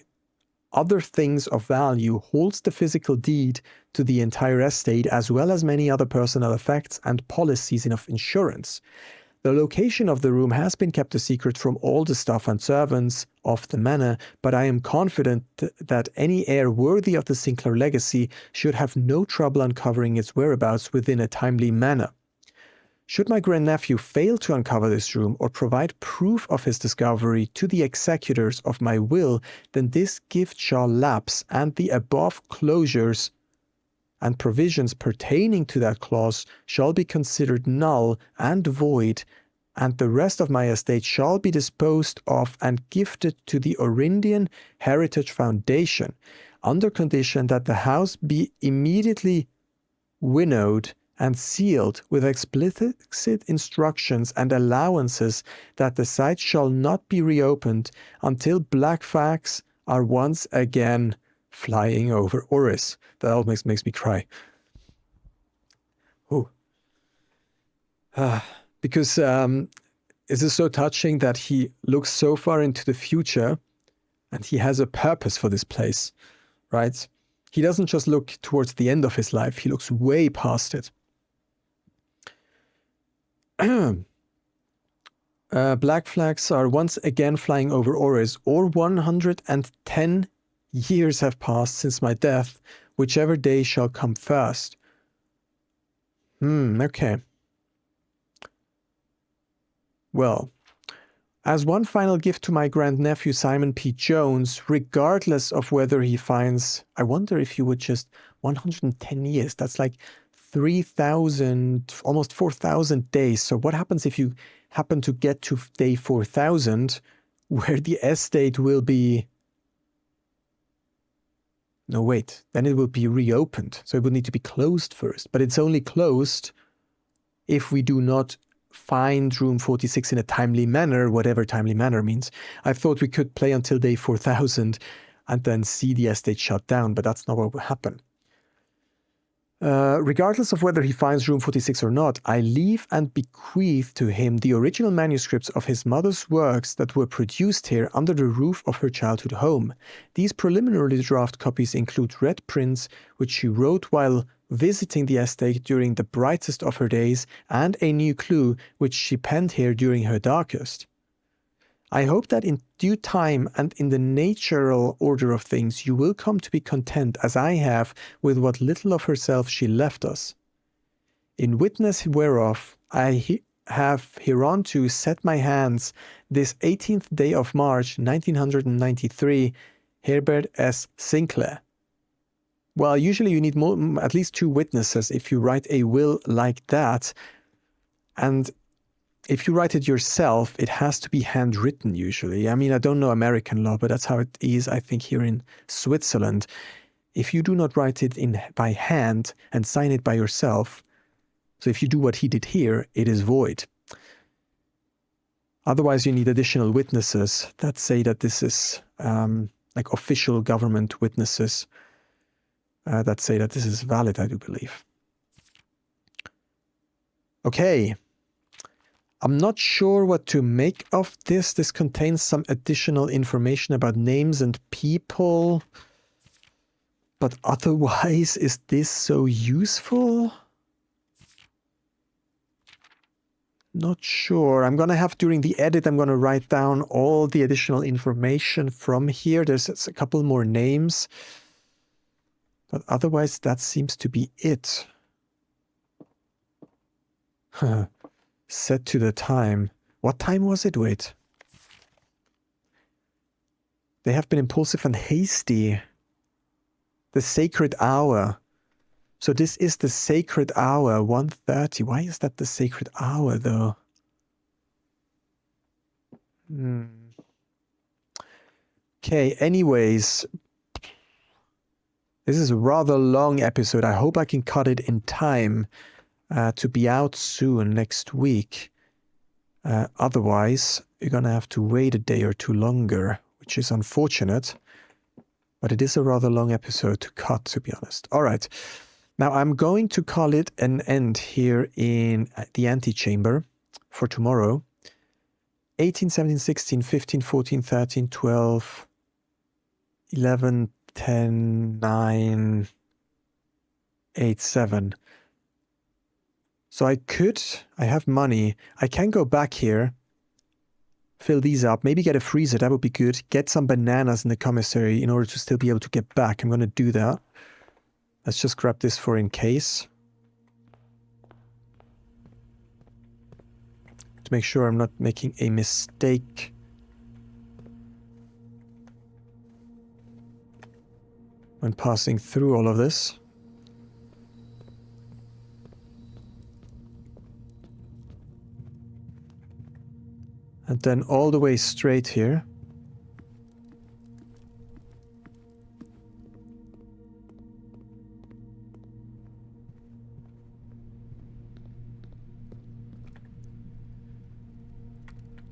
Speaker 1: other things of value, holds the physical deed to the entire estate as well as many other personal effects and policies of insurance. The location of the room has been kept a secret from all the staff and servants of the manor, but I am confident that any heir worthy of the Sinclair legacy should have no trouble uncovering its whereabouts within a timely manner. Should my grandnephew fail to uncover this room or provide proof of his discovery to the executors of my will, then this gift shall lapse, and the above closures and provisions pertaining to that clause shall be considered null and void, and the rest of my estate shall be disposed of and gifted to the Orindian Heritage Foundation, under condition that the house be immediately winnowed and sealed with explicit instructions and allowances that the site shall not be reopened until black flags are once again flying over Oris. That almost makes me cry. Oh. Because it is so touching that he looks so far into the future and he has a purpose for this place, right? He doesn't just look towards the end of his life, he looks way past it. Black flags are once again flying over Oris, or 110 years have passed since my death, whichever day shall come first. Okay. Well, as one final gift to my grandnephew Simon P. Jones, regardless of whether he finds, I wonder if you would just 110 years, that's like 3,000, almost 4,000 days. So what happens if you happen to get to day 4,000, where the estate will be... No, wait, then it will be reopened. So it would need to be closed first. But it's only closed if we do not find room 46 in a timely manner, whatever timely manner means. I thought we could play until day 4,000 and then see the estate shut down, but that's not what will happen. Regardless of whether he finds room 46 or not, I leave and bequeath to him the original manuscripts of his mother's works that were produced here under the roof of her childhood home. These preliminary draft copies include red prints, which she wrote while visiting the estate during the brightest of her days, and a new clue, which she penned here during her darkest. I hope that in due time and in the natural order of things you will come to be content as I have with what little of herself she left us. In witness whereof I have hereunto set my hands this 18th day of March 1993, Herbert S. Sinclair. Well, usually you need at least 2 witnesses if you write a will like that. And if you write it yourself, it has to be handwritten usually. I mean, I don't know American law, but that's how it is, I think, here in Switzerland. If you do not write it by hand and sign it by yourself, so if you do what he did here, it is void. Otherwise, you need additional witnesses that say that this is like official government witnesses that say that this is valid, I do believe. Okay. I'm not sure what to make of this. This contains some additional information about names and people. But otherwise, is this so useful? Not sure. I'm going to have, during the edit, I'm going to write down all the additional information from here. There's a couple more names. But otherwise, that seems to be it. Set to the time. What time was it? Wait. They have been impulsive and hasty. The sacred hour. So this is the sacred hour, 1:30. Why is that the sacred hour, though? Okay, anyways. This is a rather long episode. I hope I can cut it in time to be out soon, next week. Otherwise, you're going to have to wait a day or two longer, which is unfortunate. But it is a rather long episode to cut, to be honest. All right. Now, I'm going to call it an end here in the antechamber for tomorrow. 18, 17, 16, 15, 14, 13, 12, 11, 10, 9, 8, 7. So I have money. I can go back here, fill these up, maybe get a freezer, that would be good. Get some bananas in the commissary in order to still be able to get back. I'm going to do that. Let's just grab this for in case. To make sure I'm not making a mistake. When passing through all of this. And then all the way straight here.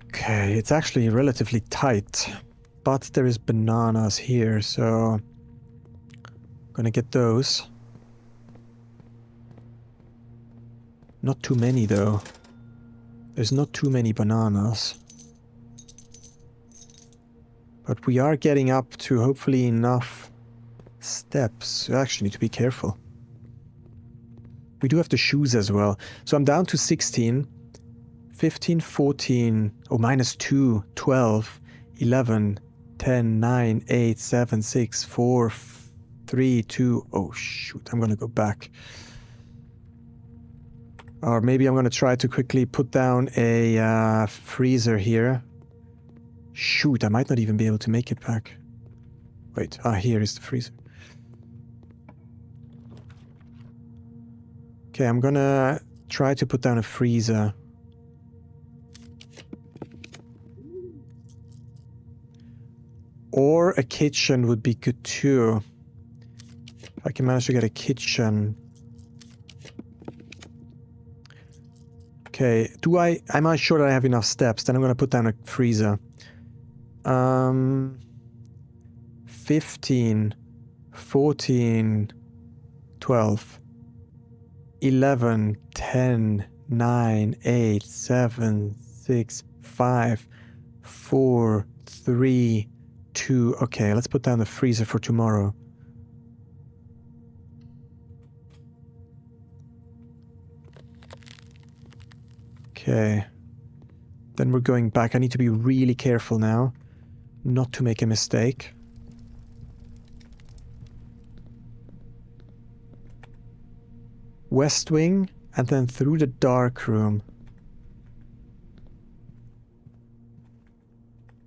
Speaker 1: Okay, it's actually relatively tight, but there is bananas here, so I'm gonna get those. Not too many though. There's not too many bananas. But we are getting up to hopefully enough steps. I actually need to be careful. We do have the shoes as well. So I'm down to 16. 15, 14, oh, minus 2, 12, 11, 10, 9, 8, 7, 6, 4, 3, 2, oh shoot, I'm gonna go back. Or maybe I'm gonna try to quickly put down a freezer here. Shoot, I might not even be able to make it back. Wait, here is the freezer. Okay, I'm gonna try to put down a freezer. Or a kitchen would be good too. If I can manage to get a kitchen. Okay, I'm not sure that I have enough steps. Then I'm going to put down a freezer. 15, 14, 12, 11, 10, 9, 8, 7, 6, 5, 4, 3, 2. Okay, let's put down the freezer for tomorrow. Okay. Then we're going back. I need to be really careful now not to make a mistake. West wing and then through the dark room.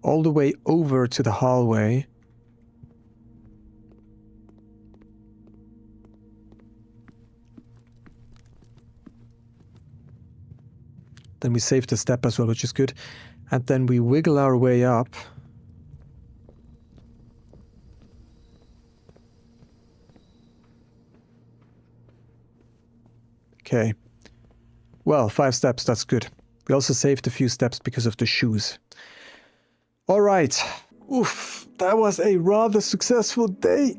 Speaker 1: All the way over to the hallway. Then we save the step as well, which is good. And then we wiggle our way up. Okay. Well, 5 steps, that's good. We also saved a few steps because of the shoes. Alright. Oof, that was a rather successful day.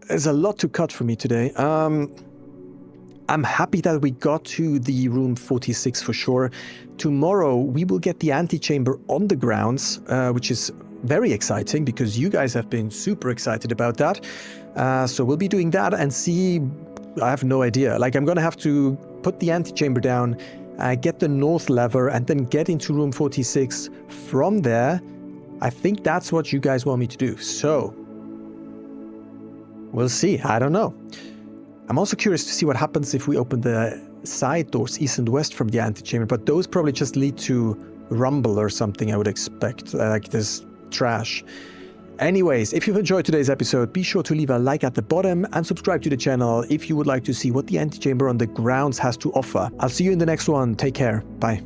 Speaker 1: There's a lot to cut for me today. I'm happy that we got to the room 46 for sure. Tomorrow we will get the antechamber on the grounds, which is very exciting because you guys have been super excited about that. So we'll be doing that and see. I have no idea. Like, I'm gonna have to put the antechamber down, get the north lever, and then get into room 46 from there. I think that's what you guys want me to do. So we'll see. I don't know. I'm also curious to see what happens if we open the side doors east and west from the antechamber, but those probably just lead to rumble or something, I would expect, like this trash. Anyways, if you've enjoyed today's episode, be sure to leave a like at the bottom and subscribe to the channel if you would like to see what the antechamber on the grounds has to offer. I'll see you in the next one. Take care. Bye.